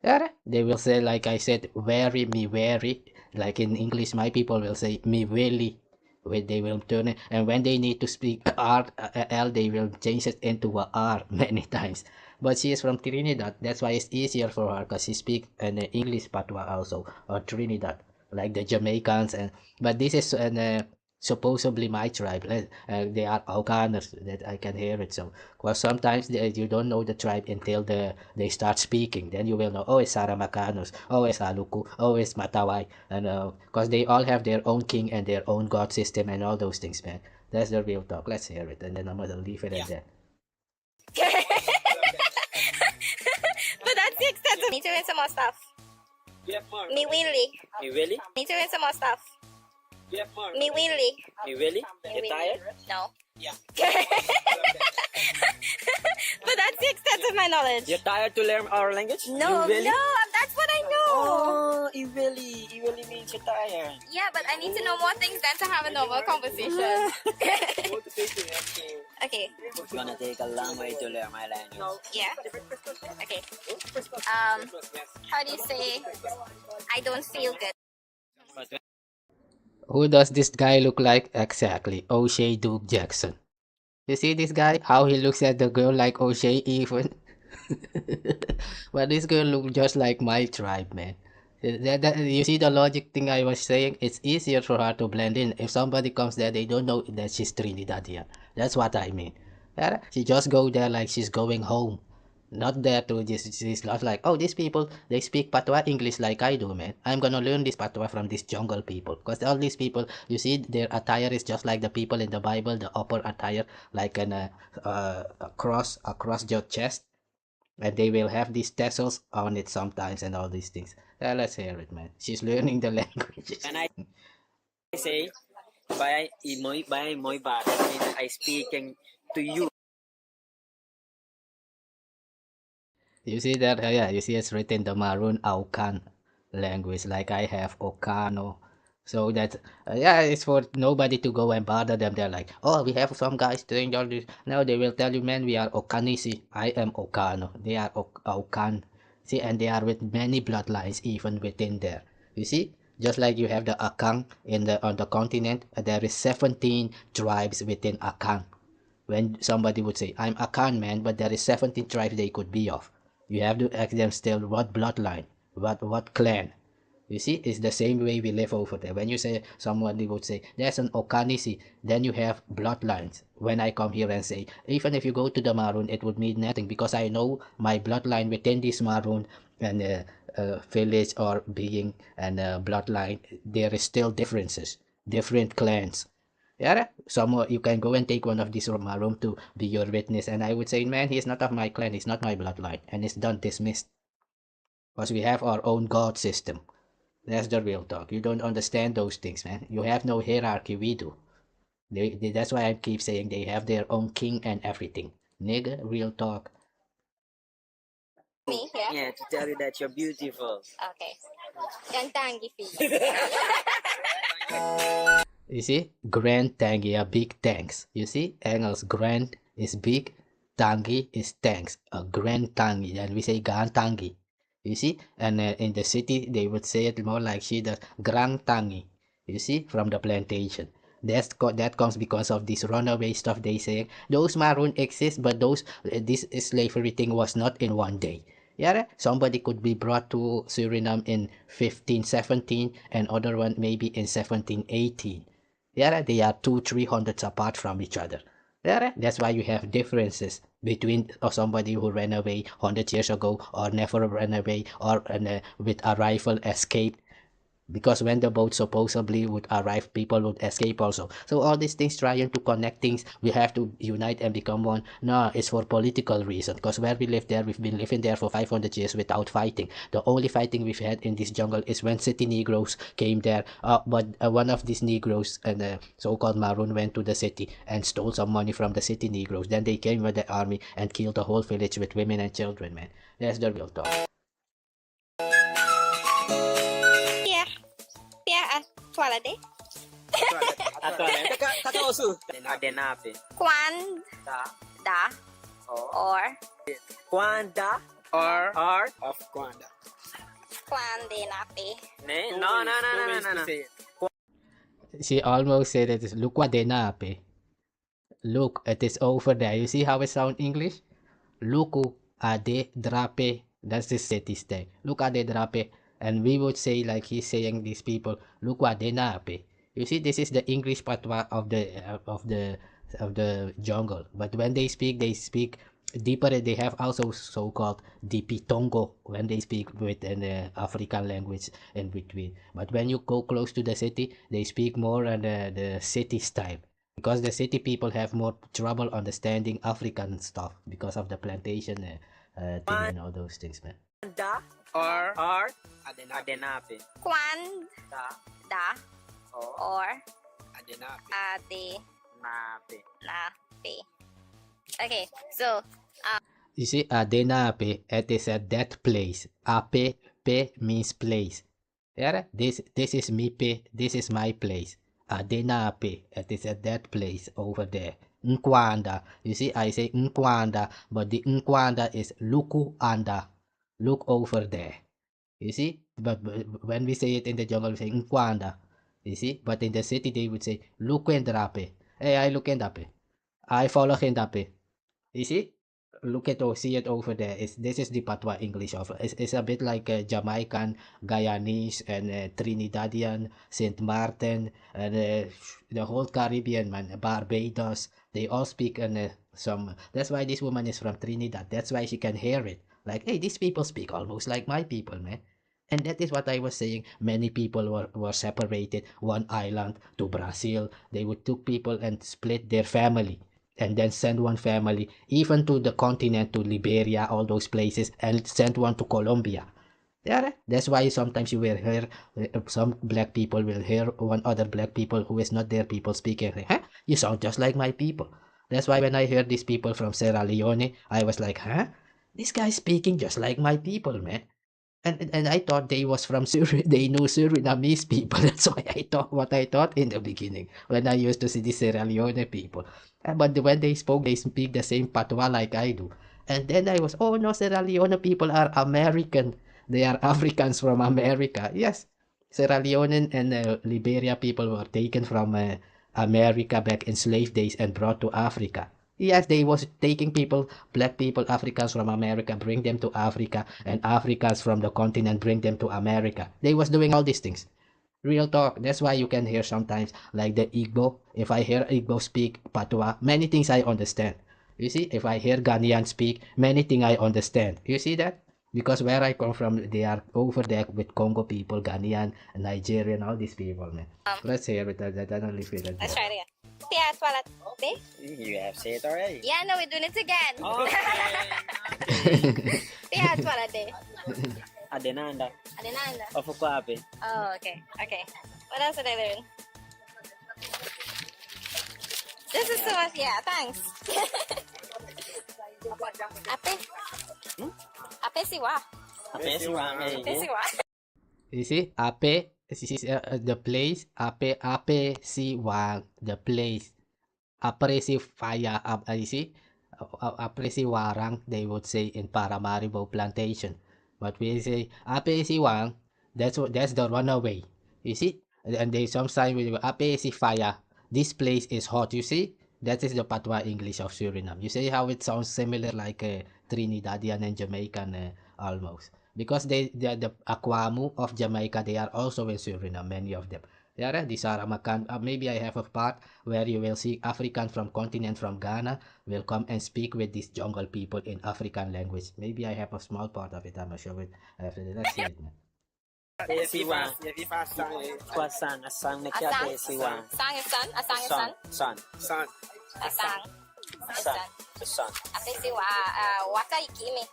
Yeah, they will say, like I said, very, me very. Like in English, my people will say, me really. They will turn it, and when they need to speak R, L, they will change it into a R many times. But she is from Trinidad, that's why it's easier for her, because she speaks an English patois also, or Trinidad, like the Jamaicans. And but this is supposedly my tribe. They are Ohkanos, that I can hear it. So, because sometimes you don't know the tribe until they start speaking. Then you will know, oh, it's Saramakanos, oh, it's Aluku, oh, it's Matawai. And because they all have their own king and their own god system and all those things, man. That's the real talk. Let's hear it. And then I'm going to leave it at that. But that's the extent of me doing some more stuff. Me really. You really? Me doing some more stuff. Me really. You really? You tired? No. Yeah. But that's the extent of my knowledge. You're tired to learn our language? No, You really? no, that's what I know. Oh, you really means you're tired. Yeah, but I need to know more things than to have a normal conversation. Okay. It's gonna take a long way to learn my language. Yeah. Okay. How do you say I don't feel good? Who does this guy look like? Exactly, O'Shea Duke Jackson. You see this guy? How he looks at the girl like O'Shea even. But this girl looks just like my tribe, man. You see the logic thing I was saying? It's easier for her to blend in. If somebody comes there, they don't know that she's Trinidadian. That's what I mean. Yeah? She just go there like she's going home. Not there to just, she's not like, oh, these people, they speak patois English like I do, man. I'm gonna learn this patois from these jungle people. Because all these people, you see, their attire is just like the people in the Bible, the upper attire, like a cross across your chest. And they will have these tassels on it sometimes and all these things. Let's hear it, man. She's learning the languages. And I say, by my bad, I mean, I speaking to you. You see that? Yeah, you see it's written the Maroon Ohkano language, like I have Ohkano. So that, yeah, it's for nobody to go and bother them. They're like, oh, we have some guys doing all this. No, they will tell you, man, we are Ohkanisi. I am Ohkano. They are Ohkan. See, and they are with many bloodlines even within there. You see? Just like you have the Akang on the continent, there is 17 tribes within Akang. When somebody would say, I'm Akan, man, but there is 17 tribes they could be of. You have to ask them still what bloodline, what clan. You see, it's the same way we live over there. When you say, somebody would say, there's an Ohkanisi, then you have bloodlines. When I come here and say, even if you go to the Maroon, it would mean nothing because I know my bloodline within this Maroon and village or being and bloodline, there is still differences, different clans. Yeah, some you can go and take one of these Maroon to be your witness, and I would say, man, he's not of my clan, he's not my bloodline, and it's done dismissed. Because we have our own god system. That's the real talk. You don't understand those things, man. You have no hierarchy, we do. That's why I keep saying they have their own king and everything. Nigga, real talk. Me, yeah? Yeah, to tell you that you're beautiful. Okay. Gantangi You see, grand tangi, a big thanks. You see, Engels, grand is big, tangi is thanks. A grand tangi, and we say gan tangi. You see, and in the city they would say it more like she does, grand tangi. You see, from the plantation. That comes because of this runaway stuff they say. Those Maroon exist, but this slavery thing was not in one day. Yeah, somebody could be brought to Suriname in 1517 and other one maybe in 1718. Yeah, they are 200-300 apart from each other. Yeah, that's why you have differences between somebody who ran away 100 years ago or never ran away or with a rifle escaped. Because when the boat supposedly would arrive, people would escape also. So all these things trying to connect things, we have to unite and become one. No, it's for political reason. Because where we live there, we've been living there for 500 years without fighting. The only fighting we've had in this jungle is when city Negroes came there. But one of these Negroes, and so-called Maroon, went to the city and stole some money from the city Negroes. Then they came with the army and killed the whole village with women and children, man. That's the real talk. Toalete. Kwanda or Kwanda or of Kwanda. Kwande nape. No. She almost said it is look what they nape. Look, it is over there. You see how it sounds English? Luku ade drape. That's the city stay. Look ade drape. And we would say like he's saying these people, look what they nape. You see, this is the English patwa of the jungle. But when they speak deeper. They have also so-called Dipitongo when they speak with an African language in between. But when you go close to the city, they speak more on the city style. Because the city people have more trouble understanding African stuff because of the plantation thing and all those things, man. Or adenape. Da or adenape. Okay, so you see, adenape, it is a that place. Ape pe means place. Yeah, this is me pe, this is my place. Adenape, it is at that place over there. Nkwanda, you see, I say Nkwanda, but the Nkwanda is Luku anda. Look over there. You see, but when we say it in the jungle, we say Nkwanda. You see, but in the city they would say Lukendrape. Hey, I Lukendape. I follow Kendape. You see? Look at see it over there. This is the Patois English of it's a bit like Jamaican, Guyanese, and Trinidadian, Saint Martin, and the whole Caribbean, man, Barbados. They all speak some. That's why this woman is from Trinidad. That's why she can hear it. Like, hey, these people speak almost like my people, man. And that is what I was saying. Many people were separated. One island to Brazil. They would took people and split their family. And then send one family even to the continent, to Liberia, all those places, and send one to Colombia. Yeah, that's why sometimes you will hear some black people will hear one other black people who is not their people speaking. Huh? You sound just like my people. That's why when I heard these people from Sierra Leone, I was like, huh? This guy's speaking just like my people, man. And I thought they was from they knew Surinamese people. That's why I thought what I thought in the beginning when I used to see the Sierra Leone people. But when they speak the same patois like I do. And then I was, oh no, Sierra Leone people are American. They are Africans from America. Yes, Sierra Leone and Liberia people were taken from America back in slave days and brought to Africa. Yes, they was taking people, black people, Africans from America, bring them to Africa, and Africans from the continent bring them to America. They was doing all these things. Real talk. That's why you can hear sometimes, like the Igbo. If I hear Igbo speak Patois, many things I understand. You see, if I hear Ghanaian speak, many things I understand. You see that? Because where I come from, they are over there with Congo people, Ghanaian, Nigerian, all these people, man. Let's hear it. I don't live with it. let's try it again. Pia toilet. You have said it already. Yeah, no, we're doing it again. Pia toilet. Adenanda. Adenanda. Ofukwape. Oh, okay. Okay. What else did I learn? This is so much. Yeah, thanks. Ape. Ape siwa. Ape siwa. Ape siwa. You see, Ape. This is the place. Ape siwa. The place. Apresi fire. You see, Apresi warang. They would say in Paramaribo plantation. But we say Ape siwang. That's the runaway. You see, and they sometimes will go Ape si fire. This place is hot. You see, that is the patois English of Suriname. You see how it sounds similar like Trinidadian and Jamaican almost. Because the Akwamu of Jamaica, they are also in Suriname, many of them. Yeah, the Saramakan. Maybe I have a part where you will see African from continent from Ghana will come and speak with these jungle people in African language. Maybe I have a small part of it. I'm not sure it. Let's see it, man. Siwang. Sang. Asang mekiate siwang. Sang is sun. Asang is sun. Sun. Sun. Asang. Sun. Sun. Ape siwa. Wata ikimi.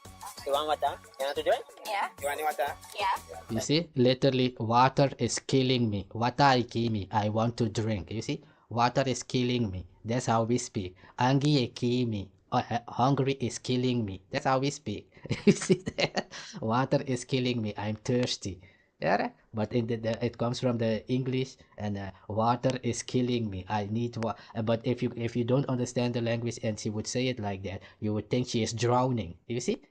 You want water? You want to drink? Yeah. You want water? Yeah. You see, literally, water is killing me. Wata ikimi. I want to drink. You see, water is killing me. That's how we speak. Angi ikimi. Hungry is killing me. That's how we speak. You see that? Water is killing me. I'm thirsty. Yeah, but it comes from the English, and water is killing me. I need water. But if you don't understand the language and she would say it like that, you would think she is drowning. You see,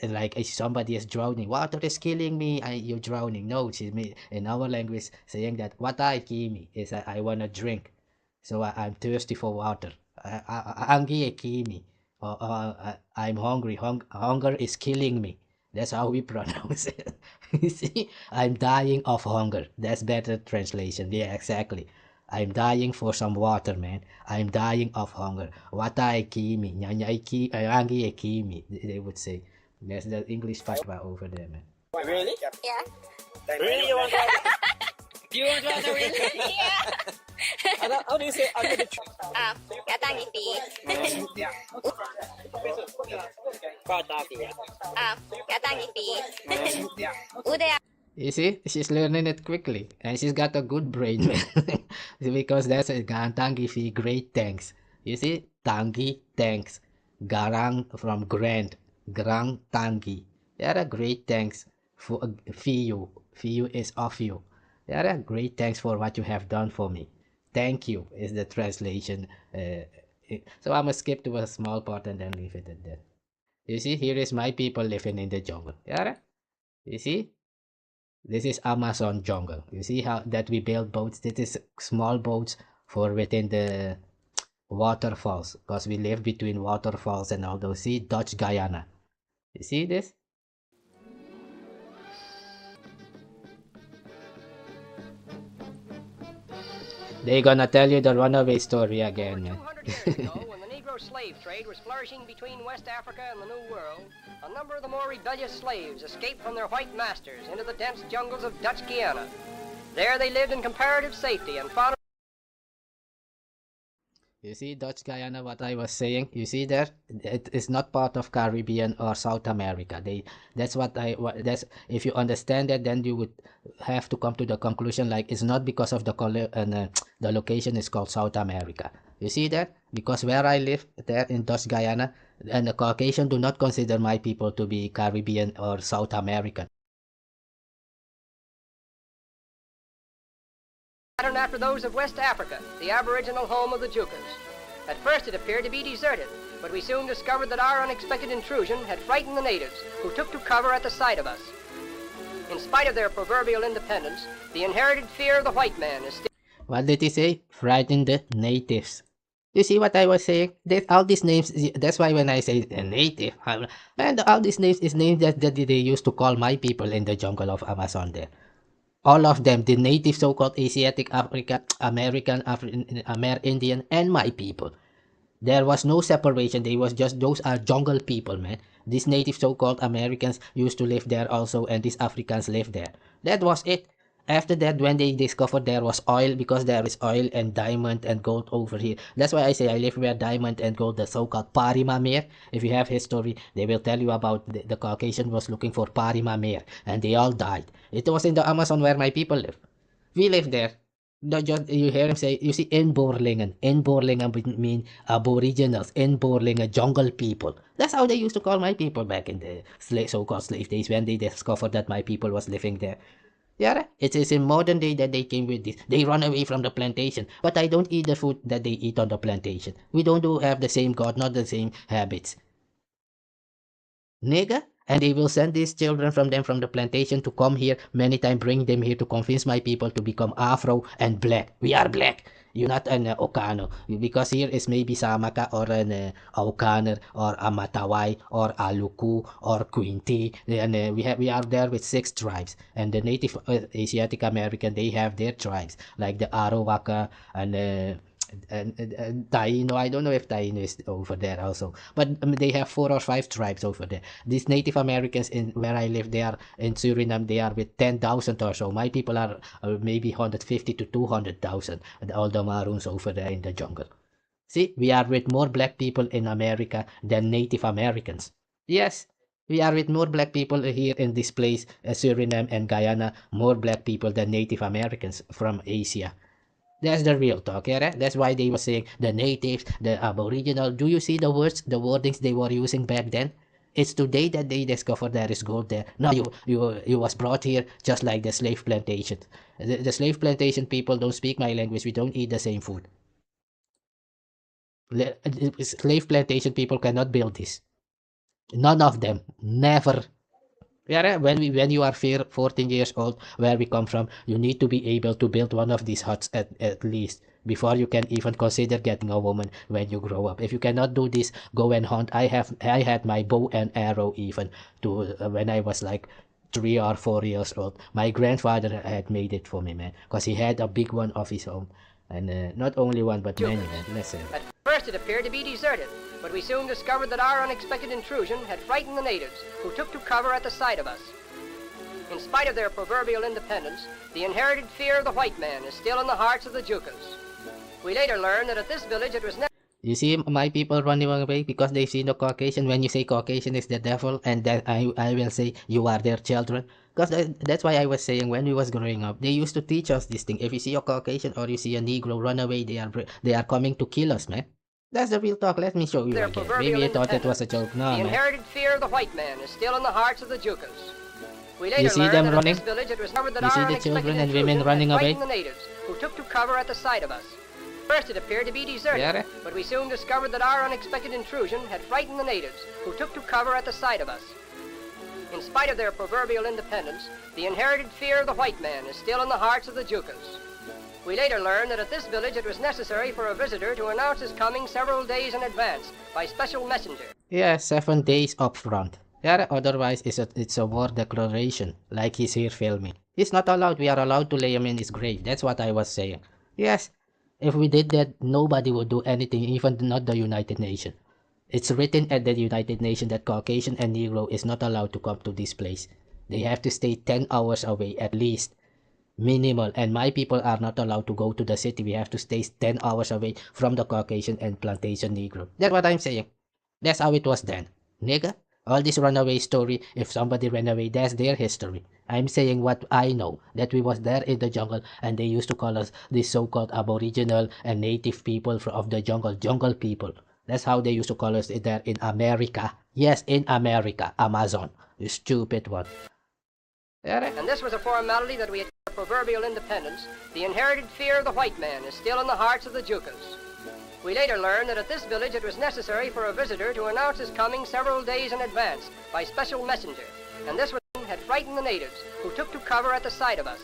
like if somebody is drowning, water is killing me, you're drowning. No, she's me in our language saying that watai kimi is I want to drink, so I'm thirsty for water. Angi kimi, or I'm hungry. Hunger is killing me. That's how we pronounce it. You see, I'm dying of hunger. That's better translation. Yeah, exactly. I'm dying for some water, man. I'm dying of hunger. Watai kimi, nyanyai ki, angi kimi. They would say. That's the English fatwa over there, man. Really? Yeah. Really? You want water? You want water, really? Yeah. How do you say under the tree? Katangi fi. Katangi fi. Ude. You see, she's learning it quickly, and she's got a good brain, man. Because that's a tangi fi, great thanks. You see, tangi thanks, garang from grand, grang tangi. There are great thanks for fiyu. Fiyu is of you. There are great thanks for what you have done for me. Thank you is the translation. So I'm gonna skip to a small part and then leave it at that. You see, here is my people living in the jungle. Yeah, you see. This is Amazon jungle. You see how that we build boats? This is small boats for within the waterfalls, because we live between waterfalls and all those. See, Dutch Guyana. You see this? They're gonna tell you the runaway story again, man. When the Negro slave trade was flourishing between West Africa and the New World, a number of the more rebellious slaves escaped from their white masters into the dense jungles of Dutch Guiana. There they lived in comparative safety and found. You see, Dutch Guyana, what I was saying, you see there, it is not part of Caribbean or South America. That's if you understand that, then you would have to come to the conclusion like it's not because of the location is called South America. You see that? Because where I live there in Dutch Guyana, and the Caucasian do not consider my people to be Caribbean or South American. Patterned after those of West Africa, the aboriginal home of the Jukas. At first it appeared to be deserted, but we soon discovered that our unexpected intrusion had frightened the natives, who took to cover at the sight of us. In spite of their proverbial independence, the inherited fear of the white man is still... What did he say? Frighten the natives. You see what I was saying? All these names, that's why when I say a native, man, all these names is names that they used to call my people in the jungle of Amazon there. All of them, the native so-called Asiatic, African, American, Indian, and my people. There was no separation. They was just, those are jungle people, man. These native so-called Americans used to live there also, and these Africans live there. That was it. After that, when they discovered there was oil, because there is oil and diamond and gold over here. That's why I say I live where diamond and gold, the so-called Parimamir. If you have history, they will tell you about the Caucasian was looking for Parimamir, and they all died. It was in the Amazon where my people live. We live there. Not just, you hear him say, you see, Inboorlingen. Inboorlingen mean aboriginals. Inboorlingen, jungle people. That's how they used to call my people back in the so-called slave days, when they discovered that my people was living there. Yeah, it is in modern day that they came with this. They run away from the plantation. But I don't eat the food that they eat on the plantation. We don't have the same God, not the same habits. Nigga? And they will send these children from the plantation to come here. Many times bring them here to convince my people to become Afro and black. We are black. You're not an Ohkano. Because here is maybe Samaka or an Ohkano or a Matawai or a Luku or Quinti. And we are there with 6 tribes. And the native Asiatic American, they have their tribes. Like the Arawaka and Taino. I don't know if Taino is over there also, but they have 4 or 5 tribes over there. These Native Americans in where I live, they are in Suriname, they are with 10,000 or so. My people are maybe 150 to 200,000. All the Maroons over there in the jungle. See, we are with more black people in America than Native Americans. Yes, we are with more black people here in this place, Suriname and Guyana, more black people than Native Americans from Asia. That's the real talk, yeah? That's why they were saying the natives, the aboriginal. Do you see the words, the wordings they were using back then? It's today that they discovered there is gold there. Now you was brought here just like the slave plantation. The slave plantation people don't speak my language. We don't eat the same food. Slave plantation people cannot build this. None of them. Never. Yeah, when you are 14 years old, where we come from, you need to be able to build one of these huts at least before you can even consider getting a woman when you grow up. If you cannot do this, go and hunt. I had my bow and arrow even to when I was like 3 or 4 years old. My grandfather had made it for me, man, because he had a big one of his own, and not only one but many, man. Listen. At first it appeared to be deserted, but we soon discovered that our unexpected intrusion had frightened the natives, who took to cover at the sight of us. In spite of their proverbial independence, the inherited fear of the white man is still in the hearts of the Jukas. We later learned that at this village it was You see my people running away because they see the Caucasian. When you say Caucasian is the devil, and that I will say you are their children. Because that's why I was saying when we was growing up, they used to teach us this thing. If you see a Caucasian or you see a Negro run away, they are coming to kill us, man. That's the real talk. Let me show you again. Maybe I thought it was a joke. No, the man. inherited fear of the white man is still in the hearts of the Jukas. We later You see learned them that running? at this village it was covered that You see our the unexpected children and intrusion women running had away? frightened the natives, who took to cover at the sight of us. First it appeared to be deserted, Yeah. but we soon discovered that our unexpected intrusion had frightened the natives, who took to cover at the sight of us. In spite of their proverbial independence, the inherited fear of the white man is still in the hearts of the Jukas. We later learned that at this village it was necessary for a visitor to announce his coming several days in advance by special messenger. Yeah, 7 days up front. Yeah, otherwise it's a war declaration, like he's here filming. He's not allowed. We are allowed to lay him in his grave. That's what I was saying. Yes, if we did that, nobody would do anything, even not the United Nations. It's written at the United Nations that Caucasian and Negro is not allowed to come to this place. They have to stay 10 hours away at least. Minimal. And my people are not allowed to go to the city. We have to stay 10 hours away from the Caucasian and plantation Negro. That's what I'm saying. That's how it was then. Nigga, all this runaway story, if somebody ran away, that's their history. I'm saying what I know, that we was there in the jungle and they used to call us the so-called aboriginal and native people of the jungle people. That's how they used to call us there in America. Yes, in America, Amazon. You stupid one. And this was a formality that we had proverbial independence. The inherited fear of the white man is still in the hearts of the Jukas. We later learned that at this village it was necessary for a visitor to announce his coming several days in advance by special messenger, and this had frightened the natives, who took to cover at the sight of us.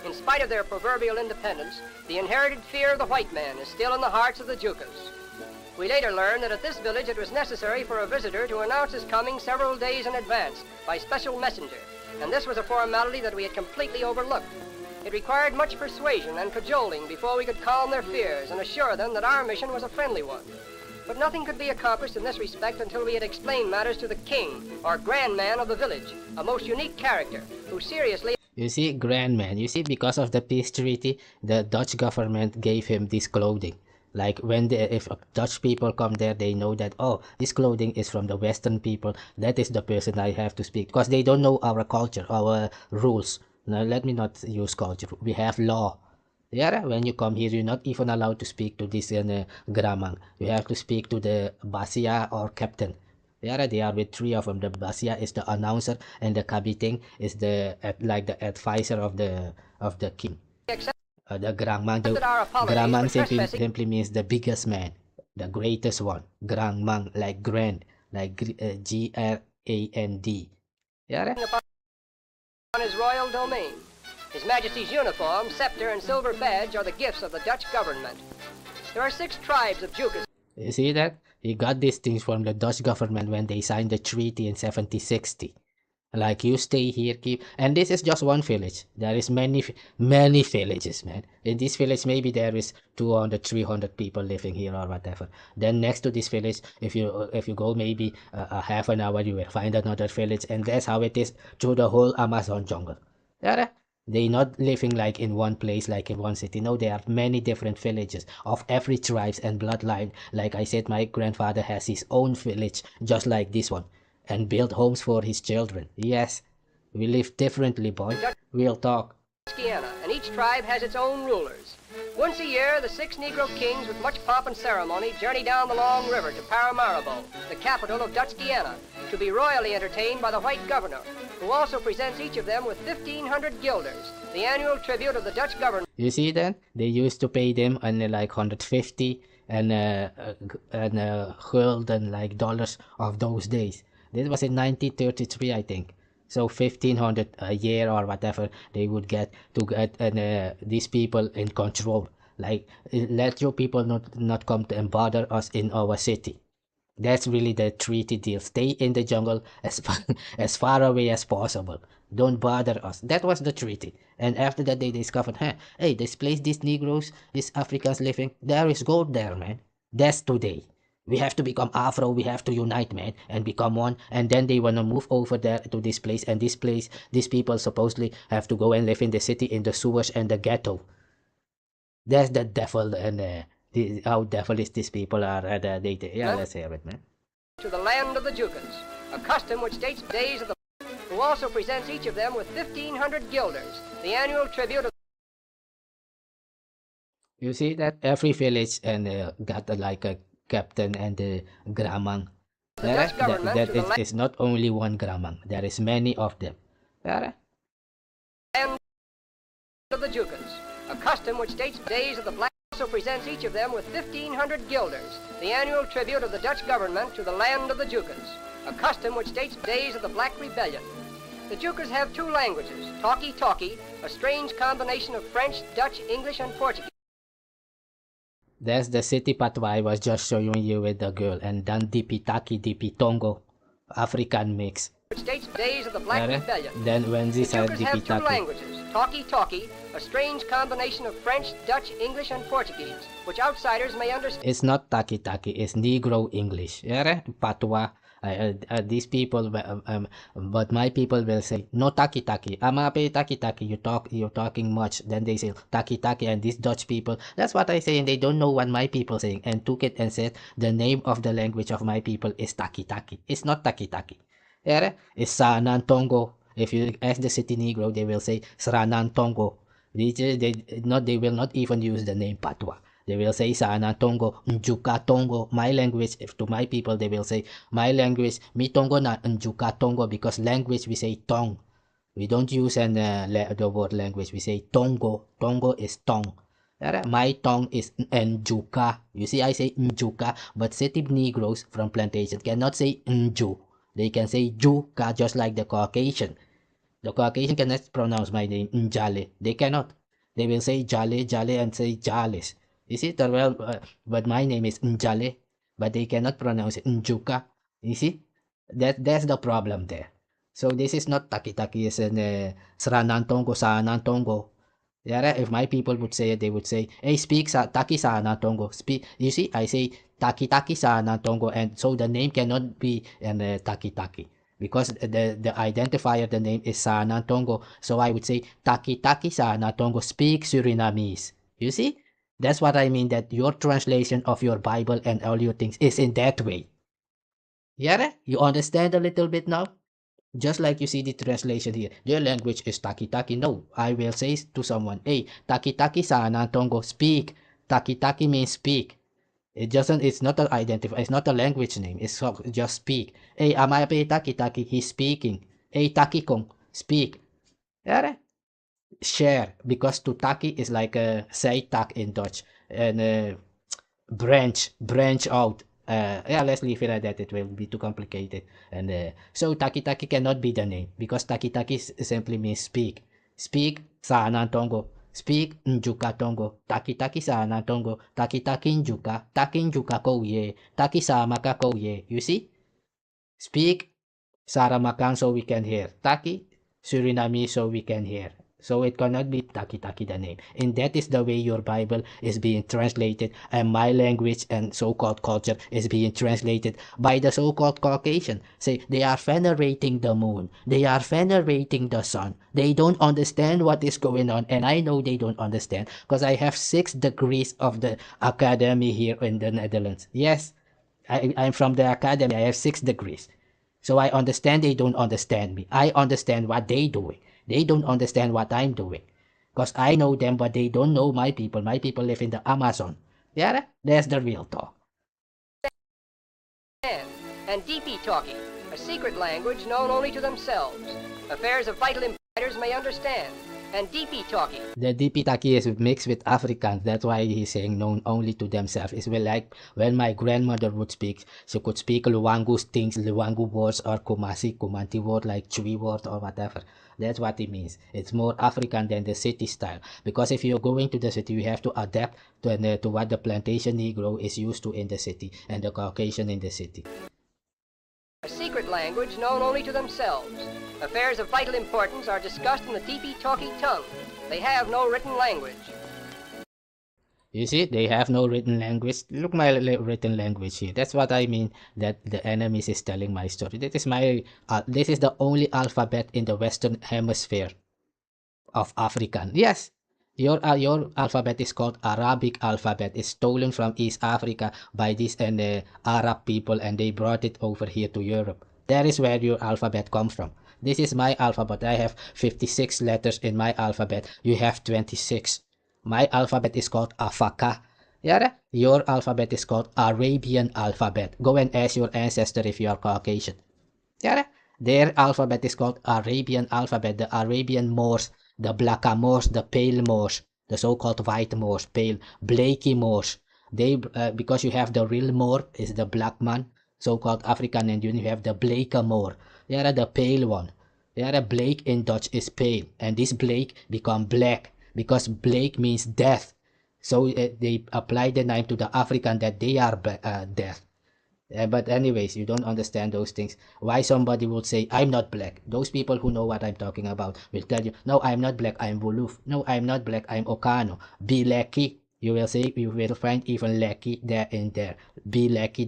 In spite of their proverbial independence, the inherited fear of the white man is still in the hearts of the Jukas. We later learned that at this village it was necessary for a visitor to announce his coming several days in advance by special messenger, and this was a formality that we had completely overlooked. It required much persuasion and cajoling before we could calm their fears and assure them that our mission was a friendly one. But nothing could be accomplished in this respect until we had explained matters to the king, or grand man of the village, a most unique character, who seriously... You see, grand man, you see, because of the peace treaty, the Dutch government gave him this clothing. Like if Dutch people come there, they know that, oh, this clothing is from the Western people. That is the person I have to speak. Because they don't know our culture, our rules. Now, let me not use culture. We have law. Yeah, when you come here, you're not even allowed to speak to this Gramang. You have to speak to the Basia or captain. Yeah, they are with 3 of them. The Basia is the announcer, and the Kabiting is the advisor of the king. The Gramang, Gramang simply means the biggest man, the greatest one. Gramang, like grand, like G-R-A-N-D. Yeah. On his royal domain. His Majesty's uniform, scepter, and silver badge are the gifts of the Dutch government. There are 6 tribes of Jukas. You see that? He got these things from the Dutch government when they signed the treaty in 1760. Like, you stay here, and this is just one village. There is many villages, man. In this village, maybe there is 200, 300 people living here or whatever. Then next to this village, if you go maybe a half an hour, you will find another village, and that's how it is through the whole Amazon jungle. Yeah, they not living like in one place, like in one city. No, there are many different villages of every tribes and bloodline. Like I said, my grandfather has his own village, just like this one, and built homes for his children. Yes, we live differently, boy. We'll talk. And each tribe has its own rulers. Once a year, the 6 Negro kings with much pomp and ceremony journey down the long river to Paramaribo, the capital of Dutch Guiana, to be royally entertained by the white governor, who also presents each of them with 1,500 guilders, the annual tribute of the Dutch government. You see that? They used to pay them only like 150 gulden, like dollars of those days. This was in 1933, I think. So 1500 a year or whatever they would get to get these people in control. Like, let your people not come to and bother us in our city. That's really the treaty deal. Stay in the jungle as far away as possible. Don't bother us. That was the treaty. And after that, they discovered, hey, this place, these Negroes, these Africans living, there is gold there, man. That's today. We have to become Afro. We have to unite, man, and become one. And then they want to move over there to this place. And this place, these people supposedly have to go and live in the city, in the sewers and the ghetto. That's the devil, and how devilish these people are. Let's hear it, man. To the land of the Jukas, a custom which dates days of the who also presents each of them with 1,500 guilders, the annual tribute of. You see that every village and got like a captain and a gramang. That is not only one gramang. There is many of them. Land of the Jukas, a custom which dates days of the black also presents each of them with 1,500 guilders, the annual tribute of the Dutch government to the land of the Jukas, a custom which dates days of the Black Rebellion. The Jukas have two languages, talkie-talkie, a strange combination of French, Dutch, English, and Portuguese. That's the city patois I was just showing you with the girl, and then Dipitaki Dipitongo, African mix. Which dates days of the Black Rebellion. Then when they said Dipitaki. Have two languages, talkie-talkie, a strange combination of French, Dutch, English, and Portuguese, which outsiders may understand. It's not taki-taki, it's Negro English. Patois. These people, but my people will say no taki-taki. Amape taki-taki. You're talking much. Then they say taki-taki, and these Dutch people. That's what I say, and they don't know what my people saying, and took it and said the name of the language of my people is taki-taki. It's not taki-taki. It's Saanan Tongo. If you ask the city Negro, they will say Sranan Tongo. They will not even use the name Patois. They will say Saanan Tongo, Njuka Tongo. My language, if to my people, they will say my language, mi Tongo na Njuka Tongo, because language we say tong. We don't use the word language. We say Tongo. Tongo is tong. My tongue is Njuka. You see, I say Njuka, but city Negroes from plantation cannot say Nju. They can say Juka, just like the Caucasian. The Caucasian cannot pronounce my name Njale. They cannot. They will say Jale, Jale, and say Jales. You see, but my name is Njale, but they cannot pronounce it Njuka. You see, that's the problem there. So this is not taki-taki, it's Sranan Tongo, Saanan Tongo. If my people would say it, they would say, hey, speak taki Saanan Tongo. Speak. You see, I say taki-taki Saanan Tongo, and so the name cannot be taki-taki. Because the identifier, the name is Saanan Tongo. So I would say taki-taki Saanan Tongo, speak Surinamese. You see? That's what I mean, that your translation of your Bible and all your things is in that way. You understand a little bit now? Just like you see the translation here. Their language is taki-taki. No, I will say to someone, hey, taki-taki Saanan Tongo, speak. Taki-taki means speak. It's not an identifier, it's not a language name. It's just speak. Hey, amape taki-taki, he's speaking. Hey, taki-kong, speak. Share, because to taki is like a say tak in Dutch, and branch out. Let's leave it at that. It will be too complicated. And so taki-taki cannot be the name, because taki-taki simply means speak. Speak Saanan Tongo. Speak Njuka Tongo. Taki-taki Saanan Tongo. Taki-taki Njuka. Taki Njuka Kouye. Taki Samaka Kouye. You see? Speak Saramakan so we can hear. Taki Suriname so we can hear. So it cannot be taki-taki the name. And that is the way your Bible is being translated, and my language and so-called culture is being translated by the so-called Caucasian. Say, they are venerating the moon. They are venerating the sun. They don't understand what is going on, and I know they don't understand, because I have 6 degrees of the academy here in the Netherlands. Yes, I'm from the academy. I have 6 degrees. So I understand they don't understand me. I understand what they're doing. They don't understand what I'm doing. Because I know them, but they don't know my people. My people live in the Amazon. That's the real talk. And DP talking, a secret language known only to themselves. Affairs of vital importance may understand. and DP talkie. The DP talkie is mixed with Afrikaans. That's why he's saying known only to themselves. It's like when my grandmother would speak, she could speak Luangu things, Luangu words, or Kumasi, Kumanti word like Chui word or whatever. That's what it means. It's more African than the city style. Because if you're going to the city, you have to adapt to what the plantation Negro is used to in the city and the Caucasian in the city. A secret language known only to themselves. Affairs of vital importance are discussed in the DP talkie tongue. They have no written language. You see, they have no written language. Look my written language here. That's what I mean that the enemies is telling my story. This is the only alphabet in the Western Hemisphere of African. Yes, your alphabet is called Arabic alphabet. It's stolen from East Africa by these Arab people, and they brought it over here to Europe. That is where your alphabet comes from. This is my alphabet. I have 56 letters in my alphabet. You have 26. My alphabet is called Afaka. Yeah, your alphabet is called Arabian alphabet. Go and ask your ancestor if you are Caucasian. Yeah, their alphabet is called Arabian alphabet. The Arabian Moors, the Blacka Moors, the Pale Moors, the so-called white Moors, pale, Blakey Moors. They because you have the real Moor is the black man, so-called African, and you have the Blake Moor. Yeah, the pale one. Yeah, Blake in Dutch is pale, and this Blake become black. Because Blake means death. So they apply the name to the African that they are death. But anyways, you don't understand those things. Why somebody would say, I'm not black. Those people who know what I'm talking about will tell you, no, I'm not black, I'm Wolof. No, I'm not black, I'm Ohkano. Be lucky. You will say, you will find even lucky there and there. Be lucky,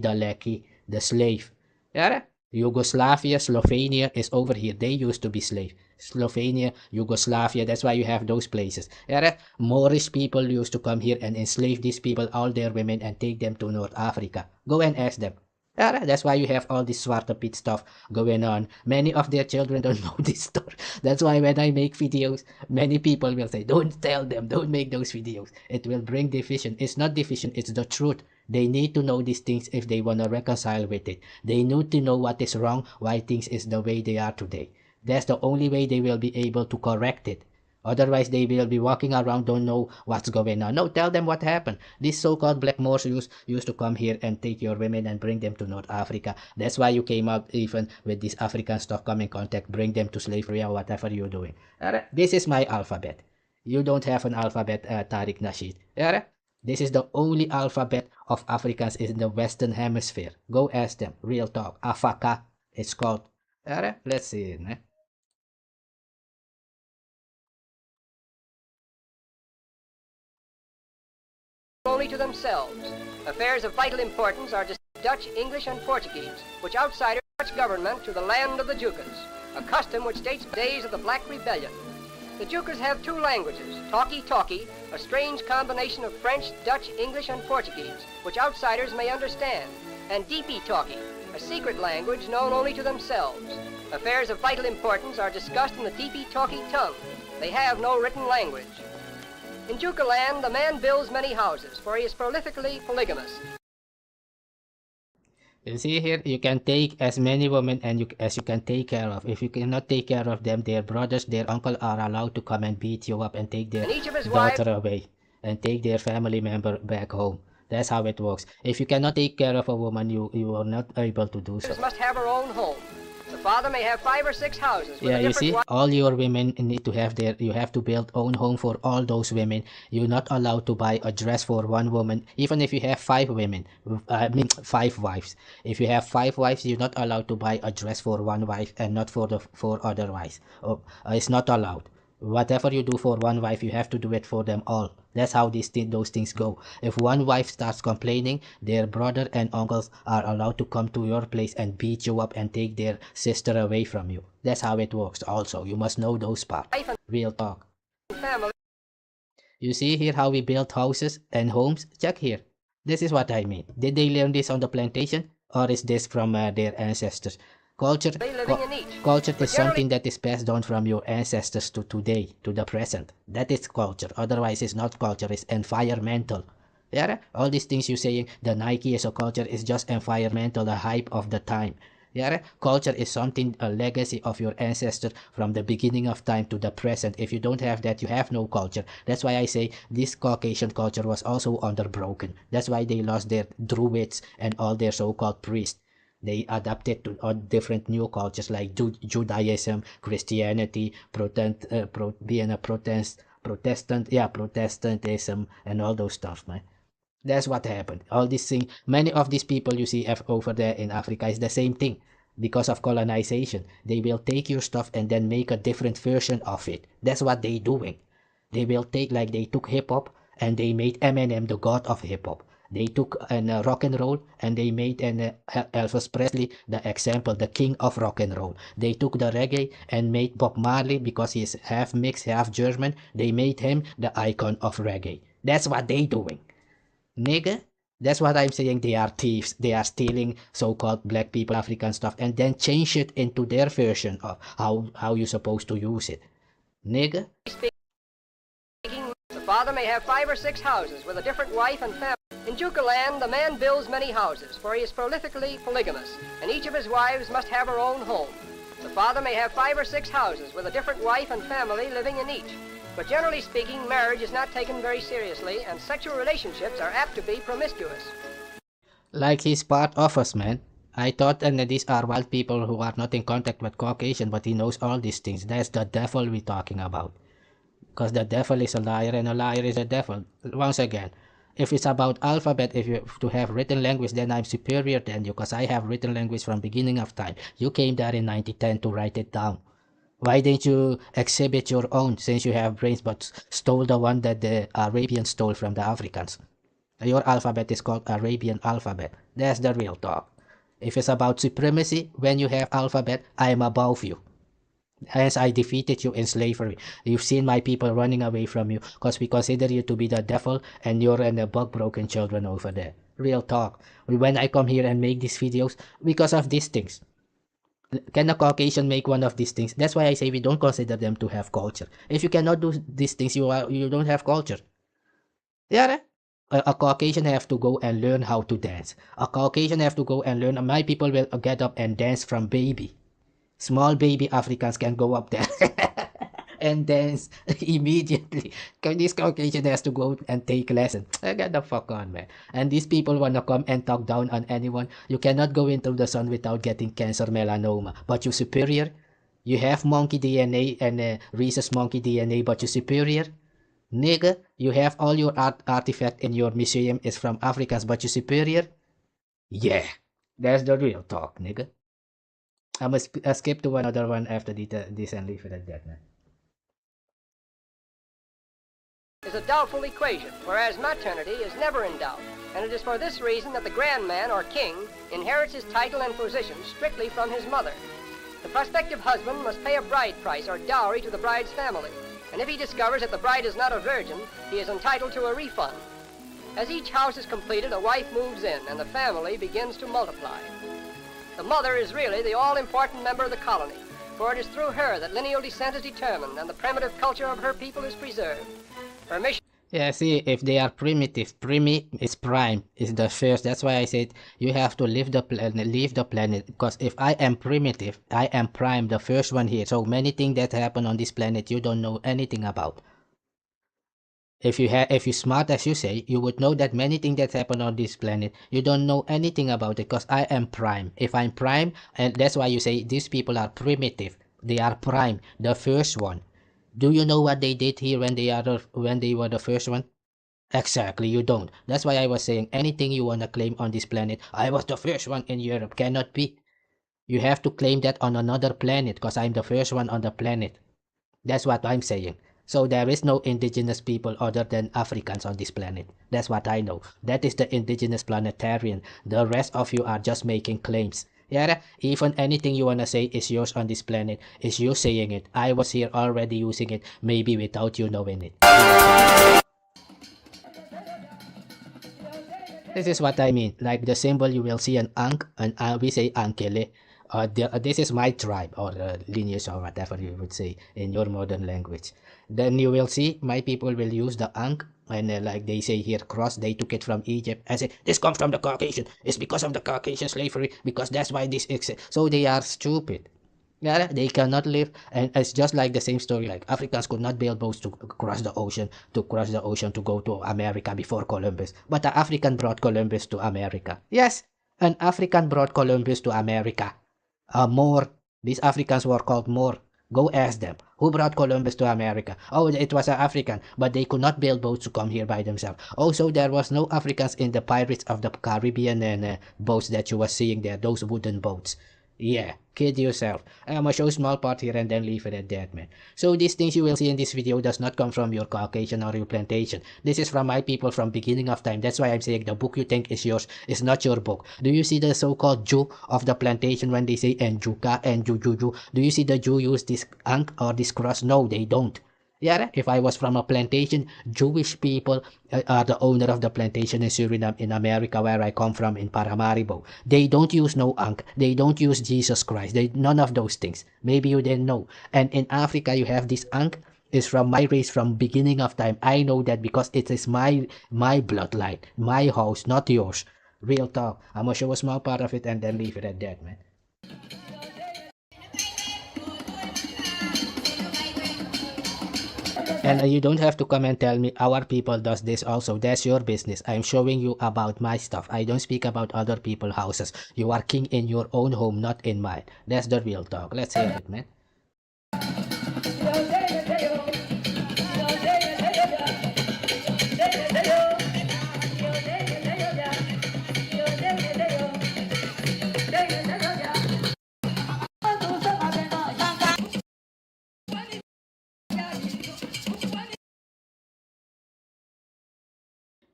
the slave. Yeah? Yugoslavia, Slovenia is over here. They used to be slave. Slovenia, Yugoslavia, that's why you have those places. Yeah, Moorish people used to come here and enslave these people, all their women, and take them to North Africa. Go and ask them. Yeah, that's why you have all this Zwarte Piet stuff going on. Many of their children don't know this story. That's why when I make videos, many people will say, don't tell them, don't make those videos. It will bring division. It's not division, it's the truth. They need to know these things if they want to reconcile with it. They need to know what is wrong, why things is the way they are today. That's the only way they will be able to correct it. Otherwise, they will be walking around, don't know what's going on. No, tell them what happened. These so-called black Moors used to come here and take your women and bring them to North Africa. That's why you came out even with this African stuff, come in contact, bring them to slavery or whatever you're doing. This is my alphabet. You don't have an alphabet, Tariq Nasheed. This is the only alphabet of Africans in the Western Hemisphere. Go ask them. Real talk. Afaka, it's called. Let's see. Only to themselves. Affairs of vital importance are Dutch, English, and Portuguese, which outsiders Dutch government to the land of the Jukas, a custom which dates from the days of the Black Rebellion. The Jukas have two languages, talkie-talkie, a strange combination of French, Dutch, English, and Portuguese, which outsiders may understand, and DP-talkie, a secret language known only to themselves. Affairs of vital importance are discussed in the DP-talkie tongue. They have no written language. In Jukaland, the man builds many houses, for he is prolifically polygamous. You see here, you can take as many women as you can take care of. If you cannot take care of them, their brothers, their uncle are allowed to come and beat you up and take their daughter away and take their family member back home. That's how it works. If you cannot take care of a woman, you are not able to do so. Must have her own home. The father may have 5 or 6 houses. Yeah, you see, all your women need to have you have to build own home for all those women. You're not allowed to buy a dress for one woman, even if you have 5 women. 5 wives. If you have 5 wives, you're not allowed to buy a dress for one wife and not for the 4 other wives. It's not allowed. Whatever you do for one wife, you have to do it for them all. That's how those things go. If one wife starts complaining, their brother and uncles are allowed to come to your place and beat you up and take their sister away from you. That's how it works also. You must know those parts. Real talk. You see here how we build houses and homes? Check here. This is what I mean. Did they learn this on the plantation? Or is this from their ancestors? Culture is something that is passed on from your ancestors to today, to the present. That is culture. Otherwise, it's not culture, it's environmental. Yeah? All these things you're saying, the Nike is a culture, is just environmental, the hype of the time. Yeah, culture is something, a legacy of your ancestors from the beginning of time to the present. If you don't have that, you have no culture. That's why I say this Caucasian culture was also underbroken. That's why they lost their druids and all their so-called priests. They adapted to all different new cultures like Judaism, Christianity, being a Protestantism, and all those stuff, man. That's what happened. All these things, many of these people you see over there in Africa is the same thing. Because of colonization, they will take your stuff and then make a different version of it. That's what they doing. They will take, like they took hip-hop and they made Eminem the god of hip-hop. They took rock and roll and they made Elvis Presley the example, the king of rock and roll. They took the reggae and made Bob Marley, because he's half mixed, half German. They made him the icon of reggae. That's what they doing. Nigga, that's what I'm saying. They are thieves. They are stealing so-called black people, African stuff, and then change it into their version of how you're supposed to use it. Nigga. The father may have 5 or 6 houses with a different wife and family. In Jukaland, the man builds many houses, for he is prolifically polygamous, and each of his wives must have her own home. The father may have 5 or 6 houses with a different wife and family living in each. But generally speaking, marriage is not taken very seriously, and sexual relationships are apt to be promiscuous. Like he's part of us, man. I thought these are wild people who are not in contact with Caucasian, but he knows all these things. That's the devil we're talking about. Because the devil is a liar and a liar is a devil. Once again, if it's about alphabet, if you have to have written language, then I'm superior than you, because I have written language from beginning of time. You came there in 1910 to write it down. Why didn't you exhibit your own, since you have brains, but stole the one that the Arabians stole from the Africans? Your alphabet is called Arabian alphabet. That's the real talk. If it's about supremacy, when you have alphabet, I am above you. Hence, I defeated you in slavery. You've seen my people running away from you because we consider you to be the devil and you're the bug-broken children over there. Real talk. When I come here and make these videos, because of these things. Can a Caucasian make one of these things? That's why I say we don't consider them to have culture. If you cannot do these things, you don't have culture. Yeah. A Caucasian have to go and learn how to dance. A Caucasian have to go and learn. My people will get up and dance from baby. Small baby Africans can go up there and dance immediately. This Caucasian has to go and take lessons. Get the fuck on, man. And these people wanna come and talk down on anyone. You cannot go into the sun without getting cancer, melanoma. But you're superior. You have monkey DNA and rhesus monkey DNA, but you're superior. Nigga, you have all your artifact in your museum is from Africans, but you're superior. Yeah, that's the real talk, nigga. I'm gonna skip to another one after this and leave it at that, man. Is a doubtful equation, whereas maternity is never in doubt, and it is for this reason that the grand man or king inherits his title and position strictly from his mother. The prospective husband must pay a bride price or dowry to the bride's family, and if he discovers that the bride is not a virgin, he is entitled to a refund. As each house is completed, a wife moves in, and the family begins to multiply. The mother is really the all-important member of the colony, for it is through her that lineal descent is determined and the primitive culture of her people is preserved. Her mission... Yeah, see, if they are primitive, is prime, is the first. That's why I said you have to leave the planet, because if I am primitive, I am prime, the first one here. So many things that happen on this planet you don't know anything about. If you're smart, as you say, you would know that many things that happen on this planet, you don't know anything about it, because I am prime. If I'm prime, and that's why you say these people are primitive. They are prime, the first one. Do you know what they did here when they were the first one? Exactly, you don't. That's why I was saying anything you want to claim on this planet, I was the first one in Europe, cannot be. You have to claim that on another planet, because I'm the first one on the planet. That's what I'm saying. So there is no indigenous people other than Africans on this planet. That's what I know. That is the indigenous planetarian. The rest of you are just making claims. Yeah, even anything you wanna say is yours on this planet, is you saying it. I was here already using it, maybe without you knowing it. This is what I mean. Like the symbol, you will see an ankh, and we say ankele. This is my tribe, or lineage, or whatever you would say in your modern language. Then you will see my people will use the ankh, And like they say here, cross, they took it from Egypt and say, this comes from the Caucasian. It's because of the Caucasian slavery, because that's why this exists. So they are stupid. Yeah, they cannot live, and it's just like the same story. Like Africans could not build boats to cross the ocean, to go to America before Columbus. But the African brought Columbus to America. Yes, an African brought Columbus to America. More. These Africans were called More. Go ask them. Who brought Columbus to America? Oh, it was an African, but they could not build boats to come here by themselves. Also, there was no Africans in the Pirates of the Caribbean and boats that you were seeing there, those wooden boats. Yeah, kid yourself. I'm gonna show small part here and then leave it at that, man. So these things you will see in this video does not come from your Caucasian or your plantation. This is from my people from beginning of time. That's why I'm saying the book you think is yours is not your book. Do you see the so-called Jew of the plantation when they say Enjuka and Jujuju? Do you see the Jew use this ankh or this cross? No, they don't. Yeah, if I was from a plantation, Jewish people are the owner of the plantation in Suriname, in America, where I come from, in Paramaribo. They don't use no ankh. They don't use Jesus Christ. None of those things. Maybe you didn't know. And in Africa, you have this ankh. Is from my race from beginning of time. I know that because it is my bloodline, my house, not yours. Real talk. I'm gonna show a small part of it and then leave it at that, man. And you don't have to come and tell me our people does this also. That's your business. I'm showing you about my stuff. I don't speak about other people's houses. You are king in your own home, not in mine. That's the real talk. Let's hear it, man.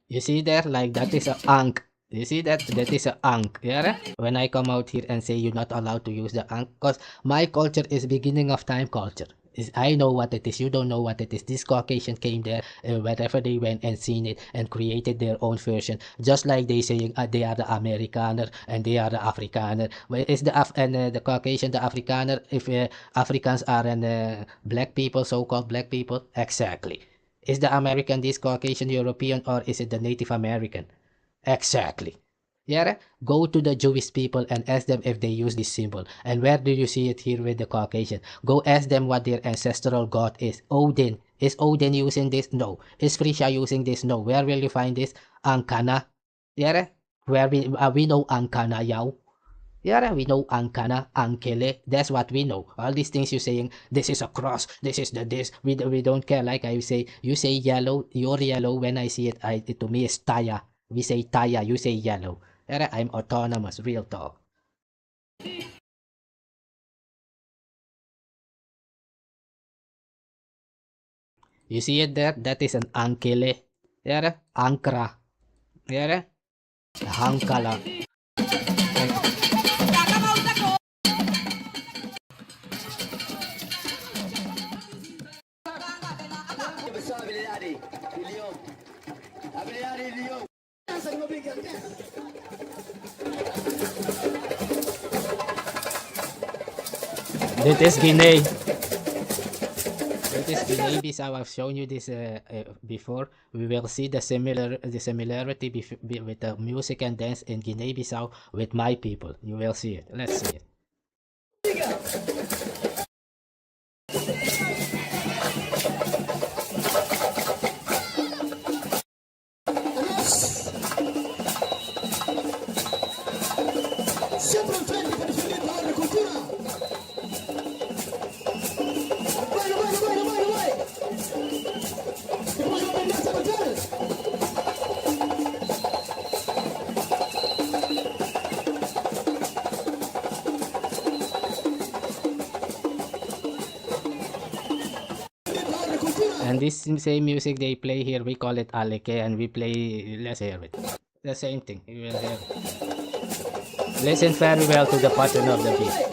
You see there, like that is a ankh. You see that? That is a ankh. Yeah? When I come out here and say you're not allowed to use the ankh, because my culture is beginning of time culture. I know what it is. You don't know what it is. This Caucasian came there wherever they went and seen it and created their own version. Just like they saying they are the Amerikaner and they are the Afrikaner. Well, is the Caucasian the Afrikaner if Africans are black people, so-called black people? Exactly. Is the American this Caucasian European or is it the Native American? Exactly. Yeah, go to the Jewish people and ask them if they use this symbol. And where do you see it here with the Caucasian? Go ask them what their ancestral god is. Odin. Is Odin using this? No. Is Frisha using this? No. Where will you find this? Ankana. Yeah, where we know Ankana Yao. Yeah, we know Ankana, Ankele. That's what we know. All these things you're saying, this is a cross, this is the this. We don't care. Like I say, you say yellow, you're yellow. When I see it, to me it's Taya. We say Taya, you say yellow. Yeah, I'm autonomous, real talk. You see it there? That is an Ankele. Yeah, Ankara. Yeah, Hankala. This is Guinea. This is Guinea-Bissau. I've shown you this before. We will see the similarity with the music and dance in Guinea-Bissau with my people. You will see it. Let's see it. And this same music they play here, we call it aleke, and we play, let's hear it. The same thing, you will hear it. Listen very well to the pattern of the beat.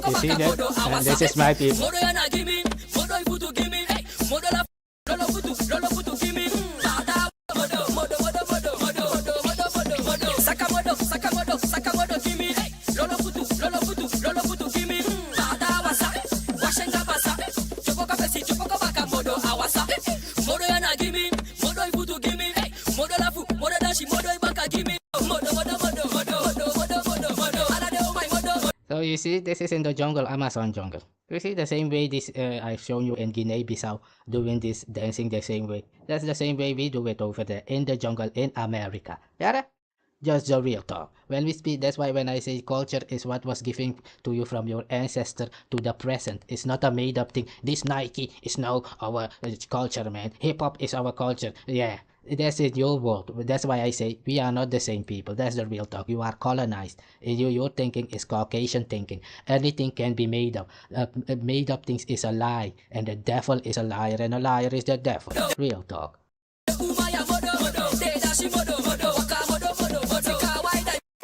You see that? And this is my people. So you see, this is in the jungle, Amazon jungle. You see the same way this I've shown you in Guinea-Bissau doing this dancing the same way. That's the same way we do it over there in the jungle in America. Yeah? Just the real talk. When we speak, that's why when I say culture is what was given to you from your ancestor to the present. It's not a made-up thing. This Nike is now our culture, man. Hip-hop is our culture. Yeah. That's in your world. That's why I say we are not the same people. That's the real talk. You are colonized. Your thinking is Caucasian thinking. Anything can be made up. Made up things is a lie. And the devil is a liar. And a liar is the devil. Real talk.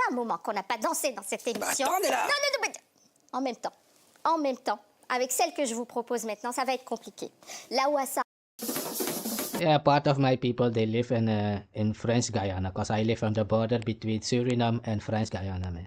Un moment qu'on n'a pas dansé dans cette émission. Non, en même temps, avec celle que je vous propose maintenant, ça va être compliqué. La Wassa. Yeah, part of my people, they live in French Guyana, because I live on the border between Suriname and French Guyana, man.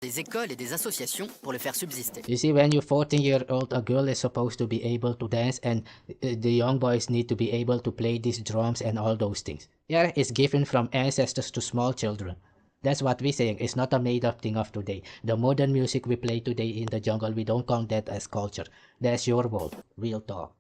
Des écoles et des associations pour le faire subsister. You see, when you're 14-year-old, a girl is supposed to be able to dance, and the young boys need to be able to play these drums and all those things. Yeah, it's given from ancestors to small children. That's what we're saying. It's not a made-up thing of today. The modern music we play today in the jungle, we don't count that as culture. That's your world. Real talk.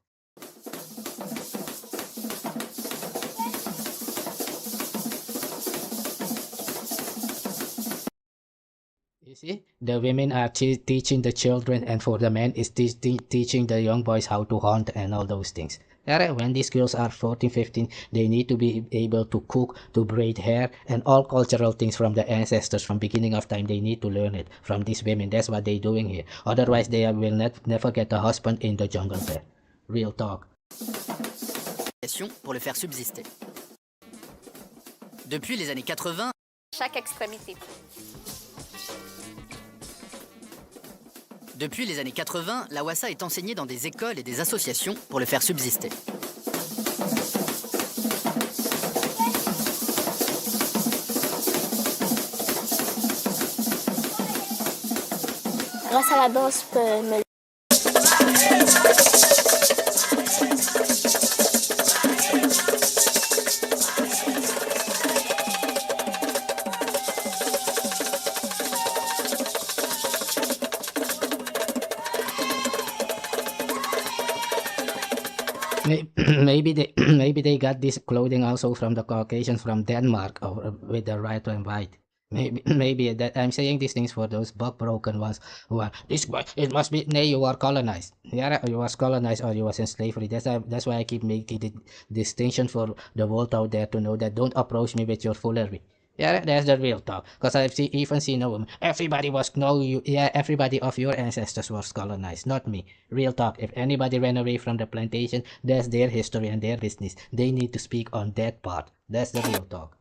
You see, the women are teaching the children, and for the men is teaching the young boys how to hunt and all those things. When these girls are 14, 15, they need to be able to cook, to braid hair, and all cultural things from the ancestors from beginning of time. They need to learn it from these women. That's what they're doing here. Otherwise, they will never get a husband in the jungle there. Real talk. Pour le faire subsister. Depuis les années 80, chaque extrémité. Depuis les années 80, la Wassa est enseignée dans des écoles et des associations pour le faire subsister. Grâce à la danse, je peux me... Maybe they got this clothing also from the Caucasians from Denmark, or with the right and white. Maybe that I'm saying these things for those broken ones who are this way. It must be you are colonized. Yeah, you was colonized or you was in slavery. That's why I keep making the distinction for the world out there to know that don't approach me with your foolery. Yeah, that's the real talk. Because I've even seen a woman. Everybody of your ancestors was colonized, not me. Real talk. If anybody ran away from the plantation, that's their history and their business. They need to speak on that part. That's the real talk.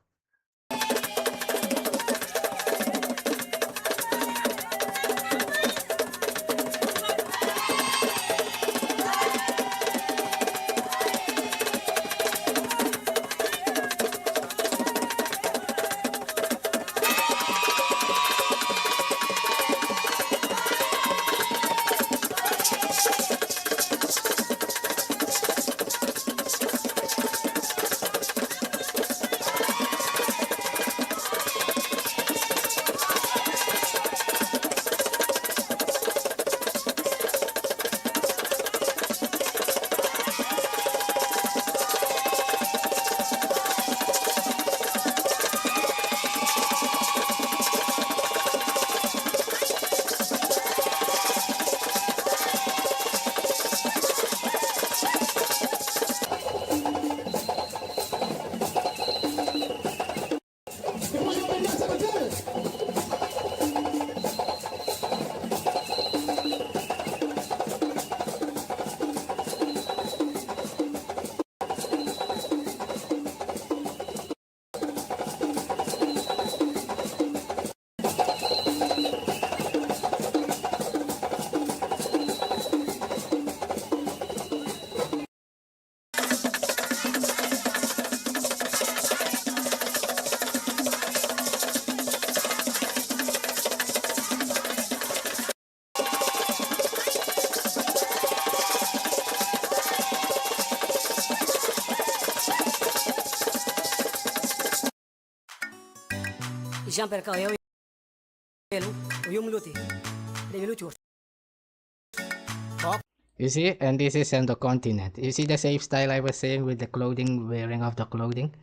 You see, and this is on the continent. You see the same style I was saying with the clothing, wearing of the clothing?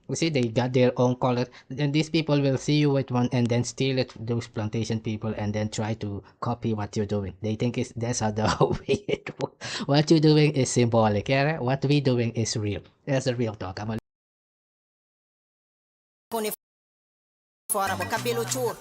You see, they got their own color. And these people will see you with one and then steal it, those plantation people, and then try to copy what you're doing. They think that's how the way it works. What you're doing is symbolic, yeah? What we're doing is real. That's a real talk. I'm a Fora, cabelo chur.